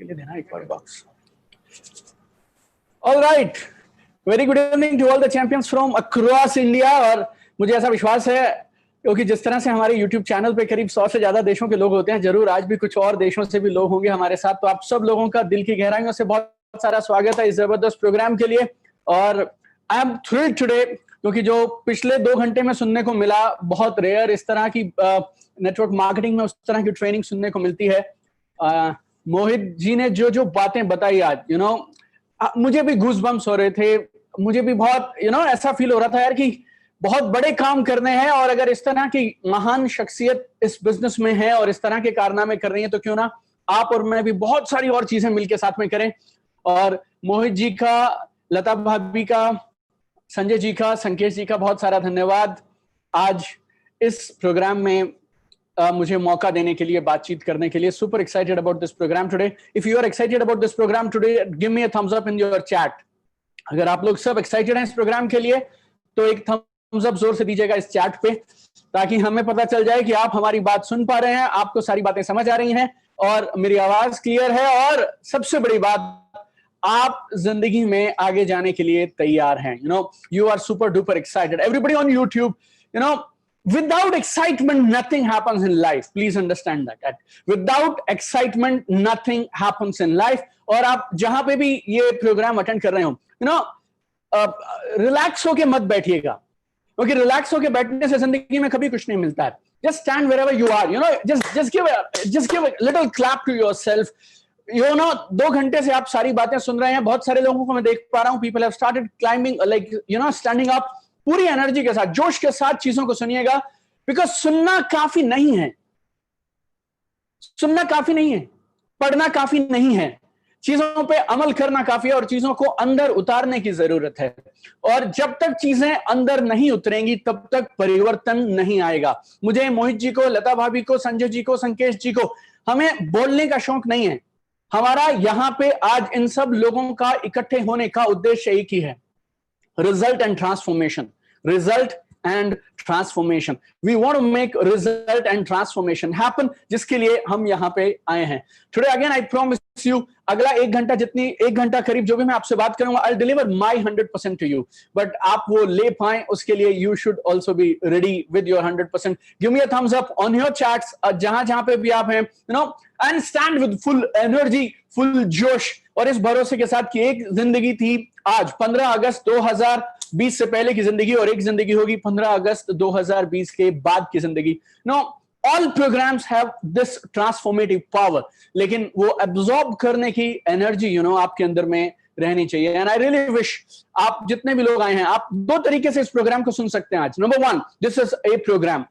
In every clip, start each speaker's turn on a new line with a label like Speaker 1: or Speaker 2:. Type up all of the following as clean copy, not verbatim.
Speaker 1: लिए देना एक बार box. All right, very good evening to all the champions from across India. और मुझे ऐसा विश्वास है क्योंकि जिस तरह से हमारे YouTube चैनल पे करीब 100 से ज्यादा देशों के लोग होते हैं, जरूर आज भी कुछ और देशों से भी लोग होंगे हमारे साथ। तो आप सब लोगों का दिल की गहराइयों से बहुत सारा स्वागत है इस जबरदस्त प्रोग्राम के लिए। और आई एम थ्रिल्ड टुडे क्योंकि जो पिछले 2 घंटे में सुनने को मिला, बहुत रेयर इस तरह की नेटवर्क मार्केटिंग में उस तरह की ट्रेनिंग सुनने को मिलती है। मोहित जी ने जो बातें बताई आज, मुझे भी गूज बम्स हो रहे थे, मुझे भी बहुत ऐसा फील हो रहा था यार कि बहुत बड़े काम करने हैं, और अगर इस तरह की महान शख्सियत इस बिजनेस में है और इस तरह के कारनामे कर रही है तो क्यों ना आप और मैं भी बहुत सारी और चीजें मिलकर साथ में करें। और मोहित जी का, लता भाभी का, संजय जी का, संकेश जी का बहुत सारा धन्यवाद आज इस प्रोग्राम में मुझे मौका देने के लिए, बातचीत करने के लिए। Super excited about this programme today. If you are excited about this programme today, give me a thumbs up in your chat. अगर आप लोग सब एक्साइटेड हैं इस प्रोग्राम के लिए तो एक थम्स अप जोर से दीजिएगा इस चैट पे, ताकि हमें पता चल जाए कि आप हमारी बात सुन पा रहे हैं, आपको सारी बातें समझ आ रही हैं और मेरी आवाज क्लियर है, और सबसे बड़ी बात, आप जिंदगी में आगे जाने के लिए तैयार हैं। You are super duper excited. Everybody on YouTube, without excitement nothing happens in life. Please understand that. Without excitement nothing happens in life. और आप जहां पे भी ये प्रोग्राम अटेंड कर रहे हो, रिलैक्स होके मत बैठिएगा, क्योंकि रिलैक्स होके बैठने से जिंदगी में कभी कुछ नहीं मिलता है। Just stand wherever you are. Just give a little clap to yourself. 2 घंटे से आप सारी बातें सुन रहे हैं। बहुत सारे लोगों को मैं देख पा रहा हूं, people have started climbing, like standing up. पूरी एनर्जी के साथ, जोश के साथ चीजों को सुनिएगा, बिकॉज सुनना काफी नहीं है, सुनना काफी नहीं है, पढ़ना काफी नहीं है, चीजों पे अमल करना काफी है और चीजों को अंदर उतारने की जरूरत है। और जब तक चीजें अंदर नहीं उतरेंगी तब तक परिवर्तन नहीं आएगा। मुझे मोहित जी को, लता भाभी को, संजय जी को, संकेश जी को, हमें बोलने का शौक नहीं है। हमारा यहां पे आज इन सब लोगों का इकट्ठे होने का उद्देश्य एक ही है, result and transformation. Result and transformation, we want to make result and transformation happen, जिसके लिए हम यहां पे आए हैं। Today again I promise you, अगला 1 घंटा करीब जो भी मैं आपसे बात करूंगा, I deliver my 100% to you, but आप वो ले पाए उसके लिए you should also be ready with your 100%। Give me a thumbs up on your chats, जहां पे भी आप हैं, and stand with full energy, full जोश, और इस भरोसे के साथ कि एक जिंदगी थी आज 15 अगस्त 2020 से पहले की जिंदगी, और एक जिंदगी होगी 15 अगस्त 2020 के बाद की जिंदगी। All programs have this transformative power, लेकिन वो absorb करने की एनर्जी आपके अंदर में रहनी चाहिए। एंड आई रियली विश आप जितने भी लोग आए हैं, आप 2 तरीके से इस प्रोग्राम को सुन सकते हैं आज। Number 1, this is a programme,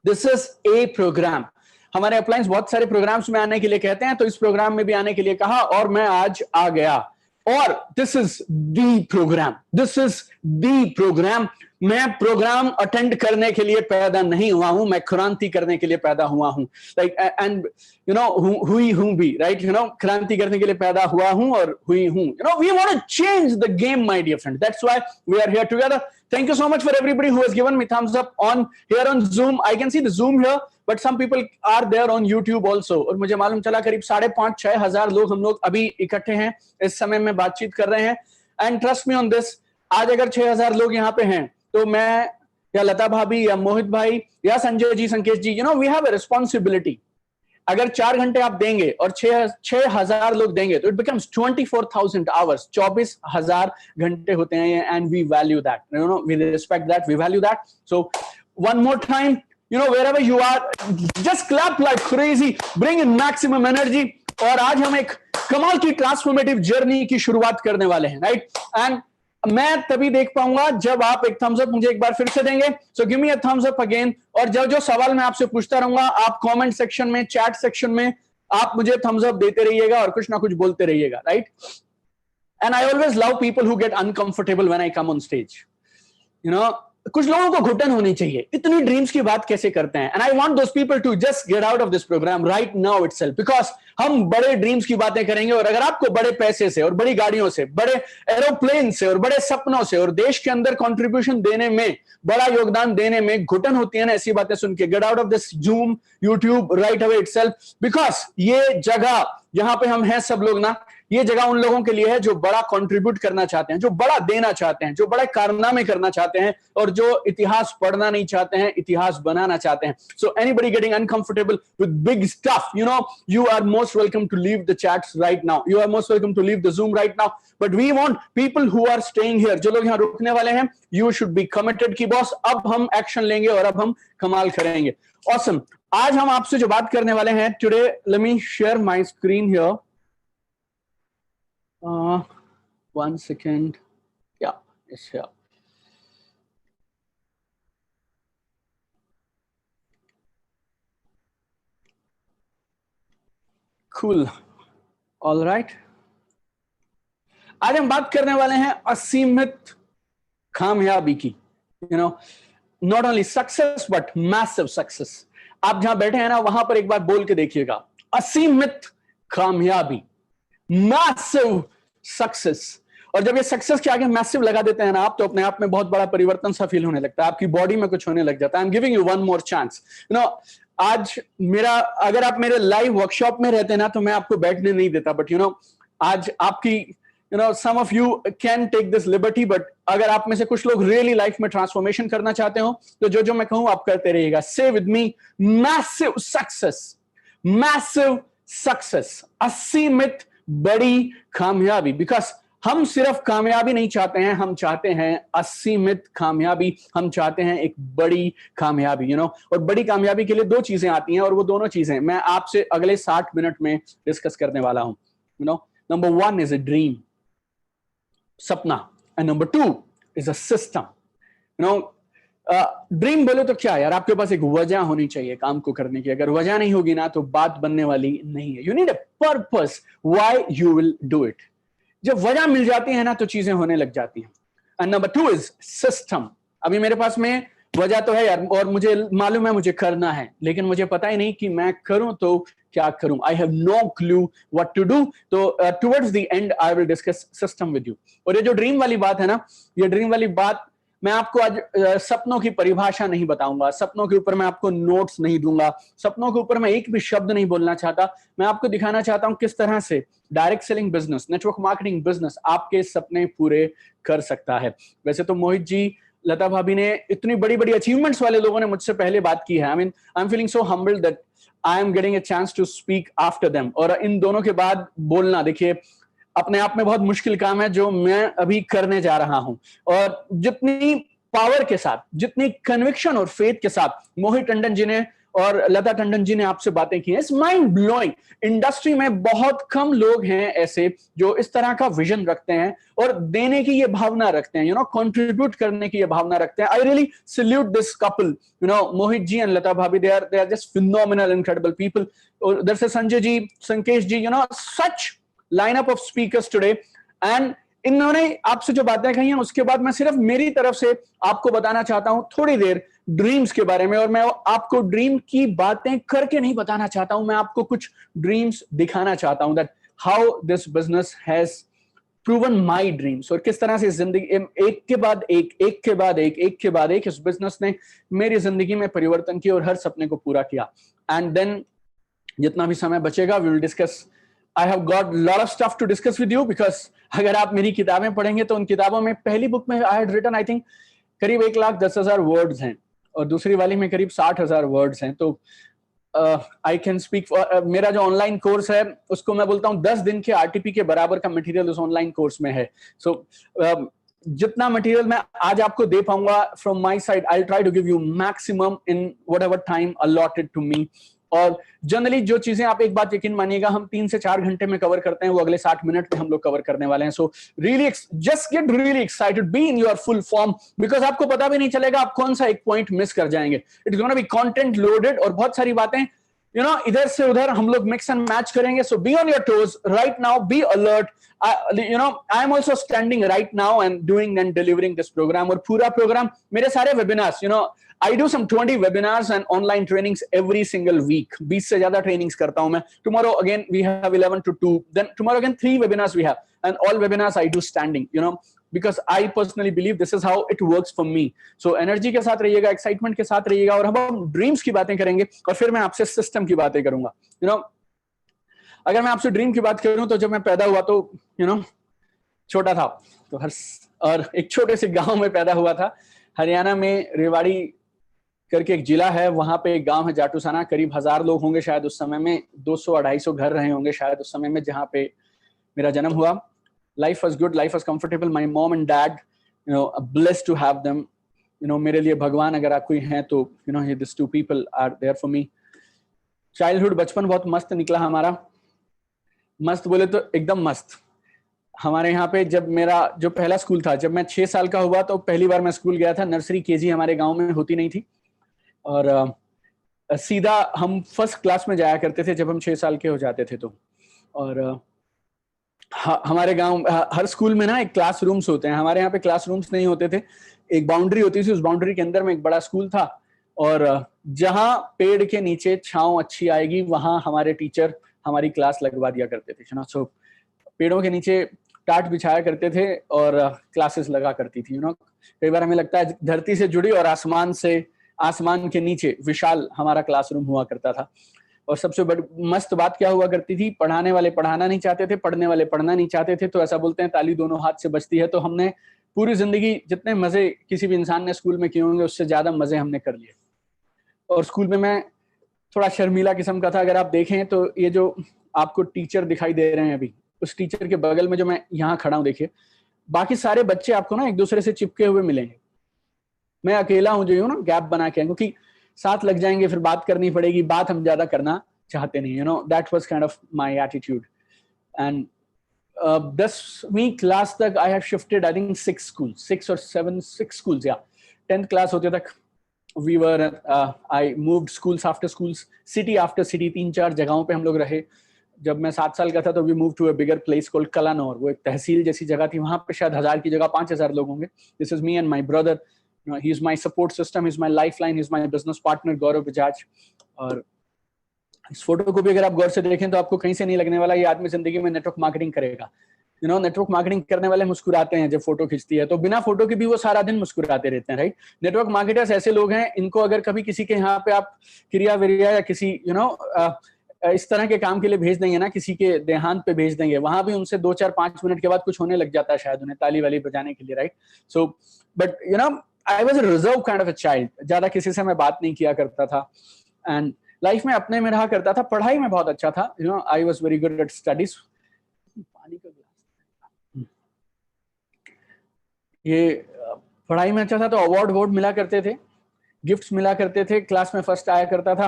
Speaker 1: this is a programme. हमारे अपलाइंस बहुत सारे प्रोग्राम्स में आने के लिए कहते हैं, तो इस प्रोग्राम में भी आने के लिए कहा और मैं आज आ गया। और this is the programme, this is the programme. मैं प्रोग्राम अटेंड करने के लिए पैदा नहीं हुआ हूं, मैं क्रांति करने के लिए पैदा हुआ हूं। लाइक एंड हुई हूं भी, राइट, क्रांति करने के लिए पैदा हुआ हूं और हुई हूं। We want to change the game, my dear friend, that's why we are here together. Thank you so much for everybody who has given me thumbs up on here on Zoom. I can see the Zoom here, but some people are there on YouTube also. और मुझे मालूम चला करीब 5,500-6 हजार लोग हम लोग अभी इकट्ठे हैं, इस समय में बातचीत कर रहे हैं। And trust me on this, आज अगर 6,000 लोग यहाँ पे हैं तो मैं या लता भाभी या मोहित भाई या संजय जी, संकेश जी, we have a responsibility. अगर 4 घंटे आप देंगे और 6,000 लोग देंगे तो इट बिकम्स 24,000 आवर्स, 24,000 घंटे होते हैं ये, and we value that, we respect that, we value that. So one more time, wherever you are, just clap like crazy, bring in maximum energy। और आज हम एक कमाल की ट्रांसफॉर्मेटिव जर्नी की शुरुआत करने वाले हैं, राइट। एंड मैं तभी देख पाऊंगा जब आप एक थम्स अप मुझे एक बार फिर से देंगे। So give me a thumbs up again. और जो सवाल मैं आपसे पूछता रहूंगा, आप कमेंट सेक्शन में, चैट सेक्शन में आप मुझे थम्स अप देते रहिएगा और कुछ ना कुछ बोलते रहिएगा, right. And I always love people who get uncomfortable when I come on stage. कुछ लोगों को घुटन होनी चाहिए, इतनी ड्रीम्स की बात कैसे करते हैं। And I want those people to just get out of this program right now itself, because हम बड़े ड्रीम्स की बातें करेंगे। और अगर आपको बड़े पैसे से और बड़ी गाड़ियों से, बड़े एरोप्लेन से और बड़े सपनों से और देश के अंदर कंट्रीब्यूशन देने में, बड़ा योगदान देने में घुटन होती है ना ऐसी बातें सुन के, gate out of this Zoom, YouTube right away itself, because ये जगह जहां पे हम हैं सब लोग ना, ये जगह उन लोगों के लिए है जो बड़ा कंट्रीब्यूट करना चाहते हैं, जो बड़ा देना चाहते हैं, जो बड़े कारनामे करना चाहते हैं, और जो इतिहास पढ़ना नहीं चाहते हैं, इतिहास बनाना चाहते हैं. So anybody getting uncomfortable with big stuff, you are most welcome to leave the chats right now. You are most welcome to leave the Zoom right now. But we want people who are staying here. जो लोग यहाँ रुकने वाले हैं, you should be committed कि boss अब हम action लेंगे और अब हम कमाल करेंगे. Awesome. आज हम आपसे जो बात करने वाले हैं, today let me share my screen here. 1 second. Yeah, it's here. Cool. All right. आज हम बात करने वाले हैं असीमित कामयाबी की. Not only success but massive success. आप जहां बैठे हैं ना, वहां पर एक बार बोल के देखिएगा, असीमित कामयाबी, massive success. और जब ये सक्सेस के आगे मैसिव लगा देते हैं ना आप, तो अपने आप में बहुत बड़ा परिवर्तन सा फील होने लगता है, आपकी बॉडी में कुछ होने लग जाता है. I am giving you one more chance. आज अगर आप मेरे लाइव वर्कशॉप में रहते ना, तो मैं आपको बैठने नहीं देता, बट आज आपकी some of you can take this liberty, but अगर आप में से कुछ लोग रियली लाइफ में ट्रांसफॉर्मेशन करना चाहते हो, तो जो मैं कहूं आप करते रहिएगा. से with me, massive success, massive success, असीमित बड़ी कामयाबी. बिकॉज हम सिर्फ कामयाबी नहीं चाहते हैं, हम चाहते हैं असीमित कामयाबी, हम चाहते हैं एक बड़ी कामयाबी. और बड़ी कामयाबी के लिए दो चीजें आती हैं, और वो दोनों चीजें मैं आपसे अगले 60 मिनट में डिस्कस करने वाला हूं. नंबर 1 इज अ ड्रीम, सपना, and number 2 is a system. Dream बोले तो क्या यार, आपके पास एक वजह होनी चाहिए काम को करने की. अगर वजह नहीं होगी ना, तो बात बनने वाली नहीं है. You need a purpose why you will do it. जब वजह मिल जाती है ना, तो चीजें होने लग जाती हैं. And number 2 is system. अभी मेरे पास में वजह तो है यार, और मुझे मालूम है मुझे करना है, लेकिन मुझे पता ही नहीं कि मैं करूं तो क्या करूं. I have no clue what to do. तो towards the end I will discuss system with you. और ये जो ड्रीम वाली बात है ना, ये ड्रीम वाली बात मैं आपको आज सपनों की परिभाषा नहीं बताऊंगा, सपनों के ऊपर मैं आपको नोट्स नहीं दूंगा, सपनों के ऊपर मैं एक भी शब्द नहीं बोलना चाहता. मैं आपको दिखाना चाहता हूं किस तरह से direct selling business, network marketing business आपके सपने पूरे कर सकता है. वैसे तो मोहित जी, लता भाभी ने, इतनी बड़ी बड़ी अचीवमेंट्स वाले लोगों ने मुझसे पहले बात की है. I am feeling so humbled that I am getting a chance to speak after them. और इन दोनों के बाद बोलना, देखिए, अपने आप में बहुत मुश्किल काम है जो मैं अभी करने जा रहा हूं. और जितनी पावर के साथ, जितनी कन्विक्शन और फेथ के साथ मोहित टंडन जी ने और लता टंडन जी ने आपसे बातें की हैं, इट्स माइंड ब्लोइंग. इंडस्ट्री में बहुत कम लोग हैं ऐसे जो इस तरह का विजन रखते हैं और देने की ये भावना रखते हैं, कंट्रीब्यूट करने की ये भावना रखते हैं. I really salute this couple, Mohit ji and Lata भाभी. They are just phenomenal, incredible people. उधर से Sanjay ji, Sankesh ji, such lineup of speakers today. And इन्होंने आपसे जो बातें कही हैं, उसके बाद मैं सिर्फ मेरी तरफ से आपको बताना चाहता हूं थोड़ी देर ड्रीम्स के बारे में. और मैं आपको ड्रीम की बातें करके नहीं बताना चाहता हूं, मैं आपको कुछ ड्रीम्स दिखाना चाहता हूं, that how this business has proven my dreams. और किस तरह से जिंदगी एक के बाद एक, एक के बाद एक, एक के बाद एक, इस बिजनेस ने मेरी जिंदगी में परिवर्तन किया और हर सपने को पूरा किया. एंड देन जितना भी समय बचेगा, we will discuss. I have got a lot of stuff to discuss with you, because अगर आप मेरी किताबें पढ़ेंगे तो उन किताबों में, पहली बुक में I had written I think करीब 1,10,000 वर्ड्स हैं, और दूसरी वाली में करीब 60,000 वर्ड्स हैं. तो I can speak for, मेरा जो ऑनलाइन कोर्स है उसको मैं बोलता हूँ 10 दिन के RTP के बराबर का मटेरियल उस ऑनलाइन कोर्स में है. सो जितना मटेरियल मैं आज आपको दे पाऊंगा from my side, I try to give you maximum in whatever time allotted to me. और जनरली जो चीजें, आप एक बात यकीन मानिएगा, हम 3 से 4 घंटे में कवर करते हैं, वो अगले 60 मिनट में हम लोग कवर करने वाले हैं. So really just get really excited, be in your full form, because आपको पता भी नहीं चलेगा आप कौन सा एक पॉइंट मिस कर जाएंगे. It is gonna be content loaded, और बहुत सारी बातें इधर से उधर हम लोग मिक्स एंड मैच करेंगे. So be on your toes right now, be alert. I am also standing right now and doing and delivering this program. और पूरा प्रोग्राम, मेरे सारे webinars, I do some 20 webinars and online trainings every single week. 20 से ज्यादा trainings करता हूं मैं. Tomorrow again we have 11 to 2. Then tomorrow again 3 webinars we have, and all webinars I do standing. Because I personally believe this is how it works for me. So energy के साथ रहिएगा, excitement के साथ रहिएगा, और हम dreams की बातें करेंगे, और फिर मैं आपसे system की बातें करूंगा. अगर मैं आपसे ड्रीम की बात करूं तो जब मैं पैदा हुआ तो छोटा था, तो और एक छोटे से गांव में पैदा हुआ था। हरियाणा में रेवाड़ी करके एक जिला है, वहां पे एक गांव है जाटूसाना, करीब 1000 लोग होंगे शायद उस समय में, 200-250 घर रहे होंगे शायद उस समय में जहां पे मेरा जन्म हुआ। Life was good, life was comfortable. My mom and dad, blessed to have them. मेरे लिए भगवान अगर आप कोई हैं तो this two people are there for me. Childhood, बचपन बहुत मस्त निकला हमारा। मस्त बोले तो एकदम मस्त। हमारे यहाँ पे जब मेरा जो पहला स्कूल था, जब मैं 6 साल का हुआ तो पहली बार मैं स्कूल गया था। नर्सरी केजी हमारे गांव में होती नहीं थी, और सीधा हम फर्स्ट क्लास में जाया करते थे जब हम 6 साल के हो जाते थे तो। और हमारे गांव हर स्कूल में ना एक क्लास रूम्स होते हैं। हमारे यहाँ पे क्लास रूम्स नहीं होते थे, एक बाउंड्री होती थी, उस बाउंड्री के अंदर में एक बड़ा स्कूल था, और जहां पेड़ के नीचे छांव अच्छी आएगी वहां हमारे टीचर हमारी क्लास लगवा दिया करते थे। सो पेड़ों के नीचे टाट बिछाया करते थे और क्लासेस लगा करती थी। कई बार हमें लगता है धरती से जुड़ी और आसमान के नीचे विशाल हमारा क्लासरूम हुआ करता था। और सबसे बड़ी मस्त बात क्या हुआ करती थी, पढ़ाने वाले पढ़ाना नहीं चाहते थे, पढ़ने वाले पढ़ना नहीं चाहते थे। तो ऐसा बोलते हैं ताली दोनों हाथ से बजती है। तो हमने पूरी जिंदगी जितने मजे किसी भी इंसान ने स्कूल में किए होंगे उससे ज्यादा मजे हमने कर लिए। और स्कूल में मैं थोड़ा शर्मीला किस्म का था। अगर आप देखें तो ये जो आपको टीचर दिखाई दे रहे हैं अभी, उस टीचर के बगल में जो मैं यहाँ खड़ा हूँ देखिए, बाकी सारे बच्चे आपको ना एक दूसरे से चिपके हुए मिलेंगे। मैं अकेला हूँ जो गैप बना के, क्योंकि साथ लग जाएंगे फिर बात करनी पड़ेगी, बात हम ज्यादा करना चाहते नहीं। That was kind of my attitude. And 10वीं क्लास तक I have shifted I think 6 schools या 10th क्लास होते तक we were I moved schools after schools, city after city, 3-4 जगहों पे हम लोग रहे। जब मैं 7 साल का था तो we moved to a bigger place called Kalanaur. वो एक तहसील जैसी जगह थी, वहां पे शायद 1000 की जगह 5000 लोग होंगे। This is me and my brother, he is my support system, he is my lifeline, he is my business partner गौरव बजाज। और इस फोटो को भी अगर आप गौर से देखें तो आपको कहीं से नहीं लगने वाला ये आदमी जिंदगी में नेटवर्क मार्केटिंग करेगा। नेटवर्क मार्केटिंग करने वाले मुस्कुराते हैं जब फोटो खींचती है, तो बिना फोटो के भी वो सारा दिन मुस्कुराते रहते हैं, राइट। नेटवर्क मार्केटर्स ऐसे लोग हैं, इनको अगर कभी किसी के यहाँ पे आप क्रिया विरिया या किसी इस तरह के काम के लिए भेज देंगे ना, किसी के देहांत पे भेज देंगे, वहां भी उनसे 2-4-5 मिनट के बाद कुछ होने लग जाता है शायद उन्हें ताली वाली बजाने के लिए, right. So but I was a reserve kind of a child. ज्यादा किसी से मैं बात नहीं किया करता था, एंड लाइफ में अपने में रहा करता था। पढ़ाई में बहुत अच्छा था, I was very good at studies. पानी का ये पढ़ाई में अच्छा था तो अवार्ड मिला करते थे, गिफ्ट्स मिला करते थे, क्लास में फर्स्ट आया करता था।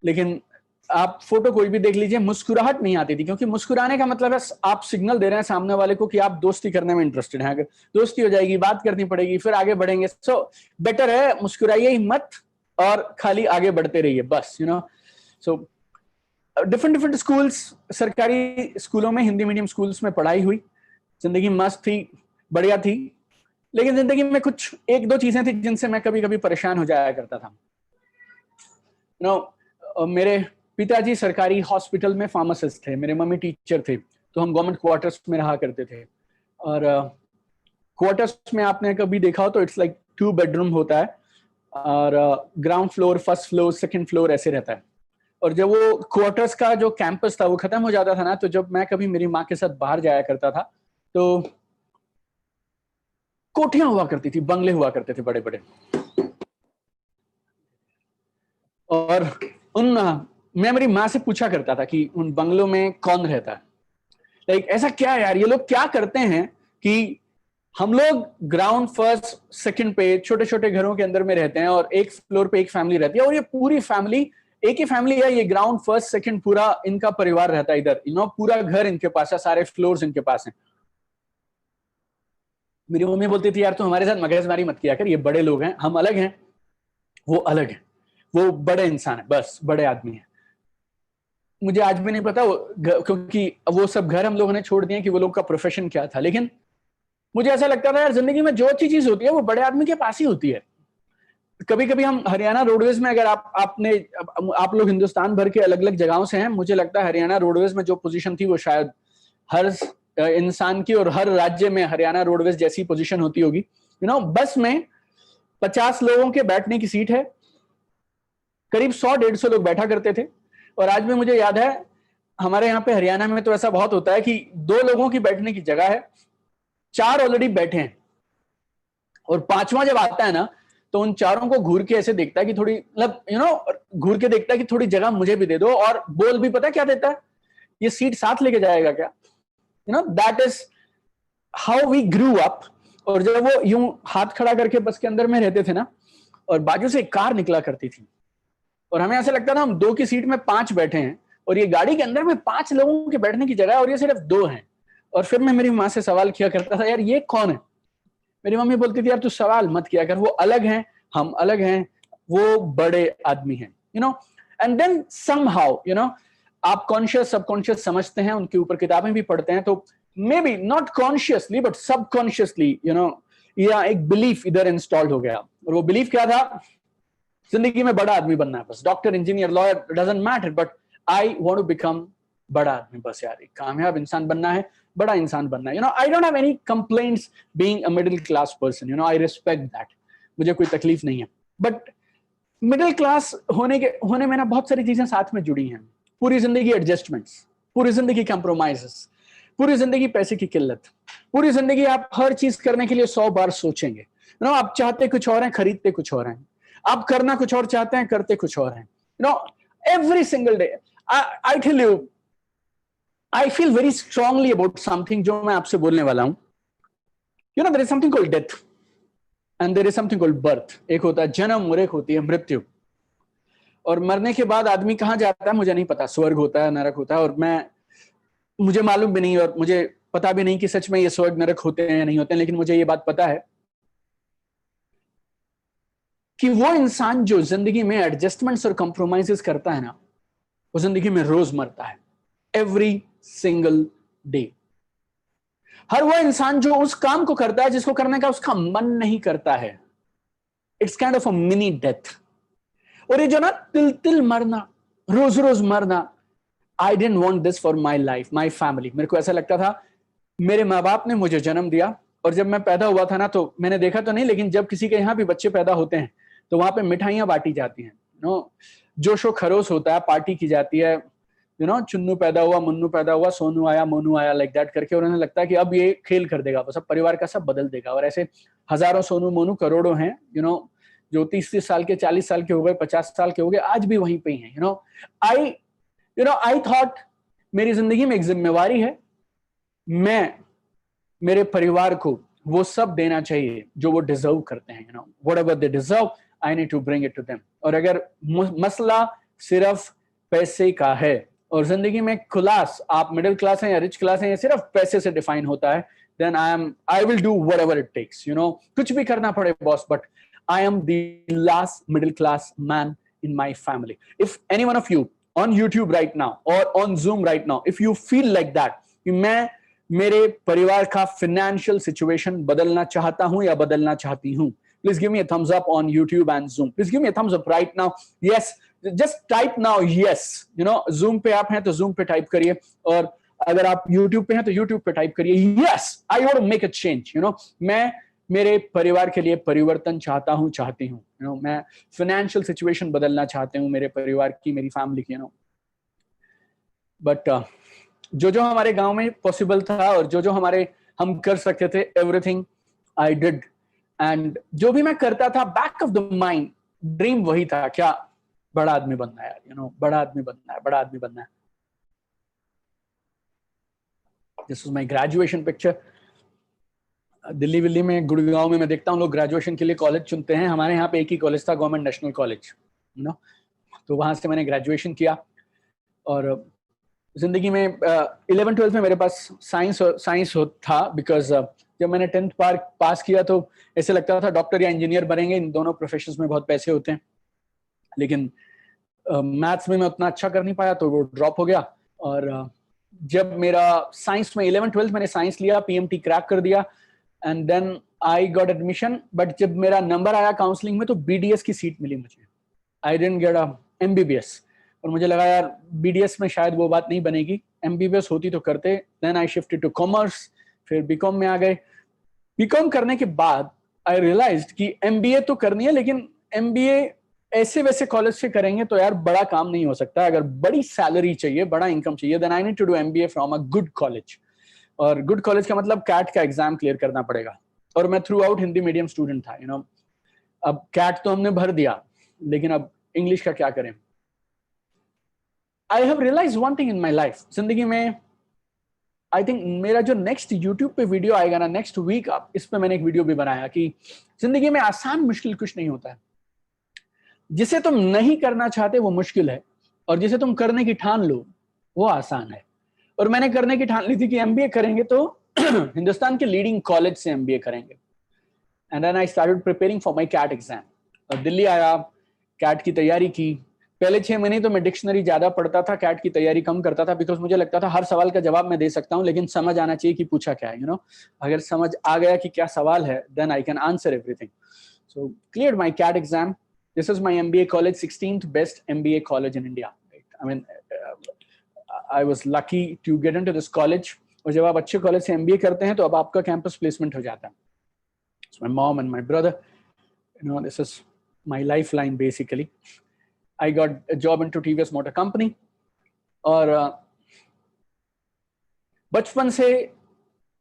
Speaker 1: लेकिन आप फोटो कोई भी देख लीजिए, मुस्कुराहट नहीं आती थी, क्योंकि मुस्कुराने का मतलब है आप सिग्नल दे रहे हैं सामने वाले को कि आप दोस्ती करने में इंटरेस्टेड हैं। अगर दोस्ती हो जाएगी, बात करनी पड़ेगी, फिर आगे बढ़ेंगे। सो बेटर है मुस्कुराइए ही मत और खाली आगे बढ़ते रहिए बस। सो डिफरेंट स्कूल्स, सरकारी स्कूलों में, हिंदी मीडियम स्कूल्स में पढ़ाई हुई। जिंदगी मस्त थी, बढ़िया थी। लेकिन जिंदगी में कुछ 1-2 चीजें थी जिनसे मैं कभी कभी परेशान हो जाया करता था। मेरे पिताजी सरकारी हॉस्पिटल में फार्मासिस्ट थे, मेरे मम्मी टीचर थे, तो हम गवर्नमेंट क्वार्टर्स में रहा करते थे। और क्वार्टर्स में आपने कभी देखा हो तो इट्स लाइक 2 बेडरूम होता है, और ground floor, first floor, second floor ऐसे रहता है। और जब वो क्वार्टर्स का जो कैंपस था वो खत्म हो जाता था ना, तो जब मैं कभी मेरी माँ के साथ बाहर जाया करता था तो कोठियां हुआ करती थी, बंगले हुआ करते थे बड़े बड़े। और मैं मेरी माँ से पूछा करता था कि उन बंगलों में कौन रहता है, लाइक ऐसा क्या है यार, ये लोग क्या करते हैं कि हम लोग ग्राउंड फर्स्ट सेकंड पे छोटे छोटे घरों के अंदर में रहते हैं और एक फ्लोर पे एक फैमिली रहती है, और ये पूरी फैमिली एक ही फैमिली है, ये ग्राउंड फर्स्ट सेकंड पूरा इनका परिवार रहता है इधर, पूरा घर इनके पास है, सारे फ्लोर्स इनके पास हैं। मेरी मम्मी बोलती थी यार तू हमारे साथ मगजमारी मत किया कर, ये बड़े लोग हैं, हम अलग हैं, वो अलग है, वो बड़े इंसान है, बस बड़े आदमी है। मुझे आज भी नहीं पता क्योंकि वो सब घर हम लोगों ने छोड़ दिए कि वो लोग का प्रोफेशन क्या था, लेकिन मुझे ऐसा लगता था यार जिंदगी में जो अच्छी चीज होती है वो बड़े आदमी के पास ही होती है। कभी कभी हम हरियाणा रोडवेज में, अगर आप लोग हिंदुस्तान भर के अलग अलग जगहों से हैं, मुझे लगता है हरियाणा रोडवेज में जो पोजीशन थी वो शायद हर इंसान की और हर राज्य में हरियाणा रोडवेज जैसी पोजीशन होती होगी। बस में 50 लोगों के बैठने की सीट है, करीब 100-150 लोग बैठा करते थे। और आज भी मुझे याद है हमारे यहाँ पे हरियाणा में तो ऐसा बहुत होता है कि 2 लोगों की बैठने की जगह है, 4 ऑलरेडी बैठे हैं, और 5वां जब आता है ना तो उन चारों को घूर के ऐसे देखता है कि थोड़ी, मतलब घूर के देखता है कि थोड़ी जगह मुझे भी दे दो, और बोल भी पता है क्या देता है, ये सीट साथ लेके जाएगा क्या? That is how we grew up. और जब वो यूं हाथ खड़ा करके बस के अंदर में रहते थे ना, और बाजू से एक कार निकला करती थी, और हमें ऐसा लगता था हम 2 की सीट में 5 बैठे हैं, और ये गाड़ी के अंदर में 5 लोगों के बैठने की जगह है, और ये सिर्फ 2 हैं। और फिर मैं मेरी माँ से सवाल किया करता था, यार ये कौन है? मेरी मम्मी बोलती थी, यार तू सवाल मत किया कर, वो अलग हैं, हम अलग हैं, वो बड़े आदमी हैं, एंड देन समहाउ आप कॉन्शियस सबकॉन्शियस समझते हैं, उनके ऊपर किताबें भी पढ़ते हैं, तो may be not consciously but subconsciously या एक बिलीफ इधर इंस्टॉल्ड हो गया। और वो बिलीफ क्या था? जिंदगी में बड़ा आदमी बनना है बस, doctor engineer lawyer doesn't matter, but I want to become बड़ा आदमी बस, यार एक कामयाब इंसान बनना है, बड़ा इंसान बनना है। I don't have any complaints being a middle class person, I respect that, मुझे कोई तकलीफ नहीं है। बट मिडिल क्लास होने में ना बहुत सारी चीजें साथ में जुड़ी हैं। पूरी जिंदगी एडजस्टमेंट्स, पूरी जिंदगी कंप्रोमाइजेस, पूरी जिंदगी पैसे की किल्लत, पूरी जिंदगी आप हर चीज करने के लिए 100 बार सोचेंगे। आप चाहते कुछ और हैं, खरीदते कुछ और हैं, आप करना कुछ और चाहते हैं, करते कुछ और हैं। Every single day I tell you, I feel very strongly about something जो मैं आपसे बोलने वाला हूं। There is something called death and there is something called birth. एक होता है जन्म और एक होती है मृत्यु। और मरने के बाद आदमी कहां जाता है मुझे नहीं पता, स्वर्ग होता है, नरक होता है, और मुझे मालूम भी नहीं, और मुझे पता भी नहीं कि सच में ये स्वर्ग नरक होते हैं या नहीं होते हैं। लेकिन मुझे ये बात पता है कि वो इंसान जो जिंदगी में एडजस्टमेंट्स और कंप्रोमाइजेस करता है ना, वो जिंदगी में रोज मरता है, एवरी सिंगल डे। हर वो इंसान जो उस काम को करता है जिसको करने का उसका मन नहीं करता है, it's kind of a mini death. और ये जो ना तिल तिल मरना, रोज रोज मरना, I didn't want this for my life, my family. मेरे को ऐसा लगता था, मेरे माँ बाप ने मुझे जन्म दिया, और जब मैं पैदा हुआ था ना, तो मैंने देखा तो नहीं, लेकिन जब किसी के यहाँ भी बच्चे पैदा होते हैं तो वहां पे मिठाइयां बांटी जाती हैं, जोशो खरोश होता है, पार्टी की जाती है, चुन्नू पैदा हुआ, मुन्नू पैदा हुआ, सोनू आया, मोनू आया, लाइक दैट करके। और उन्हें लगता है कि अब ये खेल कर देगा, बस अब परिवार का सब बदल देगा। और ऐसे हजारों सोनू मोनू, करोड़ों हैं, जो 30-30 साल के, 40 साल के हो गए, 50 साल के हो गए, आज भी वहीं पे ही हैं। आई थॉट मेरी जिंदगी में एक जिम्मेवारी है, मैं मेरे परिवार को वो सब देना चाहिए जो वो डिजर्व करते हैं। Whatever they deserve, I need to bring it to them. और अगर मसला सिर्फ पैसे का है, और जिंदगी में क्लास, आप मिडिल क्लास हैं या रिच क्लास हैं, ये सिर्फ पैसे से डिफाइन होता है, then I will do whatever it takes, कुछ भी करना पड़े boss, but I am the last middle class man in my family. If any one of you on YouTube right now or on Zoom right now, if you feel like that कि मैं मेरे परिवार का financial situation बदलना चाहता हूं या बदलना चाहती हूं, please give me a thumbs up on YouTube and Zoom. Please give me a thumbs up right now. Yes, just type now yes. Zoom पे आप हैं तो Zoom पे टाइप करिए, और अगर आप YouTube पे हैं तो YouTube पे टाइप करिए yes, I want to make a change. मैं मेरे परिवार के लिए परिवर्तन चाहती हूँ, मैं फाइनेंशियल सिचुएशन बदलना चाहती हूँ मेरे परिवार की, मेरी फैमिली की, बट जो हमारे गांव में पॉसिबल था, और जो हम कर सकते थे, एवरीथिंग आई डिड। एंड जो भी मैं करता था, back of the mind dream वही था, क्या? बड़ा आदमी बनना है यार, बड़ा आदमी बनना है, बड़ा आदमी बनना है। This was my graduation picture. Delhi Willey में, गुड़गांव में मैं देखता हूँ लोग ग्रेजुएशन के लिए कॉलेज चुनते हैं। हमारे यहाँ पे एक ही कॉलेज था, गवर्नमेंट नेशनल कॉलेज, तो वहां से मैंने ग्रेजुएशन किया। और जिंदगी में 11-12 में मेरे पास साइंस था, बिकॉज जब मैंने 10th पास किया तो ऐसे लगता था डॉक्टर या इंजीनियर बनेंगे, इन दोनों प्रोफेशंस में बहुत पैसे होते हैं। लेकिन मैथ्स में मैं उतना अच्छा कर नहीं पाया, तो वो ड्रॉप हो गया। और जब मेरा साइंस में 11-12 मैंने साइंस लिया, PMT क्रैक कर दिया, and then I got admission. But जब मेरा नंबर आया काउंसलिंग में, तो BDS की सीट मिली मुझे। I didn't get a MBBS, और मुझे लगा यार BDS में शायद वो बात नहीं बनेगी, MBBS होती तो करते। Then I shifted to commerce, फिर BCom में आ गए। BCom करने के बाद आई रियलाइज्ड कि MBA तो करनी है, लेकिन MBA ऐसे वैसे कॉलेज से करेंगे तो यार बड़ा काम नहीं हो सकता। अगर बड़ी सैलरी चाहिए, बड़ा इनकम चाहिए, then I need to do MBA from a good college. और गुड कॉलेज का मतलब कैट का एग्जाम क्लियर करना पड़ेगा। और मैं through out Hindi medium student था, अब कैट तो हमने भर दिया, लेकिन अब इंग्लिश का क्या करें। I have realise one thing in my life, जिंदगी में आई थिंक मेरा जो नेक्स्ट यूट्यूब पे वीडियो आएगा ना, नेक्स्ट वीक, इस पे मैंने एक वीडियो भी बनाया कि जिंदगी में आसान मुश्किल कुछ नहीं होता है। जिसे तुम नहीं करना चाहते वो मुश्किल है, और जिसे तुम करने की ठान लो वो आसान है। और मैंने करने की ठान ली थी कि एमबीए करेंगे तो हिंदुस्तान के लीडिंग कॉलेज से एमबीए करेंगे। And then I started preparing for my CAT exam. और दिल्ली आया, कैट की तैयारी की। पहले 6 महीने तो मैं डिक्शनरी ज्यादा पढ़ता था, कैट की तैयारी कम करता था, बिकॉज मुझे लगता था हर सवाल का जवाब मैं दे सकता हूँ, लेकिन समझ आना चाहिए कि पूछा क्या है। अगर समझ आ गया कि क्या सवाल है, then I can answer everything. So cleared my CAT exam. This is my MBA college, 16th best MBA college in India. I mean, I was lucky to get into this college. और जब आप अच्छे college से MBA करते हैं तो अब आपका कैंपस प्लेसमेंट हो जाता है. So my mom and my brother, this is my lifeline basically. I got a job into TVS Motor Company. और बचपन से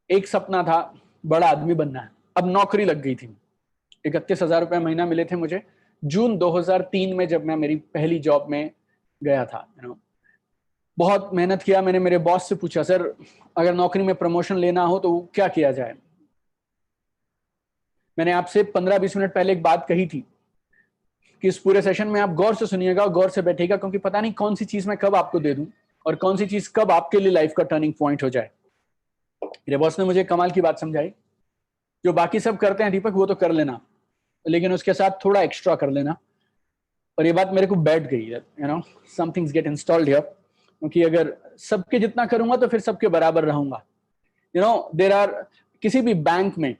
Speaker 1: एक सपना था, बड़ा आदमी बनना है। अब नौकरी लग गई थी, 31,000 रुपये महीना मिले थे मुझे जून 2003 में, जब मैं मेरी पहली जॉब में गया था। बहुत मेहनत किया मैंने। मेरे बॉस से पूछा, सर अगर नौकरी में प्रमोशन लेना हो तो क्या किया जाए। मैंने आपसे 15-20 मिनट पहले एक बात कही थी कि इस पूरे सेशन में आप गौर से सुनिएगा और गौर से बैठिएगा, क्योंकि पता नहीं कौन सी चीज मैं कब आपको दे दूं और कौन सी चीज कब आपके लिए लाइफ का टर्निंग पॉइंट हो जाए। मेरे बॉस ने मुझे कमाल की बात समझाई, जो बाकी सब करते हैं दीपक वो तो कर लेना, लेकिन उसके साथ थोड़ा एक्स्ट्रा कर लेना। और ये बात मेरे को बैठ गई, some things get installed here, क्योंकि अगर सबके जितना करूंगा तो फिर सबके बराबर रहूंगा। देयर आर, किसी भी बैंक में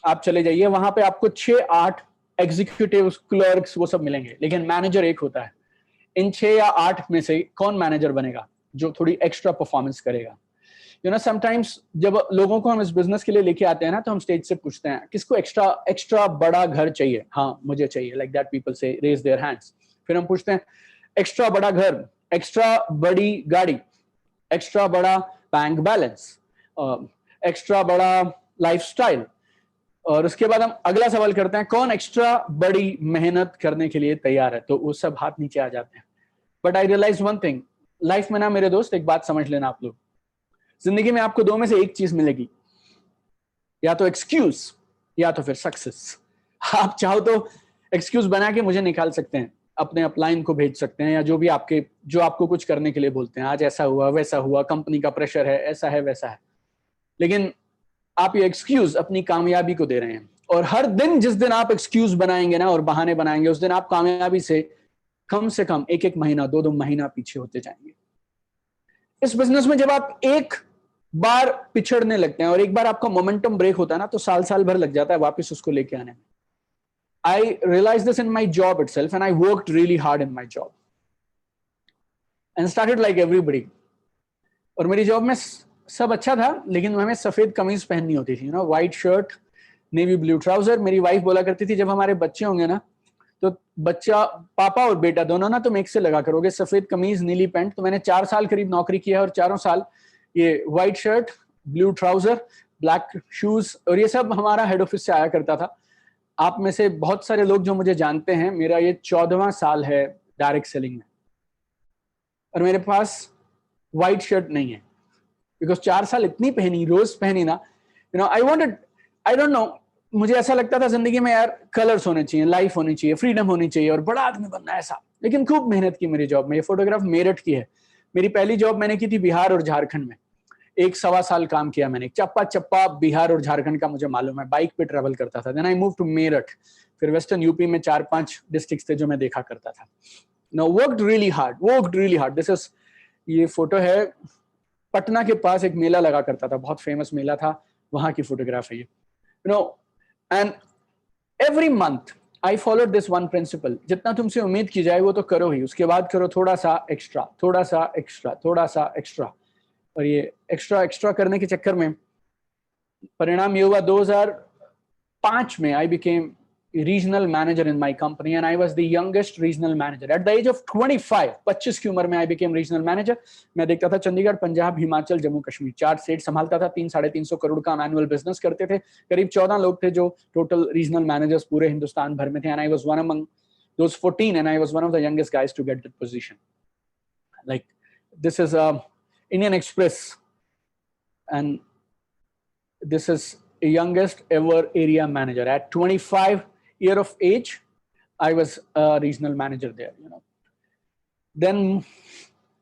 Speaker 1: आप चले जाइए, वहां पे आपको 6-8 एग्जीक्यूटिव क्लर्क्स वो सब मिलेंगे, लेकिन मैनेजर एक होता है। इन 6 या 8 में से कौन मैनेजर बनेगा, जो थोड़ी एक्स्ट्रा परफॉर्मेंस करेगा। समटाइम्स जब लोगों को हम इस बिजनेस के लिए लेके आते हैं ना, तो हम स्टेज से पूछते हैं किसको एक्स्ट्रा बड़ा घर चाहिए। हाँ मुझे चाहिए, लाइक दैट पीपल से रेज देयर हैंड्स। फिर हम पूछते हैं एक्स्ट्रा बड़ा घर, एक्स्ट्रा बड़ी गाड़ी, एक्स्ट्रा बड़ा बैंक बैलेंस, एक्स्ट्रा बड़ा लाइफस्टाइल। और उसके बाद हम अगला सवाल करते हैं कौन एक्स्ट्रा बड़ी मेहनत करने के लिए तैयार है, तो वो सब हाथ नीचे आ जाते हैं। But I realise one thing life में ना मेरे दोस्त, एक बात समझ लेना आप लोग, जिंदगी में आपको 2 में से एक चीज मिलेगी, या तो एक्सक्यूज या तो फिर सक्सेस। आप चाहो तो एक्सक्यूज बना के मुझे निकाल सकते हैं, अपने अपलाइन को भेज सकते हैं, या जो भी जो आपको कुछ करने के लिए बोलते हैं, आज ऐसा हुआ वैसा हुआ, कंपनी का प्रेशर है, ऐसा है वैसा है। लेकिन आप ये एक्सक्यूज अपनी कामयाबी को दे रहे हैं, और हर दिन जिस दिन आप एक्सक्यूज बनाएंगे ना और बहाने बनाएंगे, उस दिन आप कामयाबी से कम 1-1 महीना 2-2 महीना पीछे होते जाएंगे। इस बिजनेस में जब आप एक बार पिछड़ने लगते हैं और एक बार आपका मोमेंटम ब्रेक होता है ना, तो साल भर लग जाता है वापस उसको लेके आने में। I realized this in my job itself, and I worked really hard in my job and started like everybody. और मेरी जॉब में सब अच्छा था, लेकिन हमें सफेद कमीज पहननी होती थी, white shirt, navy blue trouser. मेरी वाइफ बोला करती थी जब हमारे बच्चे होंगे ना, तो बच्चा, पापा और बेटा दोनों ना तुम एक से लगा करोगे, सफेद कमीज नीली पैंट। तो मैंने 4 साल करीब नौकरी किया, और 4 साल ये white shirt, blue trouser, black shoes, और ये सब हमारा हेड ऑफिस से आया करता था। आप में से बहुत सारे लोग जो मुझे जानते हैं, मेरा ये 14वां साल है डायरेक्ट सेलिंग में, और मेरे पास व्हाइट शर्ट नहीं है, बिकॉज 4 साल इतनी पहनी, रोज पहनी ना, आई डोंट नो, मुझे ऐसा लगता था जिंदगी में यार कलर्स होने चाहिए, लाइफ होनी चाहिए, फ्रीडम होनी चाहिए, और बड़ा आदमी बनना है ऐसा। लेकिन खूब मेहनत की मेरी जॉब में। ये फोटोग्राफ मेरठ की है। मेरी पहली जॉब मैंने की थी बिहार और झारखंड में। 1-1.25 साल काम किया मैंने। चप्पा बिहार और झारखंड का मुझे मालूम है, बाइक पे ट्रेवल करता था। Then I move to Meerut, फिर वेस्टर्न यूपी में 4-5 डिस्ट्रिक्ट्स थे जो मैं देखा करता था। Worked really hard. This is, ये फोटो है, पटना के पास एक मेला लगा करता था, बहुत फेमस मेला था, वहां की फोटोग्राफ है ये। And every month I followed this one principle, जितना तुमसे उम्मीद की जाए वो तो करो ही, उसके बाद करो थोड़ा सा एक्स्ट्रा, थोड़ा सा एक्स्ट्रा, थोड़ा सा एक्स्ट्रा। और ये एक्स्ट्रा करने के चक्कर में परिणाम ये हुआ, 2005 में I became regional manager in my company, and I was the youngest regional manager. At the age of 25, 25 की उम्र में I became regional manager. मैं देखता था चंडीगढ़, पंजाब, हिमाचल, जम्मू कश्मीर, 4 स्टेट संभालता था, 300-350 करोड़ का एनुअल बिजनेस करते थे. करीब 14 लोग थे जो टोटल रीजनल मैनेजर्स पूरे हिंदुस्तान भर में थे, and I was one among those 14, and I was one of the youngest guys to get that position. Like, this is Indian Express, and this is a youngest ever area manager. At 25 year of age, I was a regional manager there, you know. Then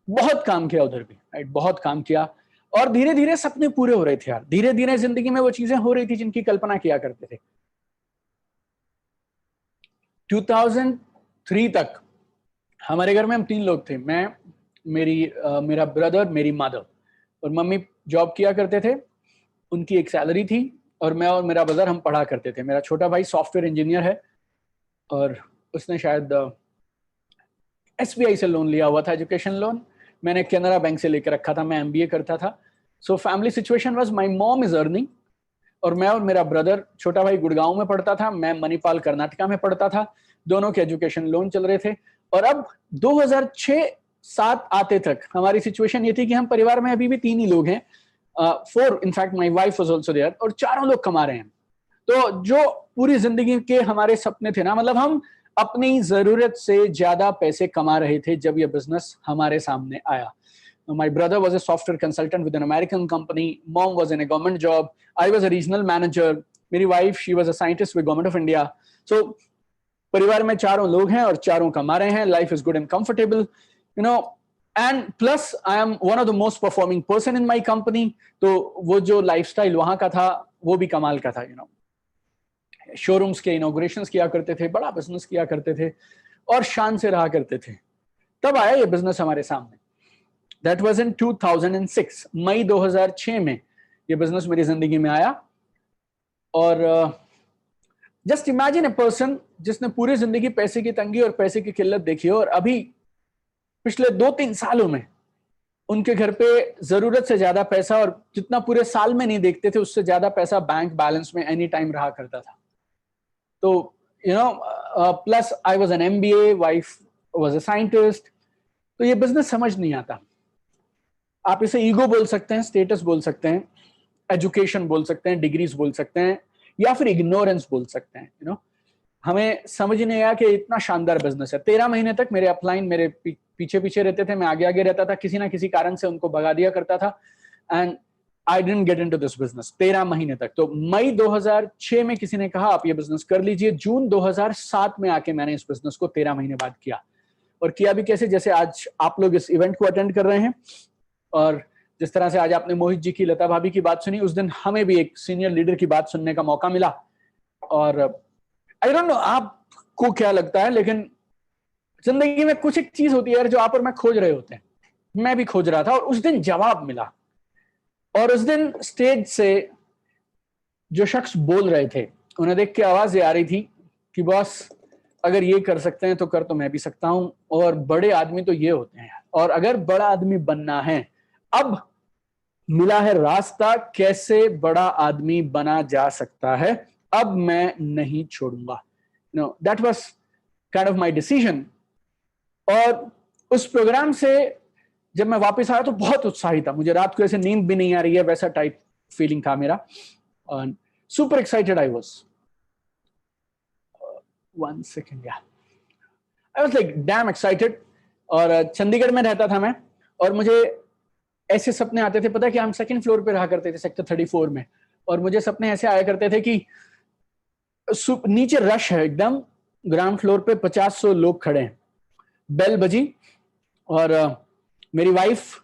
Speaker 1: बहुत काम किया उधर भी, right? बहुत काम किया, और धीरे धीरे सपने पूरे हो रहे थे यार. धीरे धीरे जिंदगी में वो चीजें हो रही थी जिनकी कल्पना किया करते थे. 2003 तक हमारे घर में हम 3 लोग थे. मैं, मेरा ब्रदर, मेरी मदर, और मम्मी जॉब किया करते थे. उनकी एक सैलरी थी, और मैं और मेरा ब्रदर हम पढ़ा करते थे. मेरा छोटा भाई सॉफ्टवेयर इंजीनियर है, और उसने शायद SBI से लोन लिया हुआ था, एजुकेशन लोन. मैंने कैनरा बैंक से लेकर रखा था. मैं MBA करता था. So family situation was, my mom is earning, और मैं और मेरा ब्रदर, छोटा भाई गुड़गांव में पढ़ता था, मैं मणिपाल कर्नाटका में पढ़ता था. दोनों के एजुकेशन लोन चल रहे थे. और अब 2006-07 आते तक हमारी सिचुएशन ये थी कि हम परिवार में अभी भी 3 ही लोग हैं. 4, in fact my wife was also there, और 4 लोग कमा रहे हैं. तो जो पूरी जिंदगी के हमारे सपने थे ना, मतलब हम अपनी जरूरत से ज्यादा पैसे कमा रहे थे जब ये बिजनेस हमारे सामने आया. My brother was a software consultant with an American company. Mom was in a government job. I was a regional manager. मेरी wife, she was a scientist with Government of India. So परिवार में 4 लोग हैं और 4 कमा रहे हैं. Life is good and comfortable, you know. And plus, I am one of the most performing person in my company. तो वो जो lifestyle वहाँ का था, वो भी कमाल का था, you know. शोरूम्स के इनॉग्रेशंस किया करते थे, बड़ा बिजनेस किया करते थे, और शान से रहा करते थे. तब आया ये बिजनेस हमारे सामने. That was in 2006. मई 2006 में ये बिजनेस मेरी जिंदगी में आया. और जस्ट इमेजिन ए पर्सन जिसने पूरी जिंदगी पैसे की तंगी और पैसे की किल्लत देखी हो, और अभी पिछले 2-3 सालों में उनके घर पे जरूरत से ज्यादा पैसा, और जितना पूरे साल में नहीं देखते थे उससे ज्यादा पैसा बैंक बैलेंस में एनी टाइम रहा करता था. तो you know, plus I was an MBA, wife was a scientist. तो ये बिजनेस समझ नहीं आता. आप इसे ईगो बोल सकते हैं, स्टेटस बोल सकते हैं, एजुकेशन बोल सकते हैं, डिग्रीज बोल सकते हैं, या फिर इग्नोरेंस बोल सकते हैं. यू नो, हमें समझ नहीं आया कि इतना शानदार बिजनेस है. 13 महीने तक मेरे अपलाइन मेरे पीछे पीछे रहते थे, मैं आगे आगे रहता था. किसी ना किसी कारण से उनको भगा दिया करता था. And I didn't get into this business 13 महीने तक. तो मई 2006 में किसी ने कहा आप ये बिजनेस कर लीजिए. जून 2007 में आके मैंने इस बिजनेस को 13 महीने बाद किया. और किया भी कैसे, जैसे आज आप लोग इस इवेंट को अटेंड कर रहे हैं, और जिस तरह से आज आपने मोहित जी की, लता भाभी की बात सुनी, उस दिन हमें भी एक सीनियर लीडर की बात सुनने का मौका मिला. और आई डोंट नो आपको क्या लगता है, लेकिन जिंदगी में कुछ एक चीज होती है यार जो आप और मैं खोज रहे होते हैं. मैं भी खोज रहा था, और उस दिन जवाब मिला. और उस दिन स्टेज से जो शख्स बोल रहे थे, उन्हें देख के आवाज ये आ रही थी कि बॉस अगर ये कर सकते हैं तो कर तो मैं भी सकता हूं, और बड़े आदमी तो ये होते हैं, और अगर बड़ा आदमी बनना है, अब मिला है रास्ता कैसे बड़ा आदमी बना जा सकता है, अब मैं नहीं छोड़ूंगा. No, that was kind of my decision. और उस प्रोग्राम से जब मैं वापस आया तो बहुत उत्साही था. मुझे रात को ऐसे नींद भी नहीं आ रही है, वैसा टाइप फीलिंग था मेरा. Super excited I was. 1 second, yeah. I was like damn excited. और चंडीगढ़ में रहता था मैं, और मुझे ऐसे सपने आते थे. पता है कि हम 2nd फ्लोर पे रहा करते थे, सेक्टर 34 में, और मुझे सपने ऐसे आया करते थे कि नीचे रश है एकदम, ग्राउंड फ्लोर पे 50-100 लोग खड़े हैं. बेल बजी, और मेरी वाइफ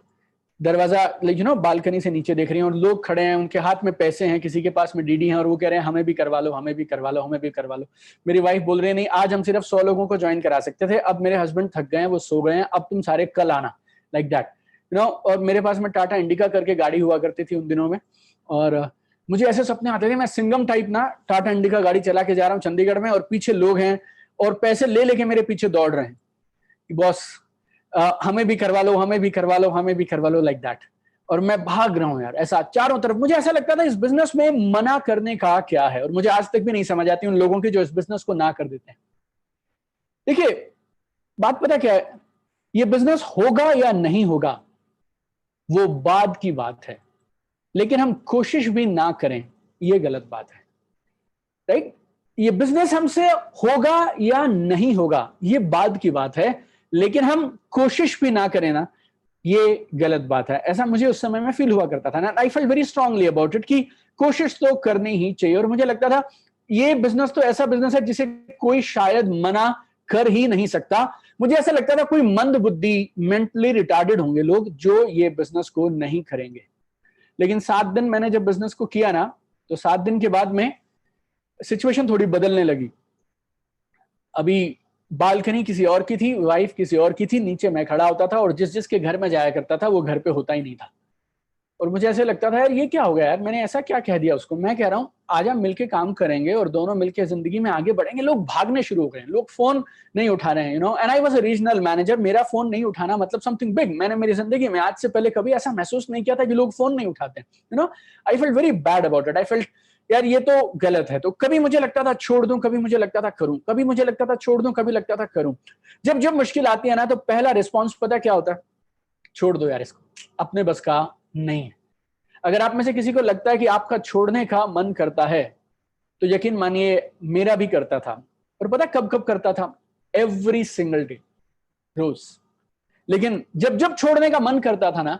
Speaker 1: दरवाजा, यू नो, बालकनी से नीचे देख रही हैं, और लोग खड़े हैं, उनके हाथ में पैसे हैं, किसी के पास में DD हैं, और वो कह रहे हैं हमें भी करवा लो, हमें भी करवा लो, हमें भी करवा लो. मेरी वाइफ बोल रही है नहीं, आज हम सिर्फ 100 लोगों को ज्वाइन करा सकते थे, अब मेरे हस्बैंड थक गए हैं, वो सो गए हैं, अब तुम सारे कल आना, लाइक दैट, यू नो. और मेरे पास में टाटा इंडिका करके गाड़ी हुआ करती थी उन दिनों में, और मुझे ऐसे सपने आते थे मैं सिंगम टाइप ना टाटा इंडिका गाड़ी चला के जा रहा हूँ चंडीगढ़ में, और पीछे लोग हैं और पैसे ले लेके मेरे पीछे दौड़ रहे हैं कि बॉस हमें भी करवा लो, हमें भी करवा लो, हमें भी करवा लो, लाइक दैट. और मैं भाग रहा हूं यार ऐसा चारों तरफ। मुझे ऐसा लगता था इस बिजनेस में मना करने का क्या है, और मुझे आज तक भी नहीं समझ आती उन लोगों की जो इस बिजनेस को ना कर देते हैं। देखिए बात पता क्या है, ये बिजनेस होगा या नहीं होगा वो बाद की बात है, लेकिन हम कोशिश भी ना करें ये गलत बात है, राइट? ये बिजनेस हमसे होगा या नहीं होगा ये बाद की बात है, लेकिन हम कोशिश भी ना करें ना ये गलत बात है। ऐसा मुझे उस समय में फील हुआ करता था ना, I felt very strongly about it कि कोशिश तो करनी ही चाहिए। और मुझे लगता था ये बिजनेस तो ऐसा बिजनेस है जिसे कोई शायद मना कर ही नहीं सकता। मुझे ऐसा लगता था कोई मंद बुद्धि मेंटली रिटार्डेड होंगे लोग जो ये बिजनेस को नहीं करेंगे। लेकिन 7 दिन मैंने जब बिजनेस को किया ना, तो 7 दिन के बाद में सिचुएशन थोड़ी बदलने लगी। अभी बालकनी किसी और की थी, वाइफ किसी और की थी, नीचे मैं खड़ा होता था और जिस जिसके घर में जाया करता था वो घर पे होता ही नहीं था। और मुझे ऐसे लगता था यार ये क्या हो गया यार, मैंने ऐसा क्या कह दिया उसको। मैं कह रहा हूं आजा मिलके काम करेंगे और दोनों मिलके जिंदगी में आगे बढ़ेंगे। लोग भागने शुरू हो गए, लोग फोन नहीं उठा रहे हैं, and I was a regional manager. मेरा फोन नहीं उठाना मतलब समथिंग बिग। मैंने मेरी जिंदगी में आज से पहले कभी ऐसा महसूस नहीं किया था कि लोग फोन नहीं उठाते हैं। I felt very bad about it. I felt यार ये तो गलत है। तो कभी मुझे लगता था छोड़ दूं, कभी मुझे लगता था करूं, कभी मुझे लगता था छोड़ दूं, कभी लगता था करूं। जब जब मुश्किल आती है ना तो पहला रिस्पॉन्स पता क्या होता है? छोड़ दो यार इसको, अपने बस का नहीं है। अगर आप में से किसी को लगता है कि आपका छोड़ने का मन करता है तो यकीन मानिए मेरा भी करता था। और पता कब कब करता था? एवरी सिंगल डे, रोज। लेकिन जब जब छोड़ने का मन करता था ना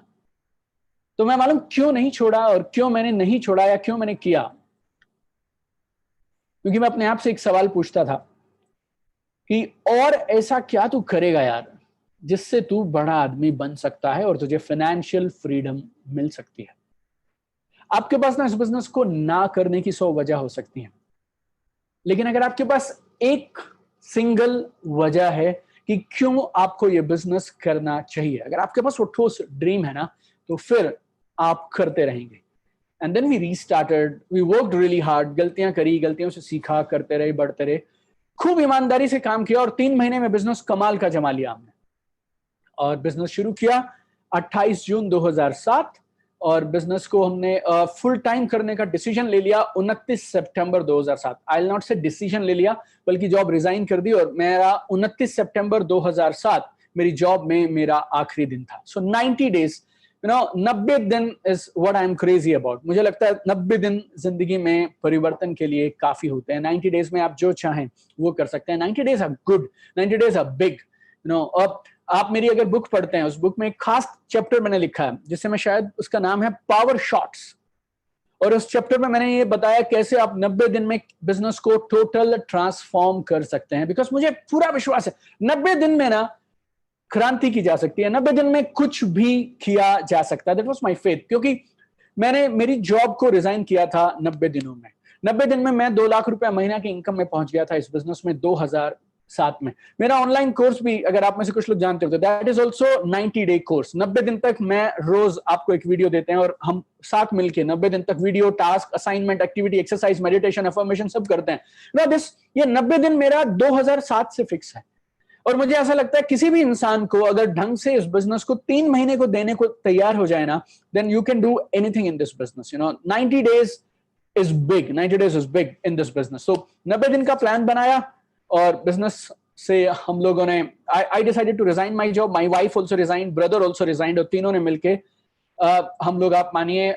Speaker 1: तो मैं मालूम क्यों नहीं छोड़ा, और क्यों मैंने नहीं छोड़ा या क्यों मैंने किया। क्योंकि मैं अपने आप से एक सवाल पूछता था कि और ऐसा क्या तू करेगा यार जिससे तू बड़ा आदमी बन सकता है और तुझे फाइनेंशियल फ्रीडम मिल सकती है। आपके पास ना इस बिजनेस को ना करने की 100 वजह हो सकती है, लेकिन अगर आपके पास एक सिंगल वजह है कि क्यों आपको यह बिजनेस करना चाहिए, अगर आपके पास वो ठोस ड्रीम है ना, तो फिर आप करते रहेंगे। And then we restarted, we worked really hard. गलतियां करी, गलतियों से सीखा, करते रहे, बढ़ते रहे, खूब ईमानदारी से काम किया और 3 महीने में बिजनेस कमाल का जमा लिया हमने। और बिजनेस शुरू किया 28 जून 2007 और बिजनेस को हमने फुल टाइम करने का डिसीजन ले लिया 29 सितंबर 2007। आई विल नॉट से डिसीजन ले लिया, बल्कि जॉब रिजाइन कर दी और मेरा 29 सितंबर 2007 मेरी जॉब में मेरा आखिरी दिन था। सो 90 डेज, 90 दिन is what I am crazy about. मुझे लगता है 90 दिन जिंदगी में परिवर्तन के लिए काफी होते हैं। 90 डेज में आप जो चाहें वो कर सकते हैं। 90 days are good, 90 days are big. अब आप मेरी अगर बुक पढ़ते हैं, उस बुक में एक खास चैप्टर मैंने लिखा है जिससे मैं शायद, उसका नाम है पावर शॉट्स। और उस चैप्टर में मैंने ये बताया कैसे आप 90 दिन में बिजनेस को टोटल ट्रांसफॉर्म कर सकते हैं। बिकॉज मुझे पूरा विश्वास है 90 दिन में ना क्रांति की जा सकती है, 90 दिन में कुछ भी किया जा सकता है। That was my faith. क्योंकि मैंने मेरी जॉब को रिजाइन किया था 90 दिनों में। 90 दिन में मैं 2 लाख रुपए महीना की इनकम में पहुंच गया था इस बिजनेस में 2007 में। मेरा ऑनलाइन कोर्स भी, अगर आप में से कुछ लोग जानते हो, तो that is also 90 day course. 90 दिन तक मैं रोज आपको एक वीडियो देते हैं और हम साथ मिलके 90 दिन तक video, task, assignment, activity, exercise, meditation, affirmation सब करते हैं। ये 90 दिन मेरा 2007 से फिक्स है। और मुझे ऐसा लगता है किसी भी इंसान को अगर ढंग से इस बिजनेस को 3 महीने को देने को तैयार हो जाए ना, then you can do anything in this business. 90 days is big, 90 days is big in this business. So 90 दिन का प्लान बनाया और बिजनेस से हम लोगों ने, I decided to resign my job, my wife also resign, brother also resigned, और तीनों ने मिलके हम लोग, आप मानिए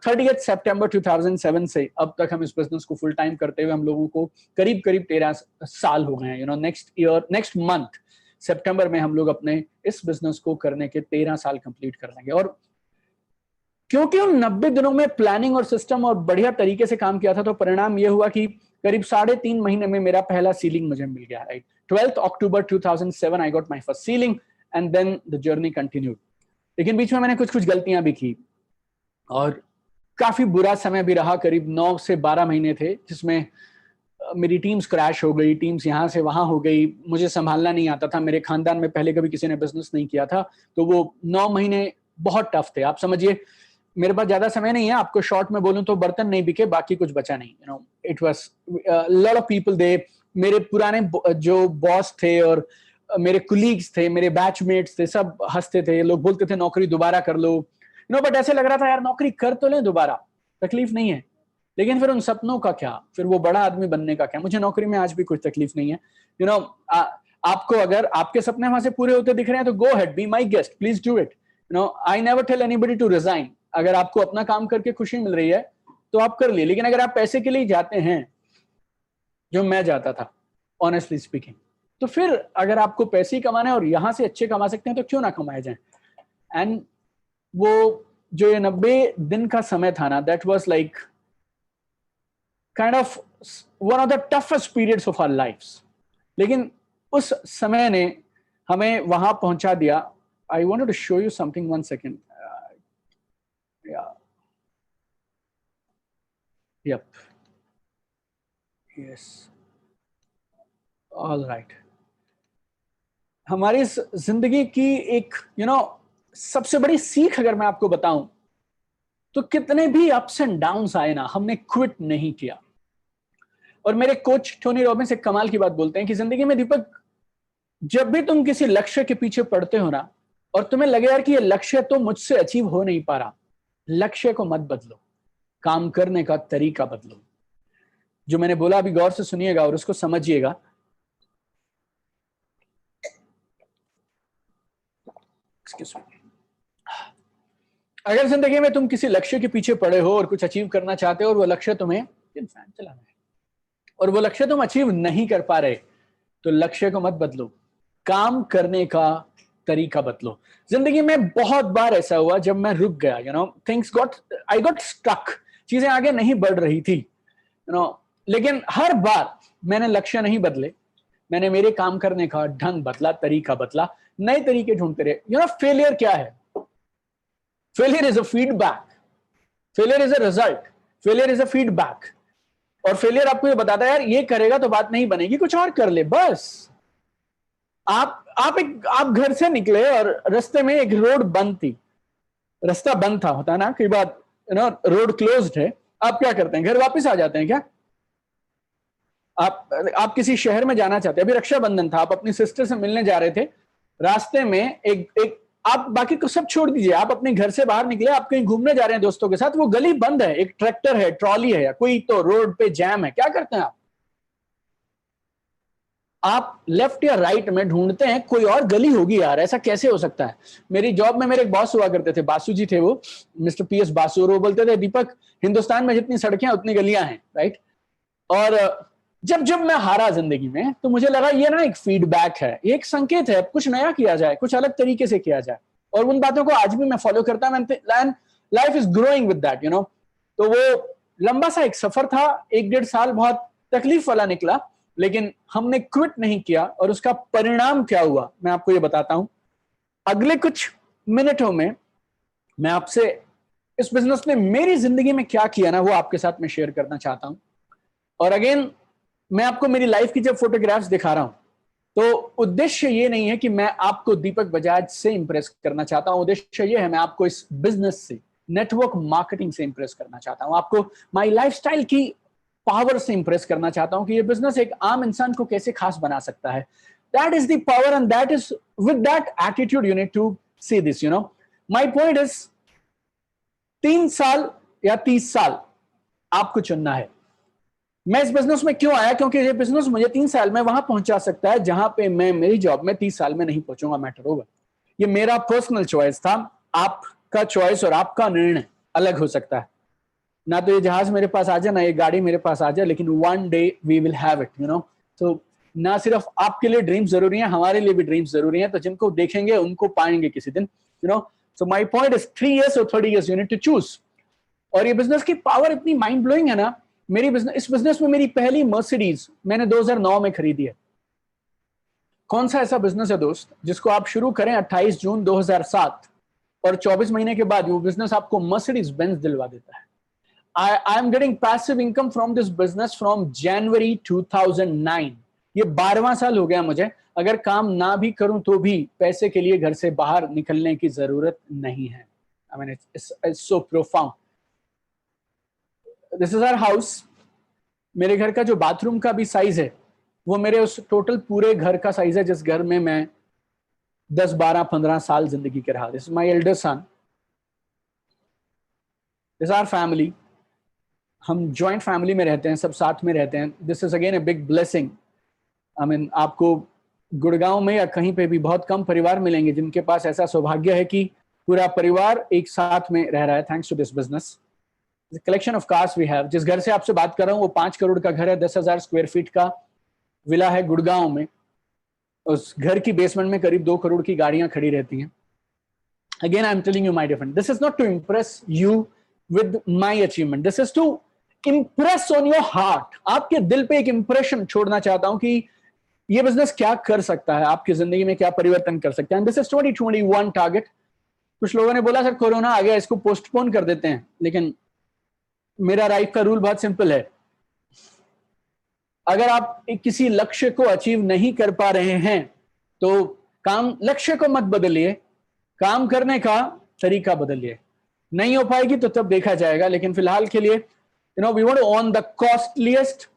Speaker 1: 30 सितंबर 2007 से अब तक हम इस बिजनेस को फुल टाइम करते हुए हम लोगों को करीब करीब 13 साल हो गए हैं। नेक्स्ट मंथ सितंबर में हम लोग अपने इस बिजनेस को करने के 13 साल कंप्लीट कर लेंगे। और क्योंकि उन 90 दिनों में प्लानिंग और सिस्टम और बढ़िया तरीके से काम किया था, तो परिणाम यह हुआ कि करीब 3.5 महीने में मेरा पहला सीलिंग मुझे मिल गया। Right, 12 October 2007 I got my first ceiling and then the journey continued. लेकिन बीच में मैंने कुछ गलतियां भी की और काफी बुरा समय भी रहा। करीब 9 से 12 महीने थे जिसमें मेरी टीम्स क्रैश हो गई, टीम्स यहाँ से वहां हो गई, मुझे संभालना नहीं आता था। मेरे खानदान में पहले कभी किसी ने बिजनेस नहीं किया था, तो वो 9 महीने बहुत टफ थे। आप समझिए मेरे पास ज्यादा समय नहीं है, आपको शॉर्ट में बोलूं तो बर्तन नहीं बिके, बाकी कुछ बचा नहीं। It was lot of people they, मेरे पुराने जो बॉस थे और मेरे कुलीग्स थे, मेरे बैचमेट्स थे, सब हंसते थे। लोग बोलते थे नौकरी दोबारा कर लो, बट ऐसे लग रहा था यार नौकरी कर तो लें दोबारा, तकलीफ नहीं है, लेकिन फिर उन सपनों का क्या, फिर वो बड़ा आदमी बनने का क्या? मुझे नौकरी में आज भी कुछ तकलीफ नहीं है। यू नो आपको अगर आपके सपने वहां से पूरे होते दिख रहे हैं तो go ahead, be my guest, please do it. I never tell anybody to resign. अगर आपको अपना काम करके खुशी मिल रही है तो आप कर लिए, लेकिन अगर आप पैसे के लिए जाते हैं, जो मैं जाता था ऑनेस्टली स्पीकिंग, तो फिर अगर आपको पैसे ही कमाना है और यहां से अच्छे कमा सकते हैं तो क्यों ना कमाए जाए। एंड वो जो ये 90 दिन का समय था ना, that was like kind of one of the toughest periods of our lifes. लेकिन उस समय ने हमें वहां पहुंचा दिया। I wanted to show you something, one second. Yep, yes, all right. हमारी इस जिंदगी की एक सबसे बड़ी सीख अगर मैं आपको बताऊं तो कितने भी अप्स एंड डाउन्स आए ना, हमने क्विट नहीं किया। और मेरे कोच टोनी रॉबिन्स एक कमाल की बात बोलते हैं कि जिंदगी में दीपक, जब भी तुम किसी लक्ष्य के पीछे पड़ते हो ना और तुम्हें लगे यार कि ये लक्ष्य तो मुझसे अचीव हो नहीं पा रहा, लक्ष्य को मत बदलो, काम करने का तरीका बदलो। जो मैंने बोला अभी गौर से सुनिएगा और उसको समझिएगा। अगर जिंदगी में तुम किसी लक्ष्य के पीछे पड़े हो और कुछ अचीव करना चाहते हो और वो लक्ष्य तुम्हें फैन चलाना है और वो लक्ष्य तुम अचीव नहीं कर पा रहे, तो लक्ष्य को मत बदलो, काम करने का तरीका बदलो। जिंदगी में बहुत बार ऐसा हुआ जब मैं रुक गया, आई गॉट स्टक, चीजें आगे नहीं बढ़ रही थी, लेकिन हर बार मैंने लक्ष्य नहीं बदले, मैंने मेरे काम करने का ढंग बदला, तरीका बदला, नए तरीके ढूंढते रहे। फेलियर क्या है? Failure is a feedback, failure is a result, failure is a feedback. और फेलियर आपको ये बताता है यार ये करेगा तो बात नहीं बनेगी, कुछ और कर ले बस। आप घर से निकले और रास्ते में एक रोड बंद थी, रास्ता बंद था, होता है ना कई बार, रोड क्लोज्ड है, आप क्या करते हैं? घर वापस आ जाते हैं क्या? आप किसी शहर में जाना चाहते हैं, अभी रक्षाबंधन था, आप अपनी सिस्टर से मिलने जा रहे थे, रास्ते में एक आप बाकी को सब छोड़ दीजिए, आप अपने घर से बाहर निकले, आप कहीं घूमने जा रहे हैं दोस्तों के साथ, वो गली बंद है, एक ट्रैक्टर है, ट्रॉली है, या कोई तो रोड पे जैम है, क्या करते हैं आप लेफ्ट या राइट में ढूंढते हैं कोई और गली होगी यार, ऐसा कैसे हो सकता है। मेरी जॉब में मेरे एक बॉस हुआ करते थे, बासु जी थे वो, मिस्टर पीएस बासु, और वो बोलते थे दीपक हिंदुस्तान में जितनी सड़कें उतनी गलियां हैं, राइट। और जब जब मैं हारा जिंदगी में तो मुझे लगा ये ना एक फीडबैक है, ये एक संकेत है, कुछ नया किया जाए, कुछ अलग तरीके से किया जाए। और उन बातों को आज भी मैं फॉलो करता हूं, life is growing with that, तो वो लंबा सा एक सफर था, 1-1.5 साल बहुत तकलीफ वाला निकला, लेकिन हमने क्विट नहीं किया। और उसका परिणाम क्या हुआ मैं आपको ये बताता हूं। अगले कुछ मिनटों में मैं आपसे इस बिजनेस ने मेरी जिंदगी में क्या किया ना, वो आपके साथ मैं शेयर करना चाहता हूं। और अगेन मैं आपको मेरी लाइफ की जब फोटोग्राफ्स दिखा रहा हूं तो उद्देश्य ये नहीं है कि मैं आपको दीपक बजाज से इंप्रेस करना चाहता हूं, उद्देश्य ये है मैं आपको इस बिजनेस से, नेटवर्क मार्केटिंग से इंप्रेस करना चाहता हूं, आपको माई लाइफस्टाइल की पावर से इंप्रेस करना चाहता हूं कि ये बिजनेस एक आम इंसान को कैसे खास बना सकता है। That is the power and that is with that attitude you need to see this. My point is 3 साल या 30 साल आपको चुनना है। मैं इस बिजनेस में क्यों आया? क्योंकि ये बिजनेस मुझे 3 साल में वहां पहुंचा सकता है जहां पे मैं मेरी जॉब में 30 साल में नहीं पहुंचूंगा, मैटर होगा। ये मेरा पर्सनल चॉइस था, आपका चॉइस और आपका निर्णय अलग हो सकता है। ना तो ये जहाज मेरे पास आ जाए, ना ये गाड़ी मेरे पास आ जाए, लेकिन one day we will have it, तो ना सिर्फ आपके लिए ड्रीम्स जरूरी है, हमारे लिए भी ड्रीम्स जरूरी है, तो जिनको देखेंगे उनको पाएंगे किसी दिन, so my point is 3 years और 30 years you need to choose. और ये बिजनेस की पावर इतनी माइंड ब्लोइंग है ना, इस बिजनेस में मेरी पहली मर्सिडीज मैंने 2009 में खरीदी है। कौन सा ऐसा बिजनेस है दोस्त जिसको आप शुरू करें 28 जून 2007 और 24 महीने के बाद वो बिजनेस आपको मर्सिडीज बेंज दिलवा देता है। I am getting passive income from this business from January 2009। ये 12वां साल हो गया मुझे, अगर काम ना भी करूं तो भी पैसे के लिए घर से बाहर निकलने की जरूरत नहीं है। I mean, it's so profound। This is our house। मेरे घर का जो बाथरूम का भी साइज है वो मेरे उस टोटल पूरे घर का साइज है जिस घर में मैं 10, 12, 15 साल जिंदगी के रहा। This is my elder son. This are family, हम जॉइंट फैमिली में रहते हैं, सब साथ में रहते हैं. This is again a big blessing. I mean आपको गुड़गांव में या कहीं पे भी बहुत कम परिवार मिलेंगे जिनके पास ऐसा सौभाग्य है कि पूरा परिवार एक साथ में रह रहा है, thanks to this business. Collection of cars we have. जिस घर से आपसे बात कर रहा हूँ वो 5 करोड़ का घर है, 10,000 स्क्वायर फीट का विला है गुड़गांव में. उस घर की बेसमेंट में करीब 2 करोड़ की गाड़ियां खड़ी रहती हैं. Again, I'm telling you my different. This is not to impress you with my achievement. This is to impress on your heart. आपके दिल पे एक इंप्रेशन छोड़ना चाहता हूं कि ये बिजनेस क्या कर सकता है, आपकी जिंदगी में क्या परिवर्तन कर सकता है. And this is 2021 target. कुछ लोगों ने बोला सर कोरोना आ गया, इसको पोस्टपोन कर देते हैं, लेकिन मेरा लाइफ का रूल बहुत सिंपल है. अगर आप किसी लक्ष्य को अचीव नहीं कर पा रहे हैं तो लक्ष्य को मत बदलिए, काम करने का तरीका बदलिए. नहीं हो पाएगी तो तब देखा जाएगा, लेकिन फिलहाल के लिए we want to own the costliest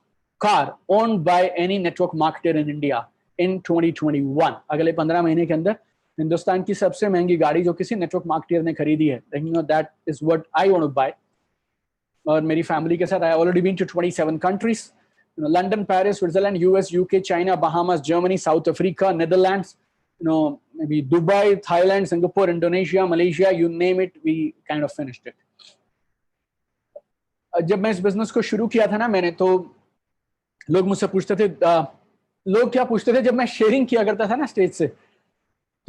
Speaker 1: car owned by any network marketer in India in 2021. अगले 15 महीने के अंदर हिंदुस्तान की सबसे महंगी गाड़ी जो किसी नेटवर्क मार्केटर ने खरीदी है, that is what I want to buy. और मेरी फैमिली के साथ I already been to 27 countries, London, Paris, Switzerland, US, UK, China, Bahamas, Germany, South Africa, Netherlands, maybe Dubai, Thailand, Singapore, Indonesia, Malaysia, you name it, we kind of finished it. जब मैं इस business को शुरू किया था ना मैंने, तो लोग मुझसे पूछते थे, लोग क्या पूछते थे, जब मैं शेयरिंग किया करता था ना स्टेज से,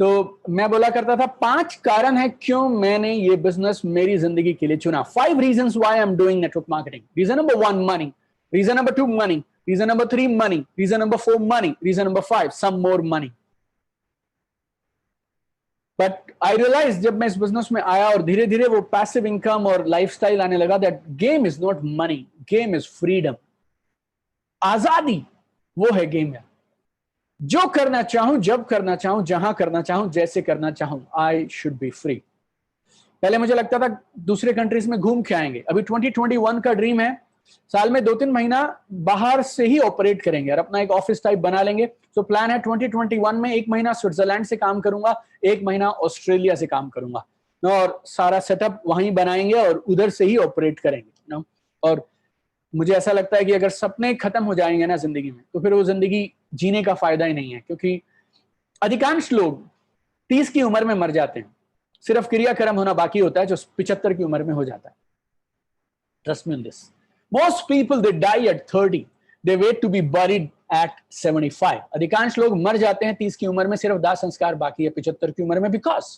Speaker 1: तो मैं बोला करता था 5 कारण है क्यों मैंने ये बिजनेस मेरी जिंदगी के लिए चुना. 5 reasons why I'm doing network marketing. Reason number 1, money. Reason number 2, money. Reason number 3, money. Reason number 4, money. Reason number 5, some more money. But I realise जब मैं इस बिजनेस में आया और धीरे धीरे वो पैसिव इनकम और लाइफस्टाइल आने लगा, that game is not money, game is freedom. आजादी वो है गेम है. जो करना चाहूं, जब करना चाहूं, जहां करना चाहूं, जैसे करना चाहूं, आई शुड बी फ्री. पहले मुझे लगता था दूसरे कंट्रीज में घूम के आएंगे. अभी 2021 का ड्रीम है, साल में 2-3 महीना बाहर से ही ऑपरेट करेंगे और अपना एक ऑफिस टाइप बना लेंगे. तो प्लान है 2021 में 1 महीना स्विट्जरलैंड से काम करूंगा, 1 महीना ऑस्ट्रेलिया से काम करूंगा, और सारा सेटअप वहीं बनाएंगे और उधर से ही ऑपरेट करेंगे. और मुझे ऐसा लगता है कि अगर सपने खत्म हो जाएंगे ना जिंदगी में, तो फिर वो जिंदगी जीने का फायदा ही नहीं है. क्योंकि अधिकांश लोग 30 की उम्र में मर जाते हैं, सिर्फ क्रियाक्रम होना बाकी होता है जो 75 की उम्र में हो जाता है. Trust me on this. Most people they die at 30. They wait to be buried at 75. अधिकांश लोग मर जाते हैं 30 की उम्र में, सिर्फ दाह संस्कार बाकी है 75 की उम्र में. बिकॉज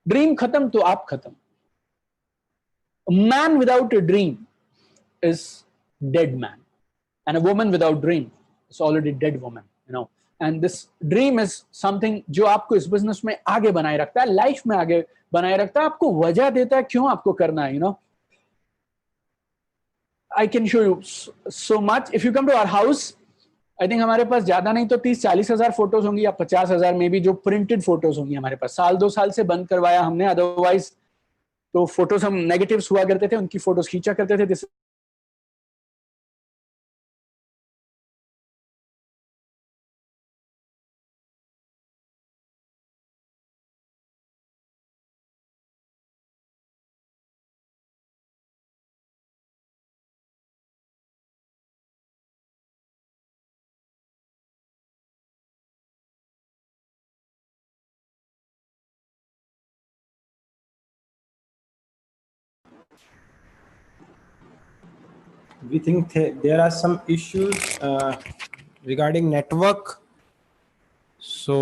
Speaker 1: ड्रीम खत्म तो आप खत्म. Man without a dream is dead man, and a woman without dream is already dead woman. And this dream is something जो आपको इस बिजनेस में आगे बनाए रखता है, लाइफ में आगे बनाए रखता है, आपको वजह देता है क्यों आपको करना है. I can show you so much. If you come to our house, I think हमारे पास ज्यादा नहीं तो 30-40 हजार फोटोज होंगी या 50 हजार में भी, जो प्रिंटेड फोटोज होंगी हमारे पास. 1-2 साल से बंद करवाया हमने, अदरवाइज तो फोटोज हम नेगेटिव्स हुआ करते थे, उनकी फोटोज खींचा करते थे.
Speaker 2: We think there are some issues regarding network, so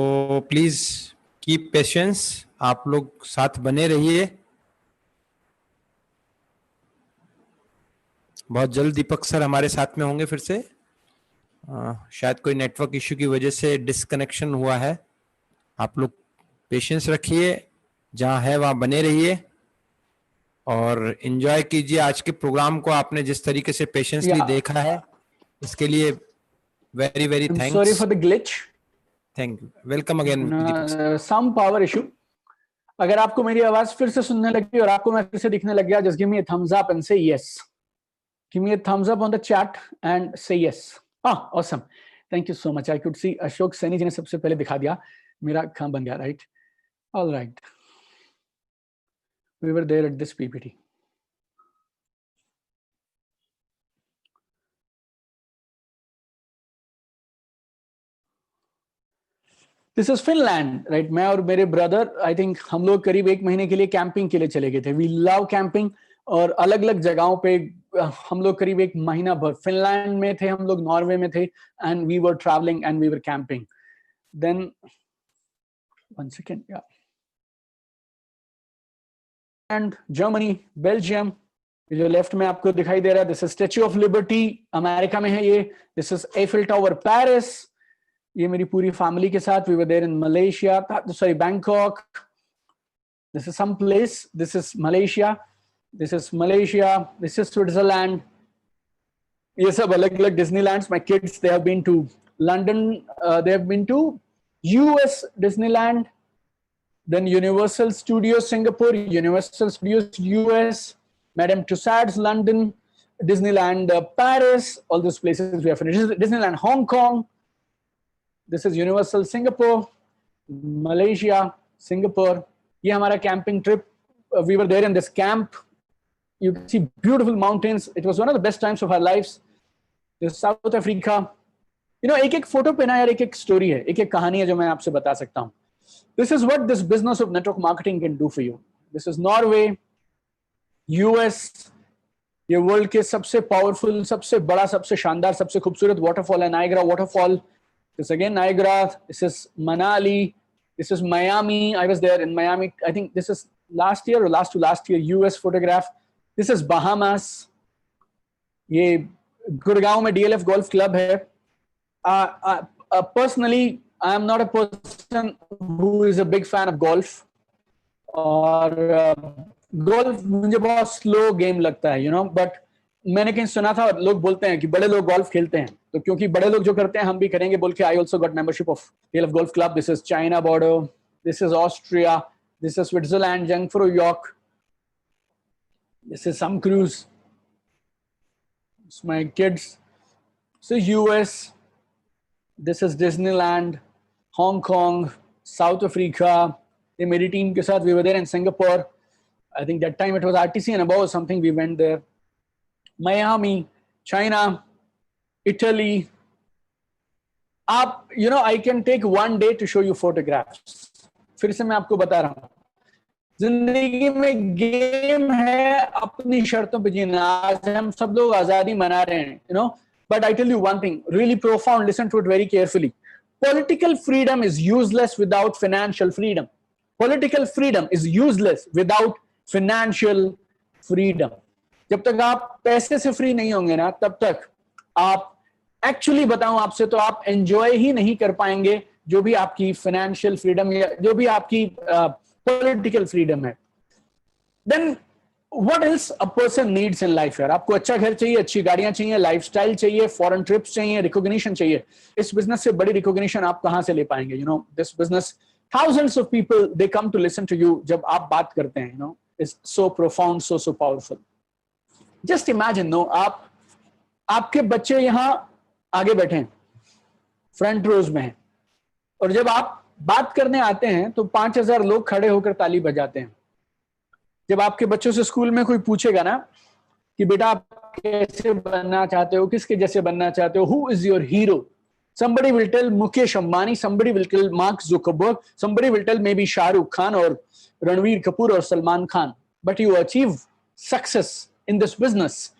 Speaker 2: please keep patience. आप लोग साथ बने रहिए. बहुत जल्द दीपक सर हमारे साथ में होंगे फिर से. शायद कोई नेटवर्क इश्यू की वजह से डिस्कनेक्शन हुआ है. आप लोग पेशेंस रखिए, जहां है वहां बने रहिए और एंजॉय कीजिए आज के प्रोग्राम को. आपने जिस तरीके से पेशेंसली देखा है, इसके लिए very very thanks.
Speaker 1: Sorry for the glitch.
Speaker 2: Thank you. Welcome again.
Speaker 1: Some power issue. अगर आपको मेरी आवाज फिर से सुनने लगी और आपको मैं फिर से दिखने लग गया, just give me a thumbs up and say yes. Give me a thumbs up on the chat and say yes. Awesome. Thank you so much. I could see Ashok Saini ji ने सबसे पहले दिखा दिया. मेरा काम बन गया. Right. All right. We were there at this PPT. This is Finland, right? मैं और मेरे ब्रदर आई थिंक हम लोग करीब 1 महीने के लिए कैंपिंग के लिए चले गए थे. We love camping. और अलग अलग जगहों पे हम लोग करीब 1 महीना भर फिनलैंड में थे, हम लोग नॉर्वे में थे, and we were travelling and we were camping. Then 1 second, yeah, and Germany, Belgium, जो लेफ्ट में आपको दिखाई दे रहा है, this is Statue of Liberty, America में है ये. This is Eiffel Tower, Paris. ये मेरी पूरी फैमिली के साथ. We were there in Malaysia, sorry Bangkok. This is some place. This is Malaysia. This is Malaysia. This is Switzerland. ये सब अलग अलग Disneylands. My kids, they have been to London, they have been to US Disneyland, then Universal Studios Singapore, Universal Studios US, Madame Tussauds London, Disneyland Paris. All those places we have finished. Disneyland Hong Kong. This is Universal Singapore, Malaysia, Singapore. ये हमारा camping trip. We were there in this camp. You can see beautiful mountains. It was one of the best times of our lives. This is South Africa. You know, एक एक photo पे ना यार एक एक story है, एक एक कहानी है जो मैं आपसे बता सकता हूँ. This is what this business of network marketing can do for you. This is Norway, US. ये वर्ल्ड के सबसे पावरफुल, सबसे बड़ा, सबसे शानदार, सबसे खूबसूरत वाटरफॉल है Niagara waterfall. This again Niagara. This is Manali. This is Miami. I was there in Miami. I think this is last year or last to last year. US photograph. This is Bahamas. ये गुड़गांव में DLF golf club है. Personally, I am not a person who is a big fan of golf. और golf मुझे बहुत slow game लगता है, you know. But मैंने कहीं सुना था, लोग बोलते हैं कि बड़े लोग golf खेलते हैं, तो क्योंकि बड़े लोग जो करते हैं हम भी करेंगे बोल के I also got membership of DLF Golf Club. This is China border. This is Austria. This is Switzerland, Jungfrau Joch. This is some cruise. It's my kids. This is US. This is Disneyland, Hong Kong, South Africa. ये मेरी team के साथ we were there in Singapore. I think that time it was RTC and above or something. We went there. Miami, China, Italy. आप, you know, I can take one day to show you photographs. फिर से मैं आपको बता रहा हूँ, जिंदगी में गेम है अपनी शर्तों पे जीना. आज हम सब लोग आजादी मना रहे हैं, you know. But I tell you one thing, really profound, listen to it very carefully. Political freedom is useless without financial freedom. Political freedom is useless without financial freedom. जब तक आप पैसे से फ्री नहीं होंगे ना, तब तक आप, एक्चुअली बताऊं आपसे, तो आप एंजॉय ही नहीं कर पाएंगे जो भी आपकी फाइनेंशियल फ्रीडम या जो भी आपकी पॉलिटिकल फ्रीडम है. Then what else a person needs in life यार? आपको अच्छा घर चाहिए, अच्छी गाड़ियां चाहिए, लाइफस्टाइल चाहिए, फॉरेन ट्रिप्स चाहिए, रिकॉग्निशन चाहिए. इस बिजनेस से बड़ी रिकॉग्निशन आप कहां से ले पाएंगे? You know, this business, thousands of people, they come to listen to you जब आप बात करते हैं. You know, it's so profound, so powerful. Just imagine, no, आपके बच्चे यहाँ आगे बैठे हैं, फ्रंट रोज में हैं, और जब आप बात करने आते हैं तो 5000 लोग खड़े होकर ताली बजाते हैं. जब आपके बच्चों से स्कूल में कोई पूछेगा ना कि बेटा आप कैसे बनना चाहते हो, किसके जैसे बनना चाहते हो, who is your hero, somebody will tell Mukesh Ambani, somebody will tell Mark Zuckerberg, somebody will tell maybe Shah Rukh Khan or Ranveer Kapoor or Salman Khan. But you achieve success in this business.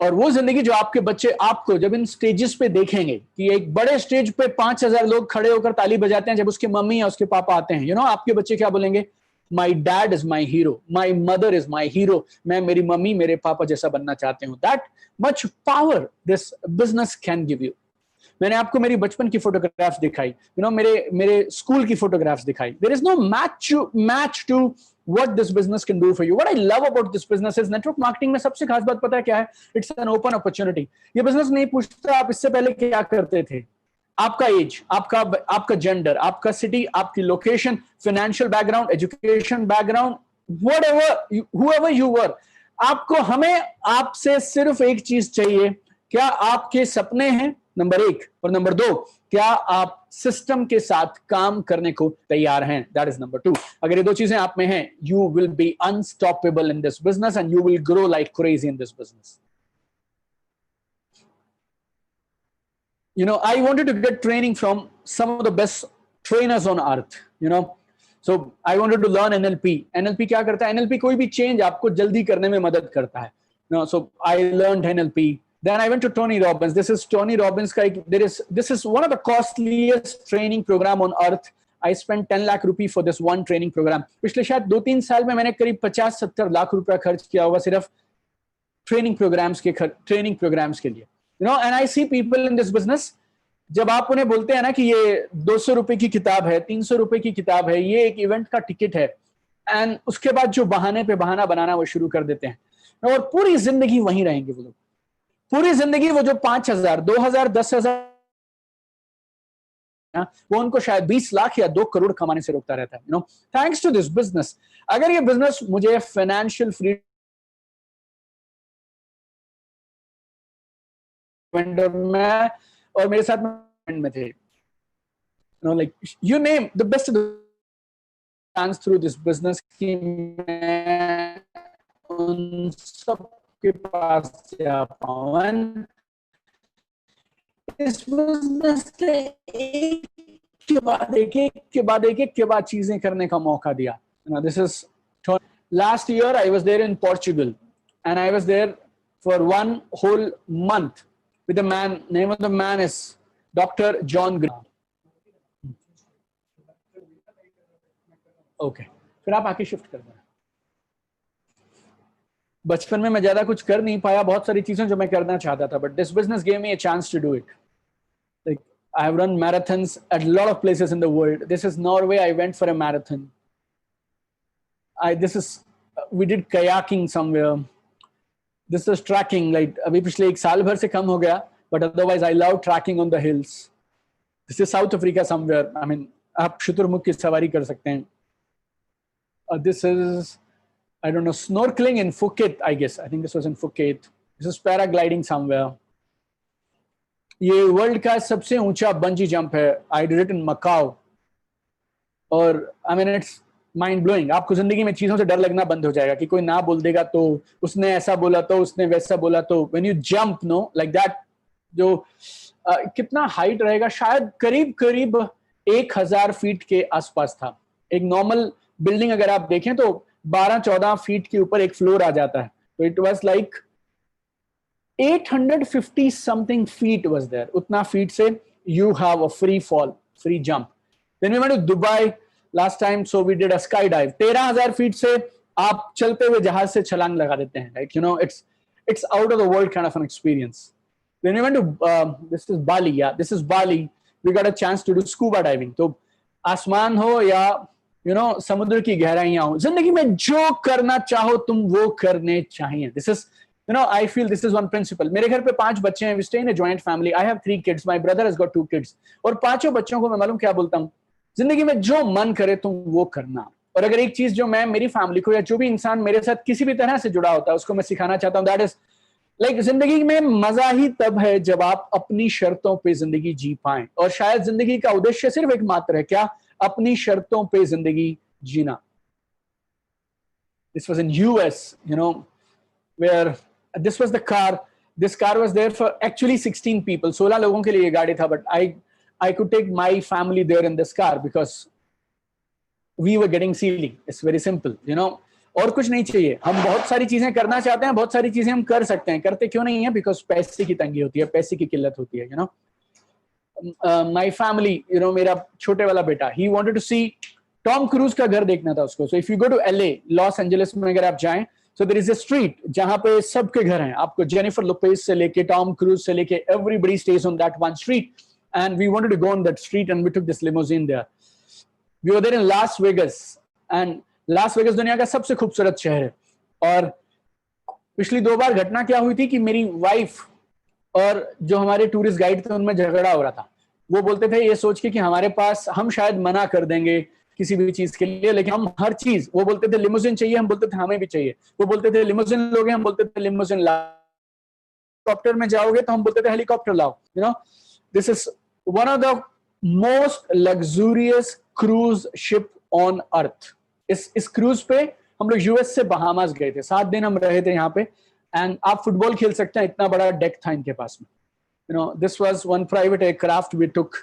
Speaker 1: और वो जिंदगी जो आपके बच्चे आपको जब इन stages पे देखेंगे कि एक बड़े स्टेज पे 5000 लोग खड़े होकर ताली बजाते हैं, जब उसके मम्मी या उसके पापा आते हैं, you know, आपके बच्चे क्या बोलेंगे? My dad is my hero. My mother is my hero. मैं मेरी मम्मी मेरे पापा जैसा बनना चाहती हूँ. That much power this business can give you. मैंने आपको मेरी बचपन की फोटोग्राफ्स दिखाई, you know, मेरे स्कूल की फोटोग्राफ्स दिखाई. There is no match to what this business can do for you. What I love about this business is network marketing में सबसे खास बात पता है क्या है? It's an open opportunity. ये business नहीं पूछता आप इससे पहले क्या करते थे, आपका एज, आपका जेंडर, आपका सिटी, आपकी location, financial background, education background, whoever you were. आपको, हमें आपसे सिर्फ एक चीज चाहिए, क्या आपके सपने हैं, नंबर 1, और नंबर 2, क्या आप सिस्टम के साथ काम करने को तैयार हैं, दैट इज नंबर 2. अगर ये 2 चीजें आप में हैं, you will be unstoppable in this business and you will grow like crazy in this business. You know, I wanted to get training from some of the best trainers on earth, you know. So I wanted to learn NLP. NLP क्या करता है? NLP कोई भी change आपको जल्दी करने में मदद करता है. No, so I learned NLP. Then I went to Tony Robbins. This is Tony Robbins का this is one of the costliest training program on earth. I spent 10 lakh rupee for this one training program. पिछले शायद 2-3 साल में मैंने करीब 50-70 लाख रुपया खर्च किया होगा सिर्फ ट्रेनिंग प्रोग्राम्स के लिए. You know, and I see people in this business, जब आप उन्हें बोलते हैं ना कि ये 200 रुपए की किताब है, 300 रुपए की किताब है, ये एक इवेंट का टिकट है, एंड उसके बाद जो बहाने पे बहाना बनाना वो शुरू कर देते हैं, और पूरी जिंदगी वहीं रहेंगे वो लोग. पूरी जिंदगी वो जो 5,000, 2,000, 10,000, वो उनको शायद 20 लाख या 2 करोड़ कमाने से रोकता रहता है. You know, thanks to this business, अगर ये बिजनेस मुझे फाइनेंशियल फ्रीडम में और मेरे साथ में थे, you know, like you name the best of the chance through this business की मैं उन सब के पास जा पाऊँ. इस बिजनेस के एक के बाद चीजें करने का मौका दिया. You know, this is last year I was there in Portugal, and I was there for 1 whole month with a man. Name of the man is Dr. John Green. Okay, फिर आप आके शिफ्ट कर देना. बचपन में मैं ज्यादा कुछ कर नहीं पाया, बहुत सारी चीजें जो मैं करना चाहता था, but this business gave me a chance to do it. Like I have run marathons at a lot of places in the world. This is Norway. I went for a marathon. We did kayaking somewhere. This is tracking. Like अभी पिछले 1 साल भर से कम हो गया, but otherwise I love tracking on the hills. This is South Africa somewhere. I mean, आप शुतुरमुर्ग की सवारी कर सकते हैं. This is, I don't know, snorkeling in Phuket, I guess. I think this was in Phuket. This is paragliding somewhere. ये world का सबसे ऊंचा बंजी जंप है. I did it in Macau. और I mean, it's mind blowing. आपको जिंदगी में चीजों से डर लगना बंद हो जाएगा कि कोई ना बोल देगा तो, उसने ऐसा बोला तो, उसने वैसा बोला तो. When you jump, no, like that, जो कितना हाइट रहेगा, शायद करीब 1,000 फीट के आसपास था. एक नॉर्मल बिल्डिंग अगर आप देखें तो 12-14 फीट के ऊपर एक फ्लोर आ जाता है. तो it was like 850 something feet was there. उतना फीट से you have a free fall, free jump. Then we went to Dubai last time, so we did a skydive. 13,000 feet से आप चलते हुए जहाज से छलांग लगा देते हैं. Like, you know, it's out of the world kind of an experience. Then we went to this is Bali. Yeah, this is Bali. We got a chance to do scuba diving. तो आसमान हो या you know समुद्र की गहराइयां हो, जिंदगी में जो करना चाहो तुम वो करने चाहिए. This is, you know, I feel this is one principle. मेरे घर पे 5 बच्चे हैं. We stay in a joint family. I have 3 kids. My brother has got 2 kids. और पांचों बच्चों को मैं मालूम क्या बोलता हूँ, जिंदगी में जो मन करे तुम वो करना. और अगर एक चीज जो मैं मेरी फैमिली को या जो भी इंसान मेरे साथ किसी भी तरह से जुड़ा होता है उसको मैं सिखाना चाहता हूँ, दैट इज लाइक जिंदगी में मजा ही तब है जब आप अपनी शर्तों पे जिंदगी जी पाएं. और शायद जिंदगी का उद्देश्य सिर्फ एक मात्र है, क्या? अपनी शर्तों पे जिंदगी जीना. This was in US, you know, where this was the car. This car was there for actually 16 people. 16 लोगों के लिए ये गाड़ी था, but I could take my family there in this car because we were getting silly. It's very simple, you know. और कुछ नहीं चाहिए. हम बहुत सारी चीजें करना चाहते हैं, बहुत सारी चीजें हम कर सकते हैं. करते क्यों नहीं है? बिकॉज पैसे की तंगी होती है, पैसे की किल्लत होती है, you know. My family, you know, मेरा छोटे वाला बेटा, he wanted to see Tom cruise का घर देखना था उसको. So if you go to LA, Los Angeles में अगर आप जाएं, so there is a street जहां पे सबके घर हैं. आपको जेनिफर लोपेज से लेके टॉम क्रूज से लेके everybody stays on that one street, and we wanted to go on that street and we took this limousine there. We were there in Las Vegas, and Las Vegas दुनिया का सबसे खूबसूरत शहर है. और पिछली 2 बार घटना क्या हुई थी कि मेरी वाइफ और जो हमारे टूरिस्ट गाइड थे उनमें झगड़ा हो रहा था. वो बोलते थे ये सोच के कि हमारे पास, हम शायद मना कर देंगे किसी भी चीज के लिए, लेकिन हम हर चीज, वो बोलते थे लिमोजिन चाहिए, हम बोलते थे हमें भी चाहिए. वो बोलते थे लिमोजिन लोगे, हम बोलते थे लिमोजिन ला. हेलीकॉप्टर में जाओगे तो हम बोलते थे हेलीकॉप्टर लाओ. You know, this is one of the most luxurious cruise ship on earth. इस क्रूज पे हम लोग यूएस से बहामास गए थे. 7 दिन हम रहे थे यहाँ पे, एंड आप फुटबॉल खेल सकते हैं, इतना बड़ा डेक था इनके पास में. You know, this was one private aircraft we took.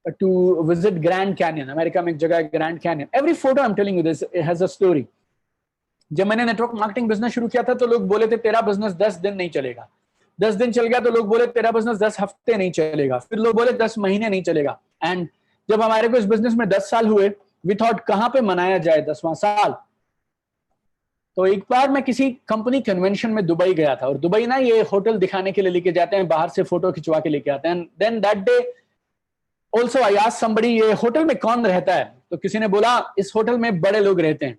Speaker 1: to visit Grand Canyon. America में एक जगह है Grand Canyon. Every photo I'm telling you this has a story. जब मैंने नेटवर्क मार्केटिंग बिजनेस शुरू किया था तो लोग बोले थे तेरा बिजनेस 10 दिन नहीं चलेगा, 10 दिन चल गया तो लोग बोले तेरा बिजनेस 10 हफ्ते नहीं चलेगा, फिर लोग बोले 10 महीने नहीं चलेगा. एंड जब हमारे को इस बिजनेस में 10 साल हुए, वी थॉट कहां पे मनाया जाए 10वां साल. तो एक बार मैं किसी कंपनी कन्वेंशन में दुबई गया था, और दुबई ना ये होटल दिखाने के लिए लेके जाते हैं, बाहर से फोटो खिंचवा के लेके आते हैं. And then that day also I asked somebody ये होटल में कौन रहता है, तो किसी ने बोला इस होटल में बड़े लोग रहते हैं.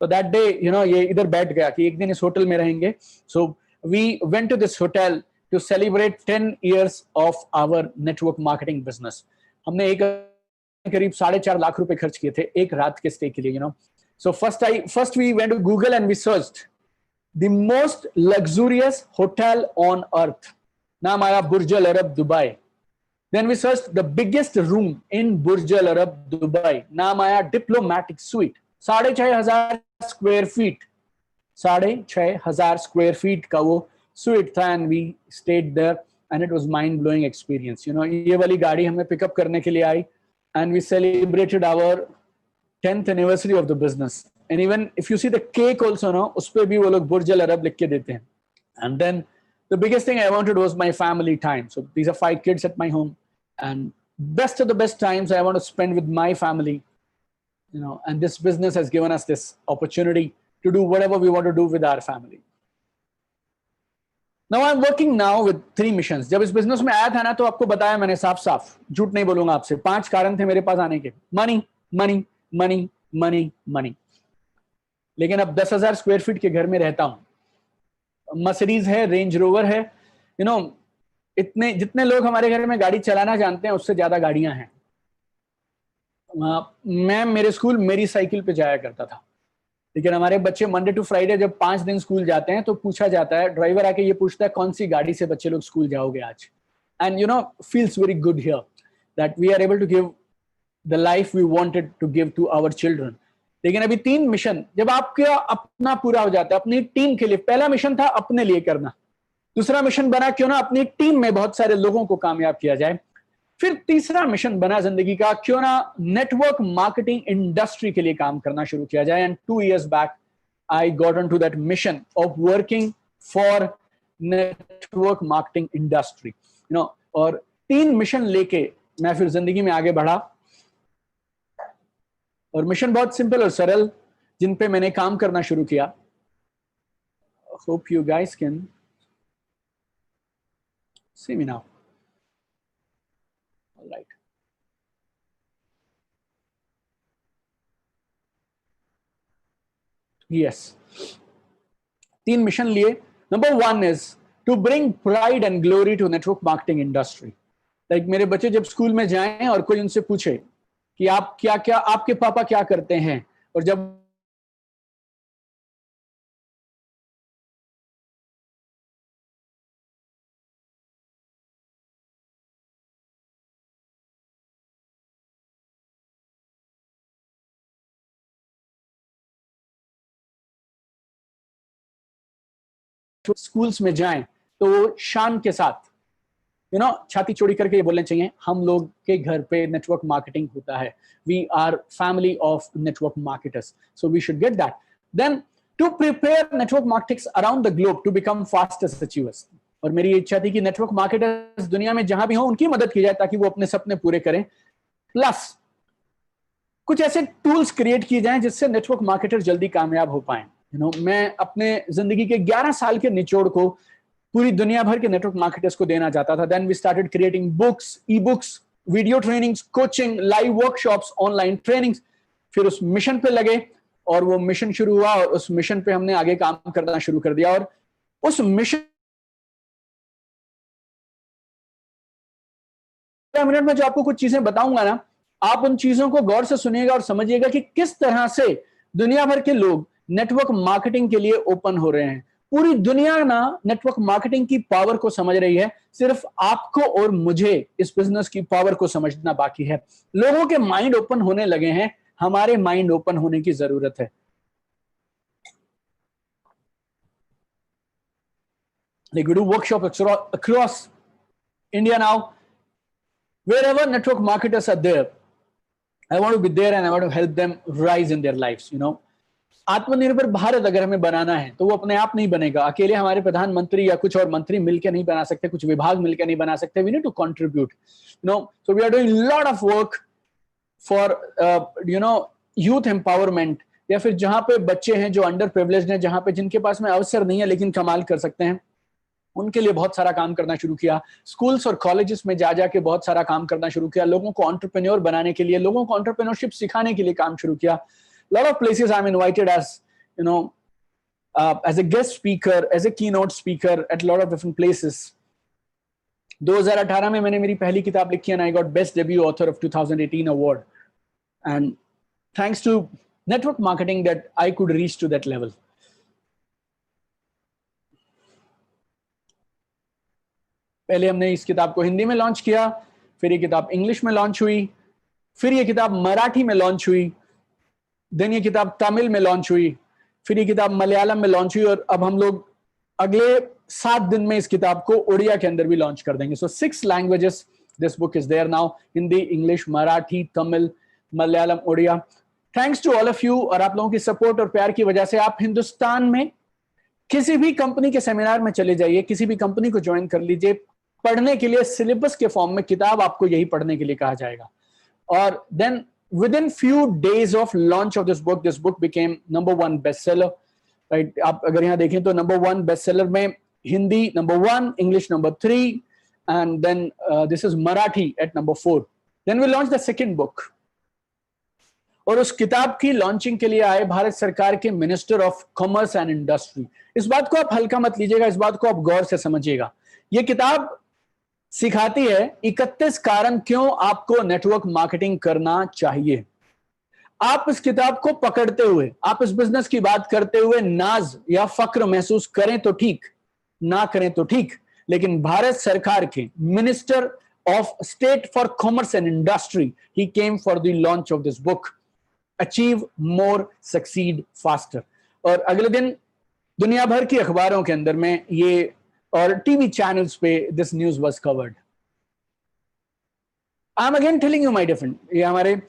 Speaker 1: तो दैट डे ये इधर बैठ गया कि एक दिन इस होटल में रहेंगे. So we went to this hotel to celebrate 10 years of our network marketing business. हमने एक करीब 4.5 लाख रुपए खर्च किए थे एक रात के स्टे के लिए. So first we went to Google and we searched the most luxurious hotel on earth. नाम आया बुर्ज अल अरब Dubai. Then we searched the biggest room in Burj Al Arab Dubai. नाम आया diplomatic suite. 6,500 square feet, 6,500 square feet का वो suite था. And we stayed there and it was mind blowing experience. ये वाली गाड़ी हमें पिकअप करने के लिए आई and we celebrated our 10th anniversary of the business. And even if you see the cake also, उस पे भी वो लोग बुर्ज अल अरब लिख के देते हैं. And then the biggest thing I wanted was my family time. So these are 5 kids at my home, and best of the best times I want to spend with my family. And this business has given us this opportunity to do whatever we want to do with our family. Now I'm working now with 3 missions. जब इस business में आया था ना, तो आपको बताया मैंने साफ साफ, झूठ नहीं बोलूंगा आपसे, 5 कारण थे मेरे पास आने के. Money money money money money. लेकिन अब 10,000 स्क्वायर फीट के घर में रहता हूं. मर्सिडीज है, रेंज रोवर है. इतने जितने लोग हमारे घर में गाड़ी चलाना जानते हैं उससे ज्यादा गाड़ियां हैं. मैं मेरे स्कूल मेरी साइकिल पे जाया करता था. लेकिन हमारे बच्चे मंडे टू फ्राइडे जब 5 दिन स्कूल जाते हैं तो पूछा जाता है, ड्राइवर आके ये पूछता है कौन सी गाड़ी से बच्चे लोग स्कूल जाओगे आज. And feels very good here that we are able to give the life we wanted to give to our children. लेकिन अभी 3 मिशन जब आपका अपना पूरा हो जाता है अपनी टीम के लिए. पहला मिशन था अपने लिए करना, दूसरा मिशन बना क्यों ना अपनी टीम में बहुत सारे लोगों को कामयाब किया जाए, फिर तीसरा मिशन बना जिंदगी का क्यों ना नेटवर्क मार्केटिंग इंडस्ट्री के लिए काम करना शुरू किया जाए. And 2 years back I got onto that mission of working for network marketing industry. और 3 मिशन लेके मैं फिर जिंदगी में आगे बढ़ा. और मिशन बहुत सिंपल और सरल जिन पे मैंने काम करना शुरू किया. Hope you guys can see me now. Alright. Yes, 3 mission लिए. Number 1 is to bring pride and glory to network marketing industry. Like मेरे बच्चे जब स्कूल में जाएं और कोई उनसे पूछे कि आप क्या क्या आपके पापा क्या करते हैं, और जब स्कूल्स में जाएं तो वो शान के साथ छाती चौड़ी करके ये बोलने चाहिए हम लोग के घर पे नेटवर्क मार्केटिंग होता है. We are family of network marketers, so we should get that. Then to prepare network marketers around the globe to become fastest achievers. और मेरी इच्छा थी कि नेटवर्क मार्केटर्स दुनिया में जहां भी हो उनकी मदद की जाए ताकि वो अपने सपने पूरे करें. प्लस कुछ ऐसे टूल्स क्रिएट किए जाएं जिससे नेटवर्क मार्केटर जल्दी कामयाब हो पाए. मैं अपने जिंदगी के 11 साल के निचोड़ को पूरी दुनिया भर के नेटवर्क मार्केटर्स को देना चाहता था. Then we started creating books, e books, video trainings, coaching, live workshops, online trainings. फिर उस मिशन पे लगे और वो मिशन शुरू हुआ और उस मिशन पे हमने आगे काम करना शुरू कर दिया. और उस मिशन मिनट में जो आपको कुछ चीजें बताऊंगा ना, आप उन चीजों को गौर से सुनिएगा और समझिएगा कि किस तरह से दुनिया भर के लोग नेटवर्क मार्केटिंग के लिए ओपन हो रहे हैं. पूरी दुनिया ना नेटवर्क मार्केटिंग की पावर को समझ रही है, सिर्फ आपको और मुझे इस बिजनेस की पावर को समझना बाकी है. लोगों के माइंड ओपन होने लगे हैं, हमारे माइंड ओपन होने की जरूरत है. Like we do workshops across India now. wherever network marketers are there, I want to be there and I want to help them rise in their lives, you know. आत्मनिर्भर भारत अगर हमें बनाना है तो वो अपने आप नहीं बनेगा, अकेले हमारे प्रधानमंत्री या कुछ और मंत्री मिलकर नहीं बना सकते, कुछ विभाग मिलकर नहीं बना सकते. We need to contribute, you know. So we are doing a lot of work for you know, youth empowerment, या फिर जहां पे बच्चे हैं जो अंडर प्रिविलेज्ड हैं, जहां पे जिनके पास में अवसर नहीं है लेकिन कमाल कर सकते हैं, उनके लिए बहुत सारा काम करना शुरू किया. स्कूल्स और कॉलेजेस में जा जाके बहुत सारा काम करना शुरू किया, लोगों को एंटरप्रेन्योर बनाने के लिए, लोगों को एंटरप्रेन्योरशिप सिखाने के लिए काम शुरू किया. lot of places I'm invited as, you know, as a guest speaker, as a keynote speaker at a lot of different places. 2018 में मैंने मेरी पहली किताब लिखी and I got Best Debut Author of 2018 award. And thanks to network marketing that I could reach to that level. पहले हमने इस किताब को हिंदी में लॉन्च किया, फिर ये किताब इंग्लिश में लॉन्च हुई, फिर ये किताब मराठी में लॉन्च हुई, देन ये किताब तमिल में लॉन्च हुई, फिर ये किताब मलयालम में लॉन्च हुई, और अब हम लोग अगले 7 दिन में इस किताब को उड़िया के अंदर भी लॉन्च कर देंगे. So 6 languages this book is there now, Hindi, English, Marathi, Tamil, Malayalam, Oriya. Thanks to all of you, और आप लोगों की सपोर्ट और प्यार की वजह से आप हिंदुस्तान में किसी भी कंपनी के सेमिनार में चले जाइए, किसी भी कंपनी को ज्वाइन कर लीजिए, पढ़ने के लिए सिलेबस के फॉर्म में किताब आपको यही पढ़ने के लिए कहा जाएगा. और then within few days of launch of this book became number 1 bestseller, right? आप अगर यहाँ देखें तो number 1 bestseller में Hindi number 1, English number 3, and then this is Marathi at number 4. Then we launched the second book. और उस किताब की लॉन्चिंग के लिए आए भारत सरकार के minister of commerce and industry. इस बात को आप हल्का मत लीजिएगा, इस बात को आप गौर से समझिएगा. ये किताब सिखाती है 31 कारण क्यों आपको नेटवर्क मार्केटिंग करना चाहिए. आप इस किताब को पकड़ते हुए, आप इस बिजनेस की बात करते हुए नाज या फक्र महसूस करें तो ठीक, ना करें तो ठीक, लेकिन भारत सरकार के minister of state for commerce and industry, he came for the launch of this book, achieve more, succeed faster. और अगले दिन दुनिया भर की अखबारों के अंदर में ये और टीवी चैनल्स पे this news was covered. I am again telling you my dear friend, ये हमारे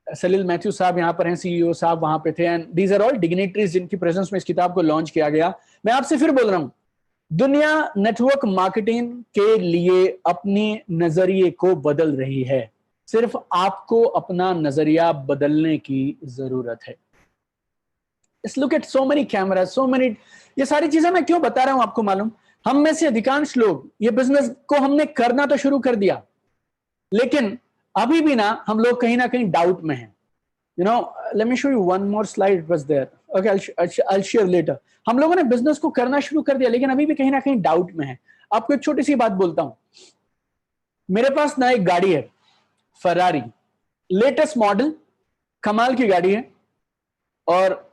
Speaker 1: सलील मैथ्यू साहब यहाँ पर हैं, सीईओ साहब वहां पे थे, and these are all dignitaries जिनकी प्रेजेंस में इस किताब को लॉन्च किया गया. मैं आपसे फिर बोल रहा हूं, दुनिया नेटवर्क मार्केटिंग के लिए अपने नजरिए को बदल रही है, सिर्फ आपको अपना नजरिया बदलने की जरूरत है. Just look at so many cameras, so many, ये सारी चीजें मैं क्यों बता रहा हूं आपको मालूम, हम में से अधिकांश लोग ये बिजनेस को हमने करना तो शुरू कर दिया, लेकिन अभी भी ना हम लोग कहीं ना कहीं डाउट में हैं. You know, let me show you one more slide. It was there. Okay, I'll share later. हम लोगों ने बिजनेस को करना शुरू कर दिया, लेकिन अभी भी कहीं ना कहीं डाउट में है. आपको एक छोटी सी बात बोलता हूं, मेरे पास ना एक गाड़ी है, फरारी, लेटेस्ट मॉडल, कमाल की गाड़ी है, और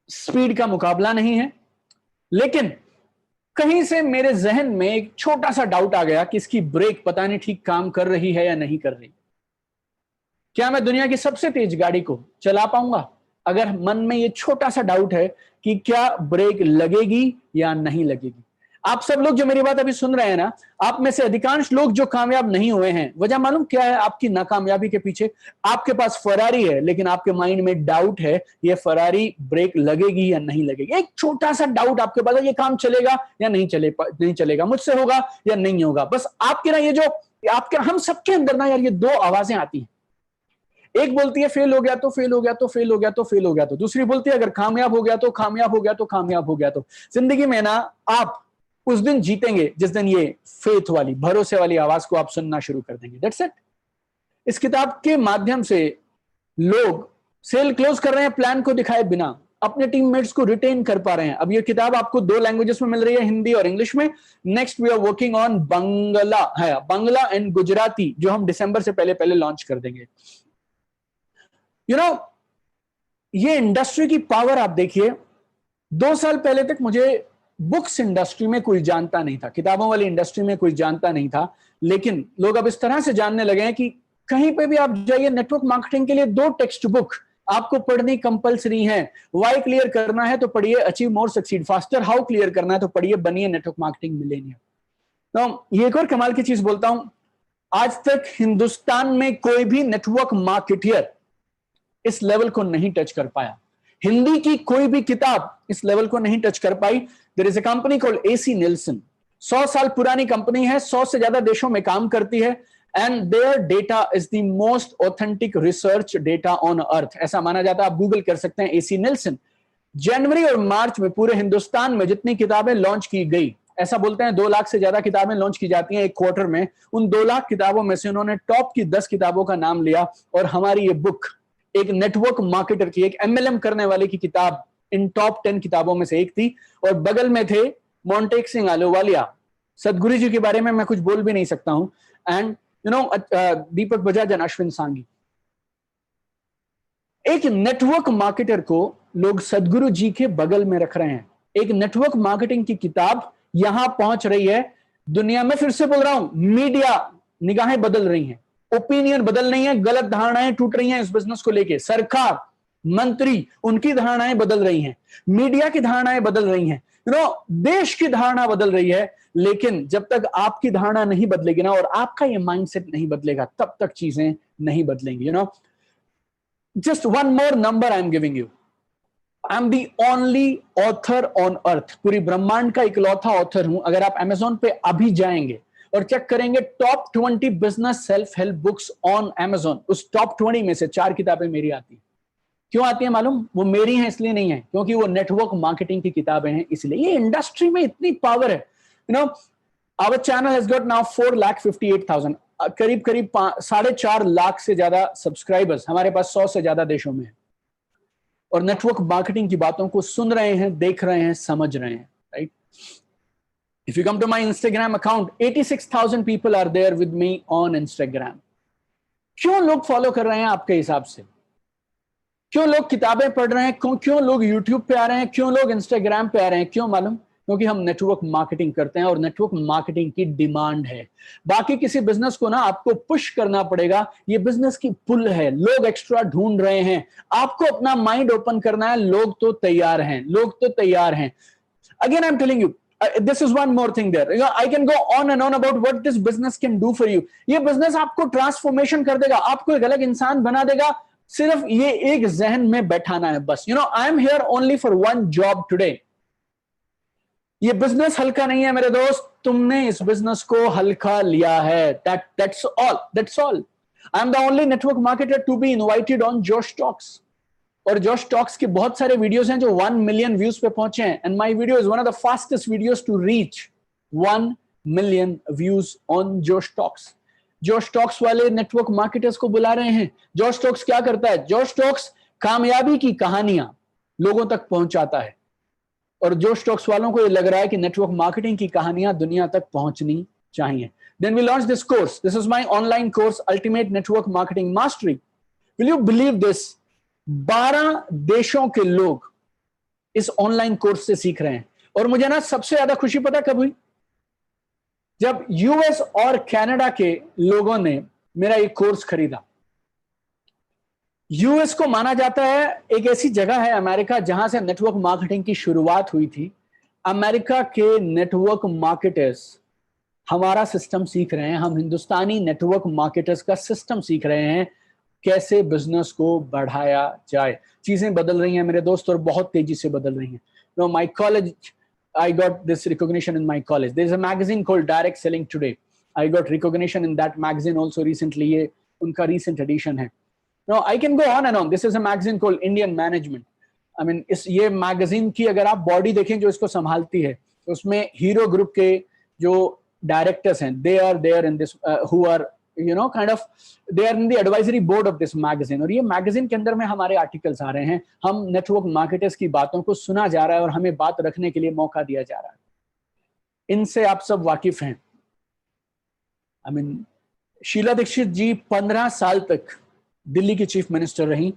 Speaker 1: स्पीड का मुकाबला नहीं है, लेकिन कहीं से मेरे जहन में एक छोटा सा डाउट आ गया कि इसकी ब्रेक पता नहीं ठीक काम कर रही है या नहीं कर रही. क्या मैं दुनिया की सबसे तेज गाड़ी को चला पाऊंगा? अगर मन में ये छोटा सा डाउट है कि क्या ब्रेक लगेगी या नहीं लगेगी. आप सब लोग जो मेरी बात अभी सुन रहे हैं ना, आप में से अधिकांश लोग जो कामयाब नहीं हुए हैं, वजह मालूम क्या है आपकी नाकामयाबी के पीछे? आपके पास फरारी है, लेकिन आपके माइंड में डाउट है, ये फरारी ब्रेक लगेगी या नहीं लगेगी. एक छोटा सा डाउट आपके पास है, ये काम चलेगा या नहीं चलेगा, मुझसे होगा या नहीं होगा. बस आपके ना ये जो आपके, हम सबके अंदर ना यार ये 2 आवाजें आती हैं. एक बोलती है फेल हो गया तो फेल हो गया तो फेल हो गया तो फेल हो गया तो, दूसरी बोलती है अगर कामयाब हो गया तो कामयाब हो गया तो कामयाब हो गया तो. जिंदगी में ना आप उस दिन जीतेंगे जिस दिन ये फेथ वाली, भरोसे वाली आवाज को आप सुनना शुरू कर देंगे. That's it. इस किताब के माध्यम से लोग सेल क्लोज कर रहे हैं प्लान को दिखाए बिना, अपने टीममेट्स को रिटेन कर पा रहे हैं. अब ये किताब आपको 2 लैंग्वेजेस में मिल रही है, हिंदी और इंग्लिश में. Next we are working on Bangla and Gujarati, जो हम दिसंबर से पहले लॉन्च कर देंगे. यू नो, ये इंडस्ट्री की पावर आप देखिए. 2 साल पहले तक मुझे बुक्स इंडस्ट्री में कोई जानता नहीं था, किताबों वाली इंडस्ट्री में कोई जानता नहीं था, लेकिन लोग अब इस तरह से जानने लगे हैं कि कहीं पे भी आप जाइए, नेटवर्क मार्केटिंग के लिए 2 टेक्स्ट बुक आपको पढ़नी कंपलसरी है. वाई क्लियर करना है तो पढ़िए achieve more succeed faster, how clear करना है तो पढ़िए बनिए नेटवर्क मार्केटिंग मिलेनियर. तो ये एक और कमाल की चीज बोलता हूं, आज तक हिंदुस्तान में कोई भी नेटवर्क मार्केटियर इस लेवल को नहीं टच कर पाया। हिंदी की कोई भी किताब इस लेवल को नहीं टच कर पाई। There is a company called AC Nielsen, 100 साल पुरानी कंपनी है, 100 से ज्यादा देशों में काम करती है, and there data is the most authentic research data on earth, ऐसा माना जाता है। आप गूगल कर सकते हैं एसी निल्सन। जनवरी और मार्च में पूरे हिंदुस्तान में जितनी किताबें लॉन्च की गई, ऐसा बोलते हैं 2 लाख से ज्यादा किताबें लॉन्च की जाती हैं एक क्वार्टर में, उन 2 लाख किताबों में से उन्होंने टॉप की 10 किताबों का नाम लिया, और हमारी ये बुक एक नेटवर्क मार्केटर की, एक एमएलएम करने वाले की किताब इन टॉप 10 किताबों में से एक थी। और बगल में थे मोंटेक सिंह आलूवालिया, सदगुरु जी के बारे में मैं कुछ बोल भी नहीं सकता हूं, and Deepak Bajaj and Ashwin सांगी। एक नेटवर्क मार्केटर को लोग सदगुरु जी के बगल में रख रहे हैं। एक नेटवर्क मार्केटिंग की किताब यहां पहुंच रही है दुनिया में। फिर से बोल रहा हूं, मीडिया निगाहें बदल रही हैं, ओपिनियन बदल रही हैं, गलत धारणाएं टूट रही हैं इस बिजनेस को लेके। सरकार, मंत्री, उनकी धारणाएं बदल रही हैं, मीडिया की धारणाएं बदल रही हैं, देश की धारणा बदल रही है। लेकिन जब तक आपकी धारणा नहीं बदलेगी ना, और आपका ये माइंडसेट नहीं बदलेगा, तब तक चीजें नहीं बदलेंगी। Just one more number I am giving you. I am the only author on earth, पूरी ब्रह्मांड का इकलौता ऑथर हूं। अगर आप Amazon पे अभी जाएंगे और चेक करेंगे top 20 business self help books on Amazon, उस टॉप 20 में से 4 किताबें मेरी आती हैं। क्यों आती है मालूम? वो मेरी हैं इसलिए नहीं है, क्योंकि वो नेटवर्क मार्केटिंग की किताबें हैं इसलिए। ये इंडस्ट्री में इतनी पावर है। Our channel has got now 4,58,000, करीब 4.5 लाख से ज्यादा सब्सक्राइबर्स हमारे पास 100 से ज्यादा देशों में है, और नेटवर्क मार्केटिंग की बातों को सुन रहे हैं, देख रहे हैं, समझ रहे हैं, right? If you come to my Instagram account, 86,000 people are there with me on Instagram. क्यों लोग फॉलो कर रहे हैं आपके हिसाब से? क्यों लोग किताबें पढ़ रहे हैं? क्यों लोग यूट्यूब पे आ रहे हैं? क्यों लोग इंस्टाग्राम पे आ रहे हैं? क्यों मालूम? क्योंकि हम नेटवर्क मार्केटिंग करते हैं और नेटवर्क मार्केटिंग की डिमांड है। बाकी किसी बिजनेस को ना आपको पुश करना पड़ेगा, ये बिजनेस की पुल है, लोग एक्स्ट्रा ढूंढ रहे हैं, आपको अपना माइंड ओपन करना है। लोग तो तैयार हैं, लोग तो तैयार हैं। Again I am telling you, this is one more thing there. I can go on and on about what this business can do for you. ये बिजनेस आपको ट्रांसफॉर्मेशन कर देगा, आपको एक अलग इंसान बना देगा। सिर्फ ये एक जहन में बैठाना है बस। I am here only for one job today. ये बिजनेस हल्का नहीं है मेरे दोस्त, तुमने इस बिजनेस को हल्का लिया है। That's all. I am the only network marketer to be invited on Josh Talks. और जोश टॉक्स के बहुत सारे वीडियोस हैं जो 1 मिलियन व्यूज पे पहुंचे हैं, and my video is one of the fastest videos to reach 1 million views on Josh Talks. Josh Talks वाले नेटवर्क मार्केटर्स को बुला रहे हैं। जोश टॉक्स क्या करता है? जोश टॉक्स कामयाबी की कहानियां लोगों तक पहुंचाता है, और जोश टॉक्स वालों को ये लग रहा है कि नेटवर्क मार्केटिंग की कहानियां दुनिया तक पहुंचनी चाहिए। Then we launch this course. This is my online course, ultimate network marketing mastery. Will you believe this? 12 देशों के लोग इस ऑनलाइन कोर्स से सीख रहे हैं। और मुझे ना सबसे ज्यादा खुशी पता कब हुई? जब यूएस और कनाडा के लोगों ने मेरा ये कोर्स खरीदा। यूएस को माना जाता है एक ऐसी जगह है अमेरिका जहां से नेटवर्क मार्केटिंग की शुरुआत हुई थी। अमेरिका के नेटवर्क मार्केटर्स हमारा सिस्टम सीख रहे हैं, हम हिंदुस्तानी नेटवर्क मार्केटर्स का सिस्टम सीख रहे हैं, कैसे बिजनेस को बढ़ाया जाए। चीजें बदल रही हैं मेरे दोस्त, और बहुत तेजी से बदल रही हैं। My college, I got this recognition in my college. There is a magazine called Direct Selling Today. I got recognition in that magazine also recently. ये उनका recent edition है। I can go on and on. This is a magazine called Indian Management. I mean, ये magazine की अगर आप body देखें जो इसको संभालती है, तो उसमें हीरो ग्रुप के जो डायरेक्टर्स हैं, they are there in this, who are kind of they are in the advisory board of this magazine. और ये मैगजीन के अंदर में हमारे आर्टिकल्स आ रहे हैं, हम नेटवर्क मार्केटर्स की बातों को सुना जा रहा है और हमें बात रखने के लिए मौका दिया जा रहा है। इनसे आप सब वाकिफ हैं। I mean, शीला दीक्षित जी 15 साल तक दिल्ली की चीफ मिनिस्टर रही,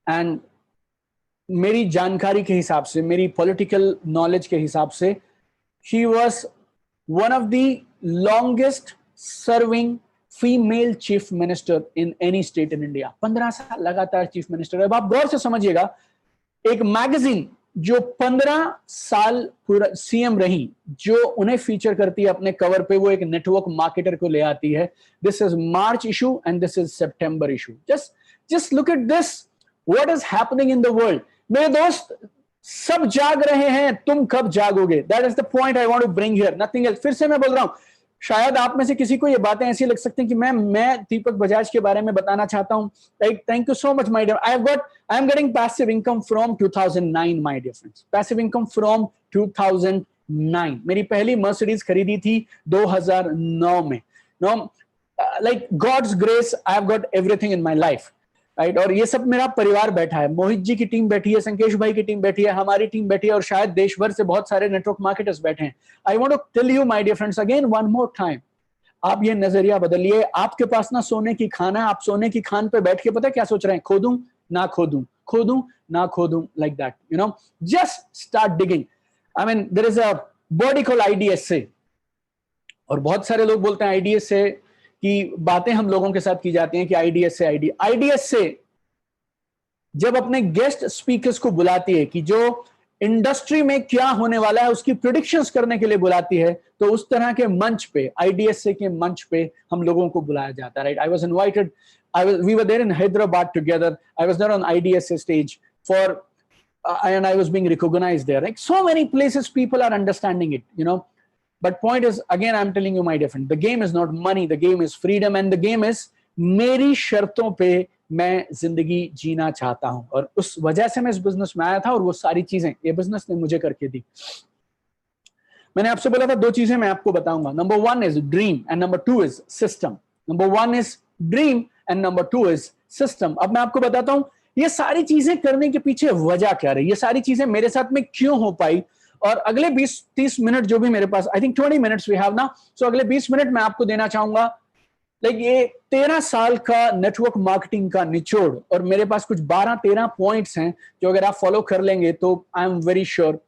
Speaker 1: एंड मेरी जानकारी के हिसाब से, मेरी पॉलिटिकल नॉलेज के हिसाब से, she was one of the longest serving female chief minister in any state in India. 15 साल लगातार चीफ मिनिस्टर। अब आप गौर से समझिएगा, एक मैगजीन जो 15 साल पूरा सीएम रही, जो उन्हें फीचर करती है अपने कवर पे, वो एक नेटवर्क मार्केटर को ले आती है. This is March issue and this is September issue. Just look at this, what is happening in the world. मेरे दोस्त, सब जाग रहे हैं, तुम कब जागोगे? That is the point I want to bring here, nothing else. फिर से मैं बोल रहा हूं, शायद आप में से किसी को ये बातें ऐसी लग सकती हैं कि मैं दीपक बजाज के बारे में बताना चाहता हूं. Like, thank you so much my dear. I am getting passive income from 2009 my dear friends. Passive income from 2009. मेरी पहली मर्सिडीज खरीदी थी 2009 में. No, like God's grace, I have got everything in my life, right. और ये सब मेरा परिवार बैठा है. मोहित जी की टीम बैठी है, संकेश भाई की टीम बैठी है, हमारी टीम बैठी है, और शायद देश भर से बहुत सारे नेटवर्क मार्केटर्स बैठे हैं. I want to tell you my dear friends again one more time, आप ये नजरिया बदलिए. आपके पास ना सोने की खान है, आप सोने की खान पे बैठ के पता क्या सोच रहे हैं? खोदूं ना खोदूं, खोदूं ना खोदूं, like that, you know. Just start digging. I mean, there is a body called IDSA, और बहुत सारे लोग बोलते हैं आईडीएसए की बातें हम लोगों के साथ की जाती हैं कि आईडीएसए आईडीएसए जब अपने गेस्ट स्पीकर्स को बुलाती है कि जो इंडस्ट्री में क्या होने वाला है उसकी प्रेडिक्शंस करने के लिए बुलाती है, तो उस तरह के मंच पे, आईडीएसए के मंच पे हम लोगों को बुलाया जाता है, right. I was invited, we were there in Hyderabad together. I was there on IDSA stage and I was being recognized there. Like, so many places people are understanding it, you know. But point is, again, I'm telling you my dear friend, the game is not money, the game is freedom, and the game is मेरी शर्तों पे मैं जिंदगी जीना चाहता हूं. और उस वजह से मैं इस बिजनेस में आया था, और वो सारी चीजें ये बिजनेस ने मुझे करके दी. मैंने आपसे बोला था 2 चीजें मैं आपको बताऊंगा. Number 1 is dream and number 2 is system. Number 1 is dream and number 2 is system. अब मैं आपको बताता हूं ये सारी चीजें करने के पीछे वजह क्या रही, ये सारी चीजें मेरे साथ में क्यों हो पाई. और अगले 20-30 मिनट जो भी मेरे पास, I think 20 minutes we have ना, सो अगले 20 मिनट मैं आपको देना चाहूंगा. लाइक, ये 13 साल का नेटवर्क मार्केटिंग का निचोड़, और मेरे पास कुछ 12-13 पॉइंट्स हैं जो अगर आप फॉलो कर लेंगे तो I am very sure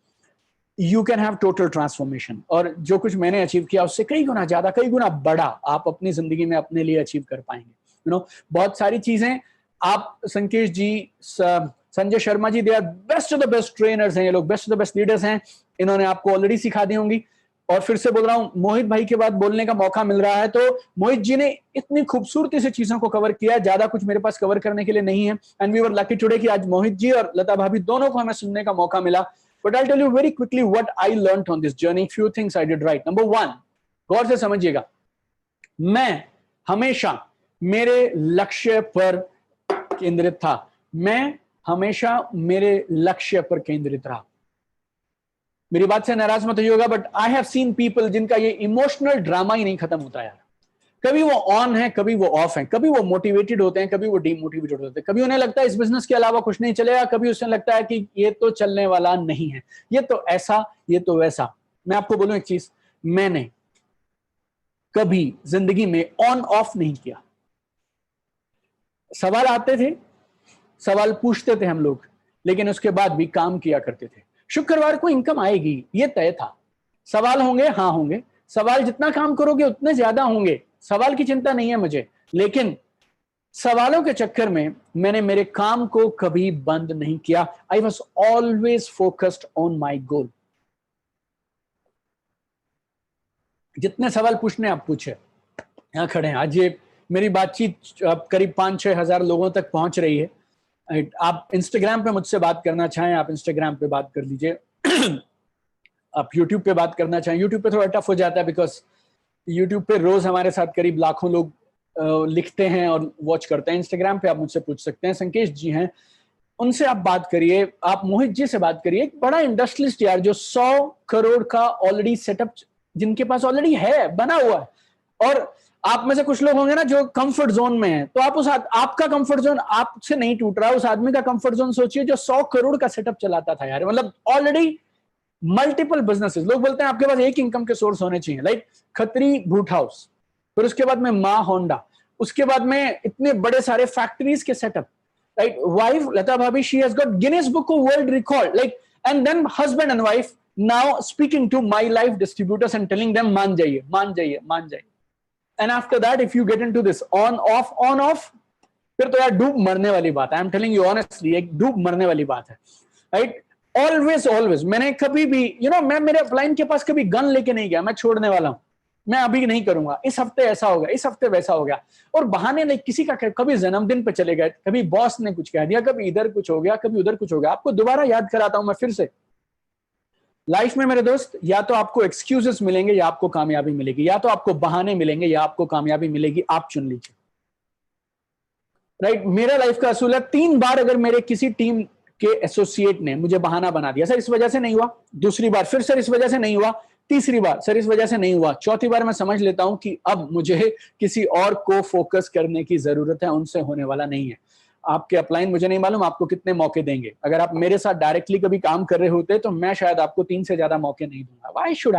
Speaker 1: you can have total transformation. और जो कुछ मैंने अचीव किया उससे कई गुना ज्यादा, कई गुना बड़ा आप अपनी जिंदगी में अपने लिए अचीव कर पाएंगे. यू नो, बहुत सारी चीजें आप, Sankesh ji, Sanjay Sharma ji, they are best of the best trainers हैं ये लोग, best of the best leaders हैं, इन्होंने आपको ऑलरेडी सिखा दी होंगी. और फिर से बोल रहा हूं, मोहित भाई के बाद बोलने का मौका मिल रहा है, तो मोहित जी ने इतनी खूबसूरती से चीजों को कवर किया, ज्यादा कुछ मेरे पास कवर करने के लिए नहीं है. And we were lucky today कि आज मोहित जी और लता भाभी दोनों को हमें सुनने का मौका मिला. But I tell you very quickly what I learned on this journey, few things I did right. Number 1, गौर से समझिएगा, मैं हमेशा मेरे लक्ष्य पर केंद्रित था. मैं हमेशा मेरे लक्ष्य पर केंद्रित रहा. मेरी बात से नाराज मत होइएगा, but I have seen people जिनका ये इमोशनल ड्रामा ही नहीं खत्म होता यार. कभी वो ऑन है, कभी वो ऑफ है, कभी वो मोटिवेटेड होते हैं, कभी वो डीमोटिवेटेड होते हैं, कभी उन्हें लगता है इस बिजनेस के अलावा कुछ नहीं चलेगा, कभी उसे लगता है कि ये तो चलने वाला नहीं है, ये तो ऐसा, ये तो वैसा. मैं आपको बोलूं एक चीज, मैंने कभी जिंदगी में ऑन ऑफ नहीं किया. सवाल आते थे, सवाल पूछते थे हम लोग, लेकिन उसके बाद भी काम किया करते थे. शुक्रवार को इनकम आएगी, ये तय था. सवाल होंगे, हाँ होंगे. सवाल जितना काम करोगे उतने ज्यादा होंगे, सवाल की चिंता नहीं है मुझे. लेकिन सवालों के चक्कर में मैंने मेरे काम को कभी बंद नहीं किया. I was always focused on my goal. जितने सवाल पूछने आप पूछे, यहां खड़े हैं. आज ये मेरी बातचीत करीब 5-6 हजार लोगों तक पहुंच रही है. आप इंस्टाग्राम पे मुझसे बात करना चाहें, आप इंस्टाग्राम पे बात कर लीजिए. आप यूट्यूब पे बात करना चाहें, यूट्यूब पे थोड़ा टफ हो जाता है, बिकॉज यूट्यूब पे रोज हमारे साथ करीब लाखों लोग लिखते हैं और वॉच करते हैं. इंस्टाग्राम पे आप मुझसे पूछ सकते हैं. संकेश जी हैं, उनसे आप बात करिए. आप मोहित जी से बात करिए. एक बड़ा इंडस्ट्रियलिस्ट यार, जो 100 करोड़ का ऑलरेडी सेटअप जिनके पास ऑलरेडी है, बना हुआ है. और आप में से कुछ लोग होंगे ना जो कंफर्ट जोन में हैं, तो आप आपका कंफर्ट जोन आपसे नहीं टूट रहा. उस आदमी का कंफर्ट जोन सोचिए जो 100 करोड़ का सेटअप चलाता था यार. मतलब ऑलरेडी मल्टीपल बिजनेसेस. लोग बोलते हैं आपके पास एक इनकम के सोर्स होने चाहिए, लाइक खत्री बूट हाउस, फिर उसके बाद में माँ होंडा, उसके बाद में इतने बड़े सारे फैक्ट्रीज के setup, right. Wife Lata bhabhi, she has got Guinness book of world record, like. And then husband and wife now speaking to my life distributors and telling them मान जाइए, मान जाइए, मान जाइए. And after that, if you get into this on off, फिर तो यार डूब मरने वाली बात है. I am telling you honestly, एक डूब मरने वाली बात है, राइट. Always always. मैंने कभी भी मैं मेरे अपलाइन के पास कभी गन लेके नहीं गया, मैं छोड़ने वाला हूं, मैं अभी नहीं करूंगा, इस हफ्ते ऐसा हो गया, इस हफ्ते वैसा हो गया, और बहाने नहीं। किसी का कभी जन्मदिन पे चले गए, कभी बॉस ने कुछ कह दिया, कभी इधर कुछ हो गया, कभी उधर कुछ हो गया। आपको दोबारा याद कराता हूं मैं फिर से, लाइफ में मेरे दोस्त, या तो आपको एक्सक्यूजेस मिलेंगे या आपको कामयाबी मिलेगी, या तो आपको बहाने मिलेंगे या आपको कामयाबी मिलेगी, आप चुन लीजिए। राइट? मेरा लाइफ का असूल है, 3 बार अगर मेरे किसी टीम के एसोसिएट ने मुझे बहाना बना दिया, सर इस वजह से नहीं हुआ, दूसरी बार फिर सर इस वजह से नहीं हुआ, तीसरी बार सर इस वजह से नहीं हुआ, चौथी बार मैं समझ लेता हूं कि अब मुझे किसी और को फोकस करने की जरूरत है, उनसे होने वाला नहीं है। आपके अपलाइन मुझे नहीं मालूम आपको कितने मौके देंगे, अगर आप मेरे साथ डायरेक्टली कभी काम कर रहे होते तो मैं शायद आपको 3 से ज्यादा मौके नहीं दूंगा। Why should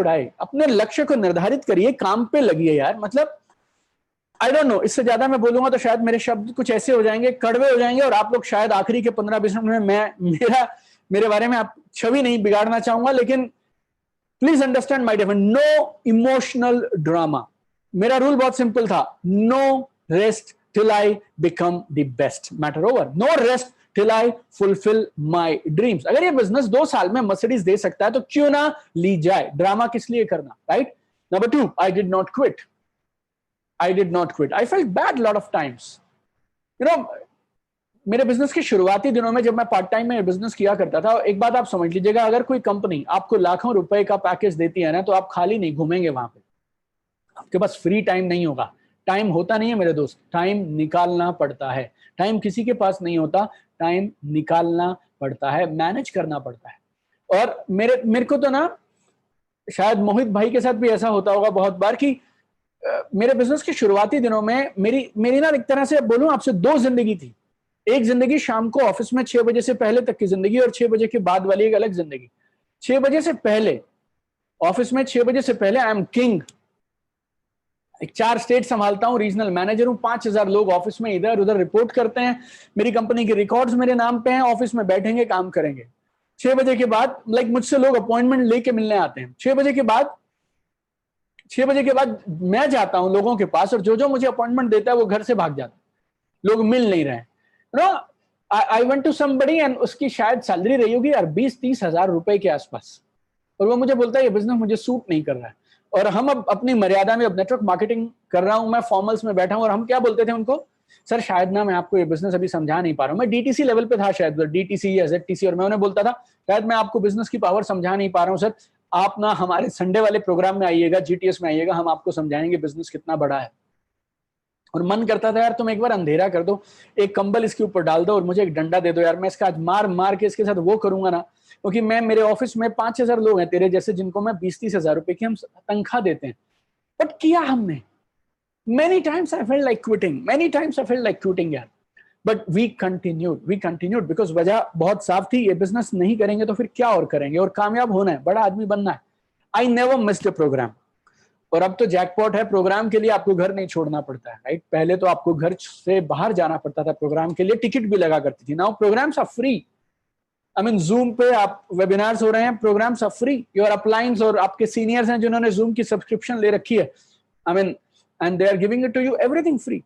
Speaker 1: I? अपने लक्ष्य को निर्धारित करिए, काम पे लगिए यार। मतलब आई डोंट नो, इससे ज्यादा मैं बोलूंगा तो शायद मेरे शब्द कुछ ऐसे हो जाएंगे, कड़वे हो जाएंगे, और आप लोग शायद आखिरी के 15-20 मिनट में मेरे बारे में आप छवि नहीं बिगाड़ना चाहूंगा, लेकिन please understand my difference. No emotional drama. मेरा रूल बहुत सिंपल था, no rest till I become the best. Matter over. No rest till I fulfil my dreams. अगर ये बिजनेस 2 साल में मर्सिडीज दे सकता है तो क्यों ना ली जाए, ड्रामा किस लिए करना, right? Number 2, I did not quit. I felt bad lot of times. मेरे बिजनेस के शुरुआती दिनों में जब मैं पार्ट टाइम में बिजनेस किया करता था, एक बात आप समझ लीजिएगा, अगर कोई कंपनी आपको लाखों रुपए का पैकेज देती है ना, तो आप खाली नहीं घूमेंगे वहां पे। आपके पास फ्री टाइम नहीं होगा। टाइम होता नहीं है मेरे दोस्त, टाइम निकालना पड़ता है। टाइम किसी के पास नहीं होता, टाइम निकालना पड़ता है, मैनेज करना पड़ता है। और मेरे को तो ना, शायद मोहित भाई के साथ भी ऐसा होता होगा बहुत बार कि मेरे बिजनेस के शुरुआती दिनों में मेरी ना एक तरह से बोलूं आपसे 2 जिंदगी थी। एक जिंदगी शाम को ऑफिस में 6 बजे से पहले तक की जिंदगी, और 6 बजे के बाद वाली एक अलग जिंदगी। 6 बजे से पहले ऑफिस में, 6 बजे से पहले आई एम किंग। एक 4 स्टेट संभालता हूं, रीजनल मैनेजर हूं, 5000 लोग ऑफिस में इधर उधर रिपोर्ट करते हैं, मेरी कंपनी के रिकॉर्ड्स मेरे नाम पे हैं, ऑफिस में बैठेंगे काम करेंगे। 6 बजे के बाद मुझसे लोग अपॉइंटमेंट लेके मिलने आते हैं। 6 बजे के बाद मैं जाता हूं लोगों के पास, और जो मुझे अपॉइंटमेंट देता है वो घर से भाग जाता है, लोग मिल नहीं रहे हैं। I went to somebody and उसकी शायद सैलरी रही होगी यार 20-30 हजार रुपए के आसपास, और वो मुझे बोलता है ये बिजनेस मुझे सूट नहीं कर रहा है, और हम अब अपनी मर्यादा में, अब नेटवर्क मार्केटिंग कर रहा हूं मैं, फॉर्मल्स में बैठा हूं, और हम क्या बोलते थे उनको, सर शायद ना मैं आपको ये बिजनेस अभी समझा नहीं पा रहा हूं। मैं डीटीसी लेवल पे था शायद, डीटीसी या जेडटीसी, और मैं उन्हें बोलता था शायद मैं आपको बिजनेस की पावर समझा नहीं पा रहा हूं सर, आप ना हमारे संडे वाले प्रोग्राम में आइएगा, जीटीएस में आइएगा, हम आपको समझाएंगे बिजनेस कितना बड़ा है। और मन करता था यार तुम एक बार अंधेरा कर दो, एक कंबल इसके ऊपर डाल दो और मुझे एक डंडा दे दो यार, मैं इसका आज मार मार के इसके साथ वो करूंगा ना, क्योंकि मेरे ऑफिस में 5000 लोग हैं तेरे जैसे, जिनको मैं 20-30 हजार रुपए की हम तनख्वाह देते हैं। बट किया हमने, many times I felt like quitting यार, बट वी कंटिन्यूड बिकॉज वजह बहुत साफ थी, ये बिजनेस नहीं करेंगे तो फिर क्या और करेंगे, और कामयाब होना है, बड़ा आदमी बनना है। I never missed a programme. और अब तो जैकपॉट है, प्रोग्राम के लिए आपको घर नहीं छोड़ना पड़ता है, राइट? पहले तो आपको घर से बाहर जाना पड़ता था प्रोग्राम के लिए, टिकट भी लगा करती थी। Now programmes are free. I mean Zoom पे आप वेबिनार्स हो रहे हैं, programmes are free. Your uplines और आपके सीनियर्स हैं जिन्होंने जूम की सब्सक्रिप्शन ले रखी है, I mean, and they are giving it to you, everything free.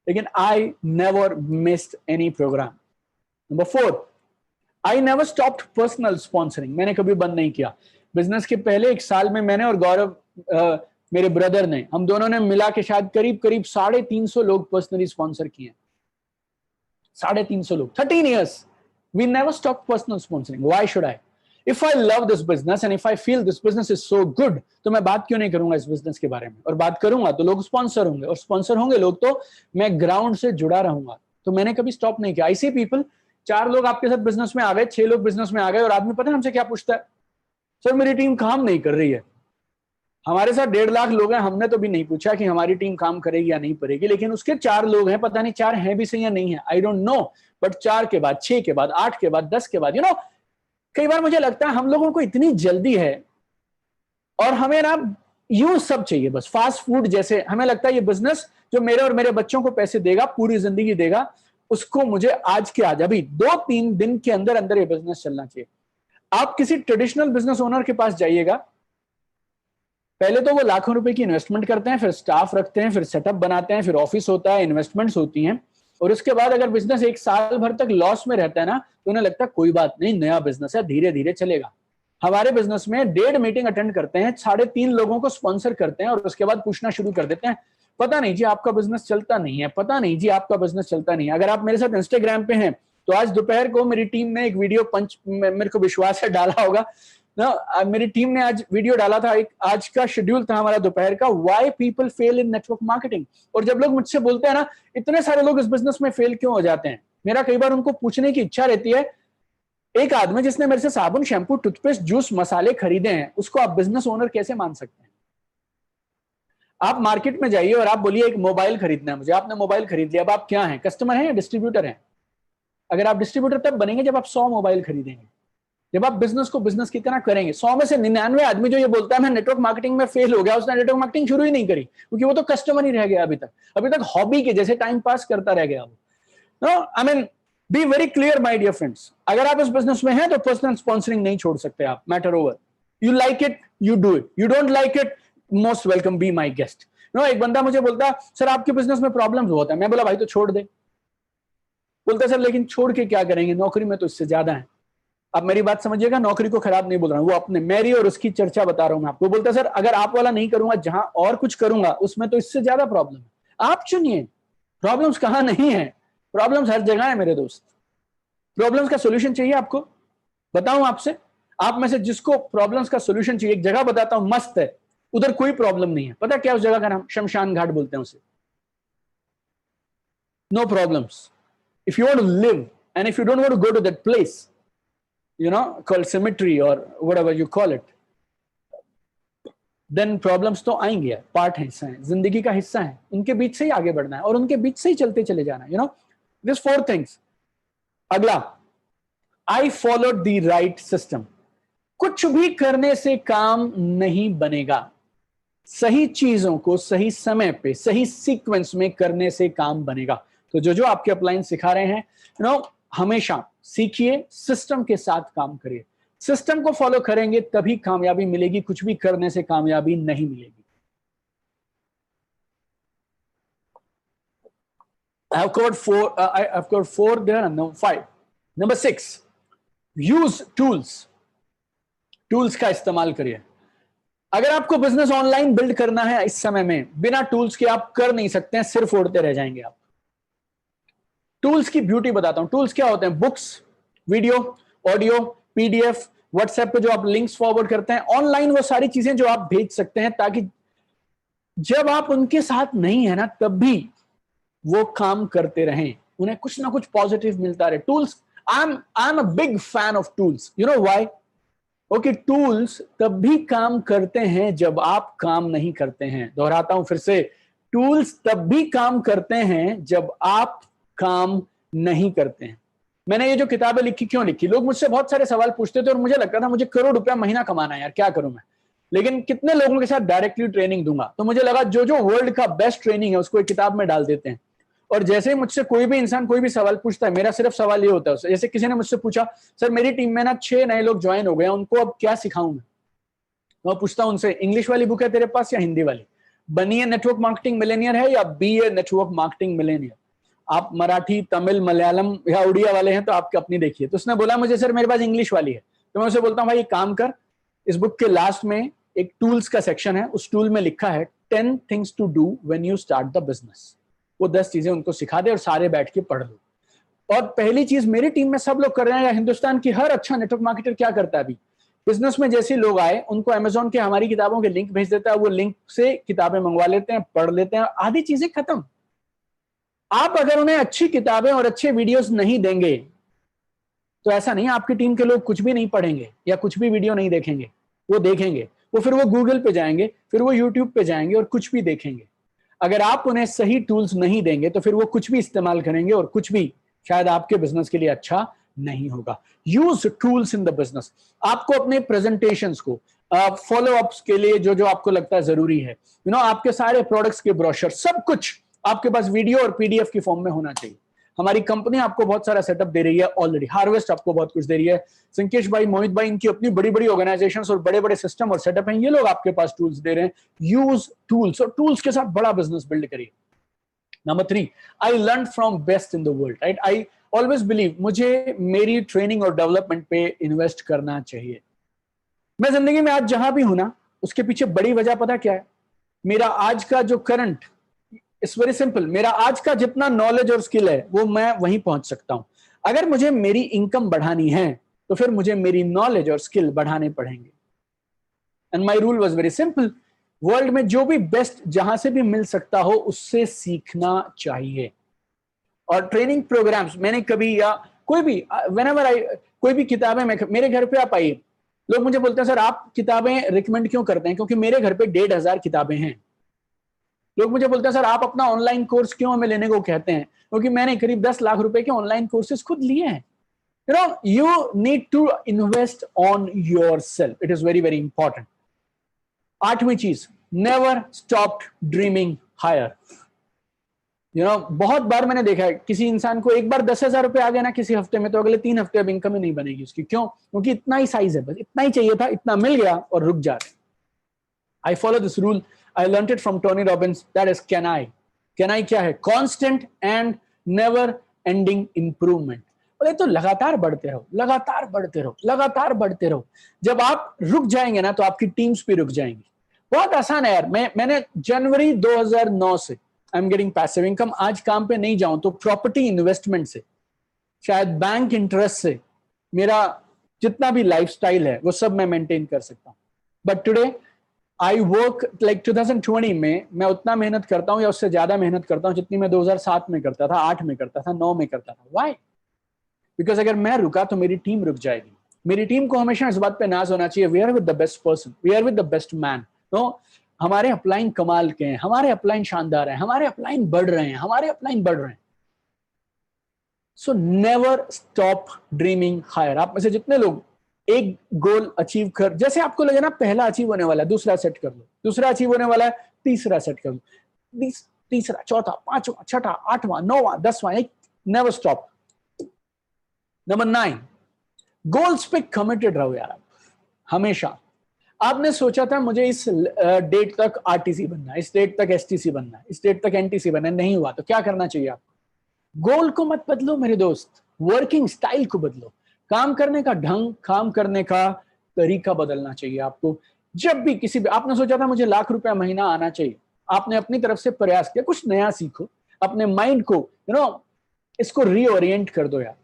Speaker 1: लेकिन I never missed any program. Number 4, I never stopped personal sponsoring. मैंने कभी बंद नहीं किया। बिजनेस के पहले 1 साल में मैंने और गौरव, मेरे ब्रदर ने, हम दोनों ने मिला के शायद करीब 350 लोग पर्सनली स्पॉन्सर किए। 350 लोग, 13 years we never stopped personal sponsoring. Why should I? If I love this business and if I feel this business is so good, तो मैं बात क्यों नहीं करूंगा इस बिजनेस के बारे में, और बात करूंगा तो लोग स्पॉन्सर होंगे, और स्पॉन्सर होंगे लोग तो मैं ग्राउंड से जुड़ा रहूंगा। तो मैंने कभी स्टॉप नहीं किया। आई सी पीपल, 4 लोग आपके साथ बिजनेस में आ गए, 6 लोग बिजनेस में आ गए, और आदमी पता है हमसे क्या पूछता है, सर मेरी टीम काम नहीं कर रही है। हमारे साथ 1.5 लाख लोग हैं, हमने तो भी नहीं पूछा कि हमारी टीम काम करेगी या नहीं करेगी, लेकिन उसके 4 लोग हैं, पता नहीं 4 हैं भी सही या नहीं है, आई डोंट नो, बट 4 के बाद, 6 के बाद, 8 के बाद, 10 के बाद, कई बार मुझे लगता है हम लोगों को इतनी जल्दी है, और हमें ना यूं सब चाहिए, बस फास्ट फूड जैसे। हमें लगता है ये बिजनेस जो मेरे और मेरे बच्चों को पैसे देगा, पूरी जिंदगी देगा, उसको मुझे आज के आज, अभी 2-3 दिन के अंदर अंदर ये बिजनेस चलना चाहिए। आप किसी ट्रेडिशनल बिजनेस ओनर के पास जाइएगा, पहले तो वो लाखों रुपए की इन्वेस्टमेंट करते हैं, फिर स्टाफ रखते हैं, फिर सेटअप बनाते हैं, फिर ऑफिस होता है, इन्वेस्टमेंट्स होती हैं, और उसके बाद अगर बिजनेस 1 साल भर तक लॉस में रहता है ना, तो उन्हें लगता है कोई बात नहीं, नया बिजनेस है, धीरे धीरे चलेगा। हमारे बिजनेस में 1.5 मीटिंग अटेंड करते हैं, 3.5 लोगों को स्पॉन्सर करते हैं और उसके बाद पूछना शुरू कर देते हैं, पता नहीं जी आपका बिजनेस चलता नहीं है, पता नहीं जी आपका बिजनेस चलता नहीं है। अगर आप मेरे साथ इंस्टाग्राम पे हैं तो आज दोपहर को मेरी टीम ने एक वीडियो मेरे को विश्वास है डाला होगा ना, मेरी टीम ने आज वीडियो डाला था, एक आज का शेड्यूल था हमारा दोपहर का, why people fail in network marketing. और जब लोग मुझसे बोलते हैं ना इतने सारे लोग इस बिजनेस में फेल क्यों हो जाते हैं, मेरा कई बार उनको पूछने की इच्छा रहती है, एक आदमी जिसने मेरे से साबुन, शैम्पू, टूथपेस्ट, जूस, मसाले खरीदे हैं, उसको आप बिजनेस ओनर कैसे मान सकते हैं? आप मार्केट में जाइए और आप बोलिए एक मोबाइल खरीदना है मुझे, आपने मोबाइल खरीद लिया, अब आप क्या हैं, कस्टमर हैं या डिस्ट्रीब्यूटर हैं? अगर आप डिस्ट्रीब्यूटर तब बनेंगे जब आप 100 मोबाइल खरीदेंगे, जब आप बिजनेस को बिजनेस की तरह करेंगे। 100 में से 99 आदमी जो ये बोलता है मैं नेटवर्क मार्केटिंग में फेल हो गया, उसने नेटवर्क मार्केटिंग शुरू ही नहीं करी, क्योंकि वो तो कस्टमर ही रह गया अभी तक हॉबी के जैसे टाइम पास करता रह गया वो। No I mean be very clear my dear friends, अगर आप इस बिजनेस में हैं तो पर्सनल स्पॉन्सरिंग नहीं छोड़ सकते आप, matter over. You like it you do it, you don't like it most welcome, be my guest. No एक बंदा मुझे बोलता सर आपके बिजनेस में प्रॉब्लम होता है, मैं बोला भाई तो छोड़ दे। बोलता सर लेकिन छोड़ के क्या करेंगे, नौकरी में तो इससे ज्यादा है। अब मेरी बात समझिएगा, नौकरी को खराब नहीं बोल रहा हूं, वो अपने मेरी और उसकी चर्चा बता रहा हूं मैं आपको। बोलता सर अगर आप वाला नहीं करूंगा, जहां और कुछ करूंगा उसमें तो इससे ज्यादा प्रॉब्लम है, आप चुनिए। प्रॉब्लम्स कहां नहीं है, प्रॉब्लम्स हर जगह है मेरे दोस्त। प्रॉब्लम्स का सोल्यूशन चाहिए आपको, बताऊं आपसे, आप में से जिसको प्रॉब्लम्स का सोल्यूशन चाहिए, एक जगह बताता हूं मस्त है, उधर कोई प्रॉब्लम नहीं है। पता क्या उस जगह का नाम? शमशान घाट बोलते हैं उसे। No problems. If you want to live and if you don't want to go to that place, you know, called cemetery or whatever you call it, then problems तो आएंगे, पार्ट है, हिस्सा है, जिंदगी का हिस्सा है, उनके बीच से ही आगे बढ़ना है और उनके बीच से ही चलते चले जाना है, you know, this 4 things। अगला, I followed the right system। कुछ भी करने से काम नहीं बनेगा, सही चीजों को सही समय पे सही सीक्वेंस में करने से काम बनेगा। तो जो जो आपके अपलाइन सिखा रहे हैं, you know, हमेशा सीखिए, सिस्टम के साथ काम करिए, सिस्टम को फॉलो करेंगे तभी कामयाबी मिलेगी, कुछ भी करने से कामयाबी नहीं मिलेगी। I have covered 4, I have covered 4 there and now 5. Number 6, use tools। Tools का इस्तेमाल करिए। अगर आपको बिजनेस ऑनलाइन बिल्ड करना है इस समय में, बिना टूल्स के आप कर नहीं सकते हैं, सिर्फ उड़ते रह जाएंगे आप। टूल्स की ब्यूटी बताता हूं। टूल्स क्या होते हैं? Books, video, audio, PDF, WhatsApp पे जो आप लिंक्स फॉरवर्ड करते हैं, ऑनलाइन वो सारी चीजें जो आप भेज सकते हैं, ताकि जब आप उनके साथ नहीं है ना तब भी वो काम करते रहें, उन्हें कुछ ना कुछ पॉजिटिव मिलता रहे। Tools, I am a big fan of tools. You know why? Okay, tools तब भी काम करते हैं जब आप काम नहीं करते हैं। दोहराता हूं फिर से, टूल्स तब भी काम करते हैं जब आप काम नहीं करते हैं। मैंने ये जो किताबें लिखी क्यों लिखी? लोग मुझसे बहुत सारे सवाल पूछते थे और मुझे लगता था मुझे करोड़ रुपया महीना कमाना है यार, क्या करूं मैं, लेकिन कितने लोगों के साथ डायरेक्टली ट्रेनिंग दूंगा। तो मुझे लगा जो जो वर्ल्ड का बेस्ट ट्रेनिंग है उसको एक किताब में डाल देते हैं। और जैसे ही मुझसे कोई भी इंसान कोई भी सवाल पूछता है, मेरा सिर्फ सवाल ये होता है, जैसे किसी ने मुझसे पूछा सर मेरी टीम में ना 6 नए लोग ज्वाइन हो गए, उनको अब क्या सिखाऊं मैं पूछता हूं उनसे, इंग्लिश वाली बुक है तेरे पास या हिंदी वाली? बनिए नेटवर्क मार्केटिंग मिलेनियर है या बीए नेटवर्क मार्केटिंग मिलेनियर? आप मराठी, तमिल, मलयालम या उड़िया वाले हैं तो आपकी अपनी देखिए। तो उसने बोला मुझे सर मेरे पास इंग्लिश वाली है। तो मैं उसे बोलता हूँ भाई एक काम कर, इस बुक के लास्ट में एक टूल्स का सेक्शन है, उस टूल में लिखा है 10 things to do when you start the business. वो 10 चीजें उनको सिखा दे और सारे बैठ के पढ़ लो। और पहली चीज मेरी टीम में सब लोग कर रहे हैं, या हिंदुस्तान की हर अच्छा नेटवर्क मार्केटर क्या करता है अभी, बिजनेस में जैसे लोग आए उनको अमेजोन के हमारी किताबों के लिंक भेज देता है, वो लिंक से किताबें मंगवा लेते हैं, पढ़ लेते हैं, आधी चीजें खत्म। आप अगर उन्हें अच्छी किताबें और अच्छे वीडियोस नहीं देंगे तो ऐसा नहीं आपकी टीम के लोग कुछ भी नहीं पढ़ेंगे या कुछ भी वीडियो नहीं देखेंगे, वो देखेंगे, वो फिर वो गूगल पे जाएंगे, फिर वो यूट्यूब पे जाएंगे और कुछ भी देखेंगे। अगर आप उन्हें सही टूल्स नहीं देंगे तो फिर वो कुछ भी इस्तेमाल करेंगे और कुछ भी शायद आपके बिजनेस के लिए अच्छा नहीं होगा। Use tools in the business. आपको अपने प्रेजेंटेशंस को, फॉलो अप्स के लिए जो जो आपको लगता है जरूरी है, आपके सारे प्रोडक्ट्स के ब्रोशर, सब कुछ आपके पास वीडियो और पीडीएफ की फॉर्म में होना चाहिए। हमारी कंपनी आपको बहुत सारा सेटअप दे रही है ऑलरेडी, हार्वेस्ट आपको बहुत कुछ दे रही है, संकेश भाई, मोहित भाई, इनकी अपनी बड़ी बड़ी ऑर्गेनाइजेशंस और बड़े बड़े सिस्टम और सेटअप हैं, ये लोग आपके पास टूल्स दे रहे हैं। यूज टूल्स और टूल्स के साथ बड़ा बिजनेस बिल्ड करिए। Number 3, I learned from best in the world, right? I always believe मुझे मेरी ट्रेनिंग और डेवलपमेंट पे इन्वेस्ट करना चाहिए। मैं जिंदगी में आज जहां भी हूं ना, उसके पीछे बड़ी वजह पता क्या है? मेरा आज का जो करंट, इट्स वेरी सिंपल, मेरा आज का जितना नॉलेज और स्किल है वो मैं वहीं पहुंच सकता हूं। अगर मुझे मेरी इनकम बढ़ानी है तो फिर मुझे मेरी नॉलेज और स्किल बढ़ाने पड़ेंगे। And my rule was very simple, world में जो भी बेस्ट जहां से भी मिल सकता हो उससे सीखना चाहिए। और ट्रेनिंग प्रोग्राम्स मैंने कभी, या कोई भी, व्हेनेवर आई, कोई भी किताबें, मेरे घर पे आप आइए, लोग मुझे बोलते हैं सर आप किताबें रिकमेंड क्यों करते हैं? क्योंकि मेरे घर पे 1,500 किताबें हैं। लोग मुझे बोलते हैं सर आप अपना ऑनलाइन कोर्स क्यों हमें लेने को कहते हैं? क्योंकि मैंने करीब 10 लाख रुपए के ऑनलाइन कोर्सेज खुद लिए हैं। You need to invest on yourself. It is very, very important. 8वीं चीज, never stop dreaming higher. बहुत बार मैंने देखा है किसी इंसान को एक बार 10,000 रुपए आ गए ना किसी हफ्ते में, तो अगले 3 हफ्ते अब इनकम ही नहीं बनेगी उसकी। क्यों? क्योंकि इतना ही साइज है, बस इतना ही चाहिए था, इतना मिल गया और रुक जा रहे। I follow this rule, I learn it from Tony Robbins, that is can I. Can I क्या है? Constant and never ending improvement. बोले तो लगातार बढ़ते रहो, लगातार बढ़ते रहो, लगातार बढ़ते रहो। जब आप रुक जाएंगे ना तो आपकी टीम्स भी रुक जाएंगी। बहुत आसान है यार। मैंने जनवरी 2009 से आई एम गेटिंग पैसिव इनकम। आज काम पे नहीं जाऊं तो प्रॉपर्टी इन्वेस्टमेंट से, शायद बैंक इंटरेस्ट से, मेरा जितना भी लाइफस्टाइल है वो सब मैं मेंटेन कर सकता हूं। But today I work like 2020 में मैं उतना मेहनत करता हूं या उससे ज्यादा मेहनत करता हूं जितनी मैं 2007 में करता था, 8 में करता था, 9 में करता था। व्हाई? बिकॉज अगर मैं रुका तो मेरी टीम रुक जाएगी। मेरी टीम को हमेशा इस बात पे नाज होना चाहिए, we are with the best person, we are with the best man. तो हमारे अपलाइन कमाल के हैं, हमारे अपलाइन शानदार हैं, हमारे अपलाइन बढ़ रहे हैं, हमारे अपलाइन बढ़ रहे हैं। So never stop dreaming higher. आप में से जितने लोग एक गोल अचीव कर, जैसे आपको लगे ना पहला अचीव होने वाला है, दूसरा सेट कर लो, दूसरा अचीव होने वाला है, तीसरा सेट कर लो, तीसरा, चौथा, पांचवा, छठा, आठवां, नौवां, 10वां, नेवर स्टॉप। नंबर 9, गोल्स पे कमिटेड रहो यार। हमेशा आपने सोचा था मुझे इस डेट तक आरटीसी बनना है, इस डेट तक एसटीसी बनना है, इस डेट तक एनटीसी बनना है, नहीं हुआ तो क्या करना चाहिए आपको? गोल को मत बदलो मेरे दोस्त, वर्किंग स्टाइल को बदलो। काम करने का ढंग, काम करने का तरीका बदलना चाहिए आपको। जब भी किसी भी, आपने सोचा था मुझे लाख रुपया महीना आना चाहिए, आपने अपनी तरफ से प्रयास किया, कुछ नया सीखो, अपने माइंड को इसको रीओरिएंट कर दो यार।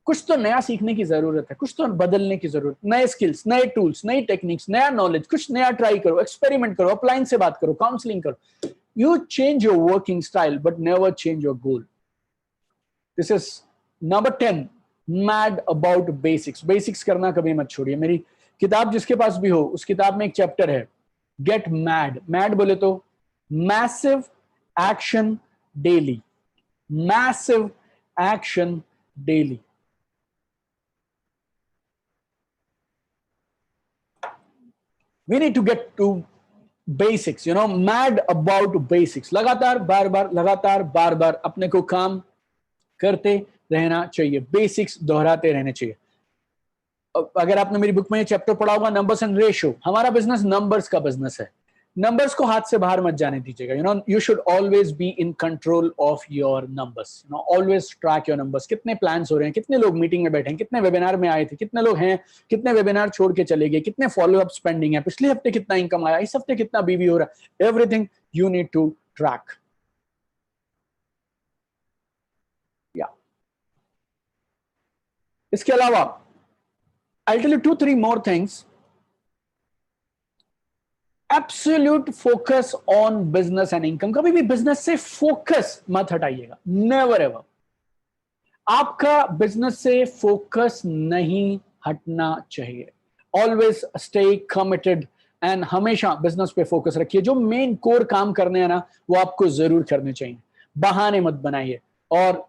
Speaker 1: कुछ तो नया सीखने की जरूरत है, कुछ तो बदलने की जरूरत, नए स्किल्स, नए टूल्स, नई टेक्निक्स, नया नॉलेज, कुछ नया ट्राई करो, एक्सपेरिमेंट करो, अपलाइन से बात करो, काउंसलिंग करो। You change your working style but never change your goal. This is number 10, mad about basics. Basics करना कभी मत छोड़िए। मेरी किताब जिसके पास भी हो, उस किताब में एक चैप्टर है गेट मैड। मैड बोले तो massive action daily, massive action daily. We need to get to basics, mad about basics। लगातार बार बार, लगातार बार बार अपने को काम करते रहना चाहिए, बेसिक्स दोहराते रहने चाहिए। अगर आपने मेरी बुक में ये चैप्टर पढ़ा होगा, नंबर्स एंड रेशियो, हमारा बिजनेस नंबर्स का बिजनेस है। नंबर्स को हाथ से बाहर मत जाने दीजिएगा। You should always be in control of your numbers. Always track your numbers. कितने प्लान्स हो रहे हैं, कितने लोग मीटिंग में बैठे हैं, कितने वेबिनार में आए थे, कितने लोग हैं, कितने वेबिनार छोड़ के चले गए, कितने फॉलोअप पेंडिंग है, पिछले हफ्ते कितना इनकम आया, इस हफ्ते कितना बीवी हो रहा है। Everything you need to track. इसके अलावा I'll tell you 2-3 more things. Absolute focus on business and income. कभी भी बिजनेस से फोकस मत हटाइएगा, नेवर एवर। आपका बिजनेस से फोकस नहीं हटना चाहिए। ऑलवेज स्टे कमिटेड एंड हमेशा बिजनेस पे फोकस रखिए। जो मेन कोर काम करने हैं ना, वो आपको जरूर करने चाहिए, बहाने मत बनाइए। और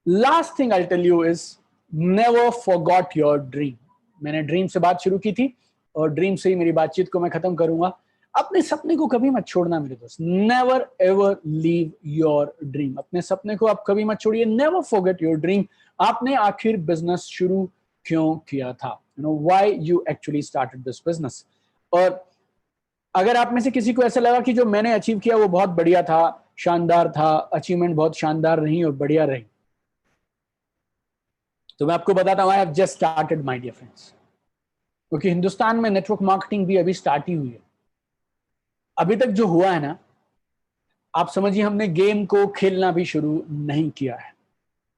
Speaker 1: last thing I tell you is never forgot your dream. मैंने ड्रीम से बात शुरू की थी और ड्रीम से ही मेरी बातचीत को मैं खत्म करूंगा। अपने सपने को कभी मत छोड़ना मेरे दोस्त। Never ever leave your dream. अपने सपने को आप कभी मत छोड़िए। Never forget your dream. आपने आखिर बिजनेस शुरू क्यों किया था? Why you actually started this business. और अगर आप में से किसी को ऐसा लगा कि जो मैंने अचीव किया वो बहुत बढ़िया था, शानदार था, अचीवमेंट बहुत शानदार रही और बढ़िया रही। तो मैं आपको बताता हूँ, I have just started my dear friends, क्योंकि हिंदुस्तान में नेटवर्क मार्केटिंग भी अभी स्टार्ट ही हुई है। अभी तक जो हुआ है ना, आप समझिए हमने गेम को खेलना भी शुरू नहीं किया है।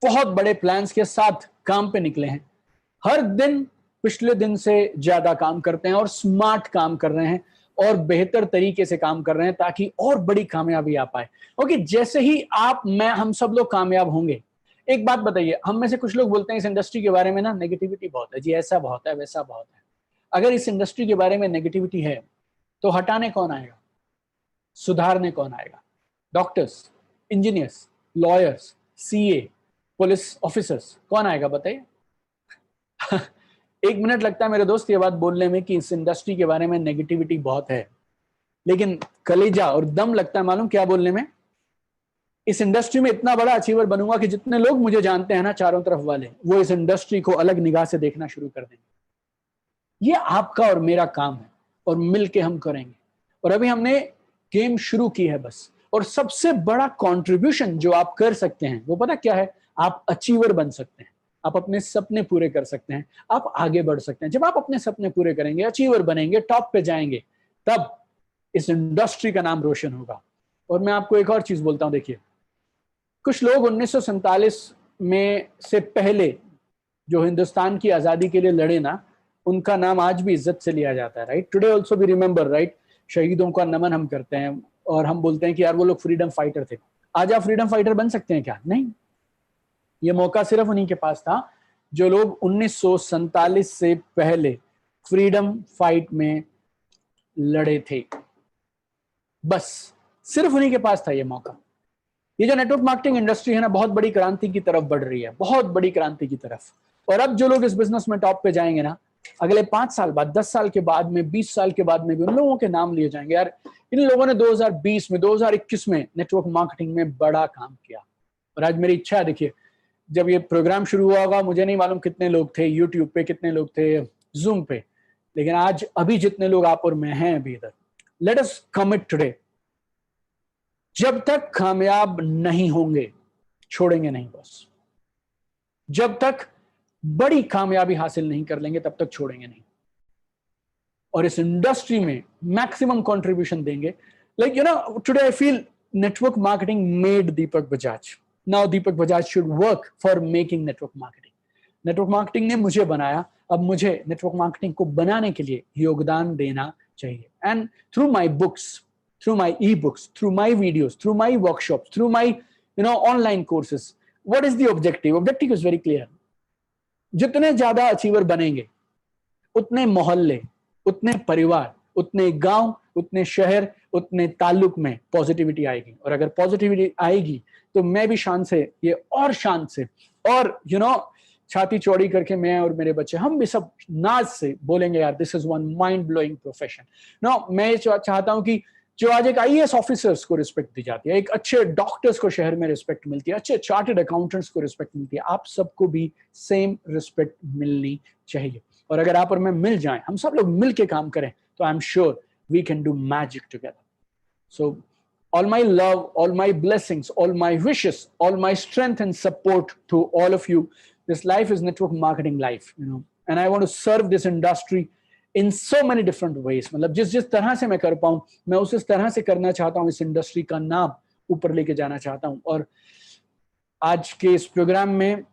Speaker 1: बहुत बड़े प्लान्स के साथ काम पे निकले हैं, हर दिन पिछले दिन से ज्यादा काम करते हैं और स्मार्ट काम कर रहे हैं और बेहतर तरीके से काम कर रहे हैं ताकि और बड़ी कामयाबी आ पाए। क्योंकि जैसे ही आप, मैं, हम सब लोग कामयाब होंगे। एक बात बताइए, हम में से कुछ लोग बोलते हैं इस इंडस्ट्री के बारे में ना नेगेटिविटी बहुत है जी, ऐसा बहुत है, वैसा बहुत है। अगर इस इंडस्ट्री के बारे में नेगेटिविटी है तो हटाने कौन आएगा, सुधारने कौन आएगा? Doctors, engineers, lawyers, CA, police officers, कौन आएगा बताइए? एक मिनट लगता है मेरे दोस्त ये बात बोलने में कि इस इंडस्ट्री के बारे में नेगेटिविटी बहुत है, लेकिन कलेजा और दम लगता है मालूम क्या बोलने में? इस इंडस्ट्री में इतना बड़ा अचीवर बनूंगा कि जितने लोग मुझे जानते हैं ना चारों तरफ वाले, वो इस इंडस्ट्री को अलग निगाह से देखना शुरू कर देंगे। ये आपका और मेरा काम है और मिलके हम करेंगे। और अभी हमने गेम शुरू की है बस। और सबसे बड़ा कंट्रीब्यूशन जो आप कर सकते हैं वो पता क्या है? आप अचीवर बन सकते हैं, आप अपने सपने पूरे कर सकते हैं, आप आगे बढ़ सकते हैं। जब आप अपने सपने पूरे करेंगे, अचीवर बनेंगे, टॉप पे जाएंगे, तब इस इंडस्ट्री का नाम रोशन होगा। और मैं आपको एक और चीज बोलता हूं, देखिए, कुछ लोग 1947 में से पहले जो हिंदुस्तान की आजादी के लिए लड़े ना, उनका नाम आज भी इज्जत से लिया जाता है, right? Today also we remember, right? शहीदों का नमन हम करते हैं और हम बोलते हैं कि यार वो लोग फ्रीडम फाइटर थे। आज आप फ्रीडम फाइटर बन सकते हैं क्या? नहीं। ये मौका सिर्फ उन्हीं के पास था जो लोग 1947 से पहले फ्रीडम फाइट में लड़े थे। बस सिर्फ उन्हीं के पास था ये मौका। ये जो नेटवर्क मार्केटिंग इंडस्ट्री है ना, बहुत बड़ी क्रांति की तरफ बढ़ रही है, बहुत बड़ी क्रांति की तरफ। और अब जो लोग इस बिजनेस में टॉप पे जाएंगे ना, अगले 5 साल बाद, 10 साल के बाद में, 20 साल के बाद में भी उन लोगों के नाम लिए जाएंगे। यार इन लोगों ने 2020 में, 2021 में नेटवर्क मार्केटिंग में बड़ा काम किया। और आज मेरी इच्छा है, देखिए, जब ये प्रोग्राम शुरू हुआ होगा, मुझे नहीं मालूम कितने लोग थे यूट्यूब पे, कितने लोग थे जूम पे, लेकिन आज अभी जितने लोग आप और मैं हैं अभी इधर, लेट अस कमिट टुडे। जब तक कामयाब नहीं होंगे छोड़ेंगे नहीं बॉस। जब तक बड़ी कामयाबी हासिल नहीं कर लेंगे तब तक छोड़ेंगे नहीं। और इस इंडस्ट्री में मैक्सिमम कंट्रीब्यूशन देंगे। Like you know, today I feel network marketing made Deepak Bajaj. Now Deepak Bajaj should work for making network marketing. Network marketing ने मुझे बनाया, अब मुझे नेटवर्क मार्केटिंग को बनाने के लिए योगदान देना चाहिए। And through my books, through my ebooks, through my videos, through my workshops, through my online courses, what is the objective? Objective is very clear. जितने ज्यादा अचीवर बनेंगे, उतने मोहल्ले, उतने परिवार, उतने गांव, उतने शहर, उतने ताल्लुक में पॉजिटिविटी आएगी। और अगर पॉजिटिविटी आएगी तो मैं भी शान से, ये और शान से, और छाती चौड़ी करके मैं और मेरे बच्चे, हम भी सब नाज से बोलेंगे, यार this is one mind blowing profession. मैं चाहता हूं कि जो आज एक आईएएस ऑफिसर्स को रिस्पेक्ट दी जाती है, एक अच्छे डॉक्टर्स को शहर में रिस्पेक्ट मिलती है, अच्छे चार्टर्ड अकाउंटेंट्स को रिस्पेक्ट मिलती है, आप सबको भी सेम रिस्पेक्ट मिलनी चाहिए। और अगर आप और मैं मिल जाएं, हम सब लोग मिल के काम करें, तो I am sure we can do magic together. So all my love, all my blessings, all my wishes, all my strength and support to all of you. This life is network marketing life, and I want to serve this industry in so many different ways. मतलब जिस तरह से मैं कर पाऊं, मैं उस तरह से करना चाहता हूं। इस इंडस्ट्री का नाम ऊपर लेके जाना चाहता हूं। और आज के इस प्रोग्राम में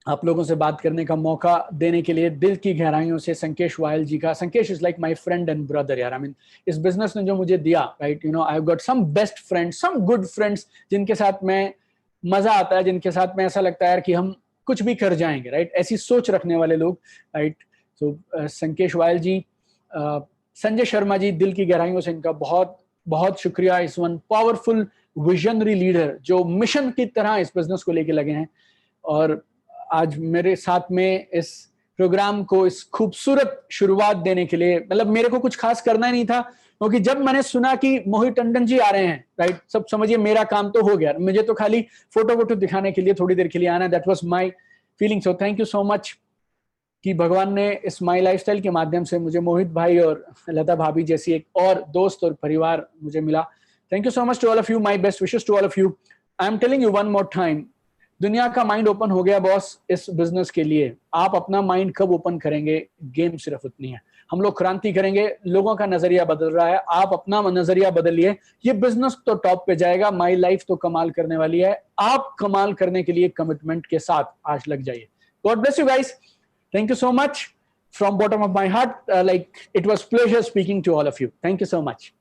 Speaker 1: आप लोगों से बात करने का मौका देने के लिए दिल की गहराइयों से संकेश वायल जी का, Sankesh is like my friend and brother यार। आई मीन इस बिजनेस ने जो मुझे दिया, right, I have got some best friends, some good friends, जिनके साथ मैं मजा आता है, जिनके साथ में ऐसा लगता है यार कि हम कुछ भी कर जाएंगे, राइट? ऐसी सोच रखने वाले लोग, राइट? तो संकेश वायल जी, संजय शर्मा जी, दिल की गहराइयों से इनका बहुत बहुत शुक्रिया। इस वन पावरफुल विजनरी लीडर जो मिशन की तरह इस बिजनेस को लेके लगे हैं और आज मेरे साथ में इस प्रोग्राम को इस खूबसूरत शुरुआत देने के लिए, मतलब मेरे को कुछ खास करना ही नहीं था, क्योंकि जब मैंने सुना कि मोहित टंडन जी आ रहे हैं, राइट, सब समझिए मेरा काम तो हो गया। मुझे तो खाली फोटो दिखाने के लिए थोड़ी देर के लिए आना, that was my feeling. So thank you so much कि भगवान ने इस माई लाइफस्टाइल के माध्यम से मुझे मोहित भाई और लता भाभी जैसी एक और दोस्त और परिवार मुझे मिला। Thank you so much to all of you. My best wishes to all of you. I am telling you one more time. दुनिया का माइंड ओपन हो गया बॉस इस बिजनेस के लिए. आप अपना माइंड कब ओपन करेंगे? गेम सिर्फ उतनी है. हम लोग क्रांति करेंगे. लोगों का नजरिया बदल रहा है. आप अपना नजरिया बदलिए. ये बिजनेस तो टॉप पे जाएगा. माई लाइफ तो कमाल करने वाली है. आप कमाल करने के लिए कमिटमेंट के साथ आज लग जाइए. God bless you guys. Thank you so much from bottom of my heart. Like it was pleasure speaking to all of you. Thank you so much.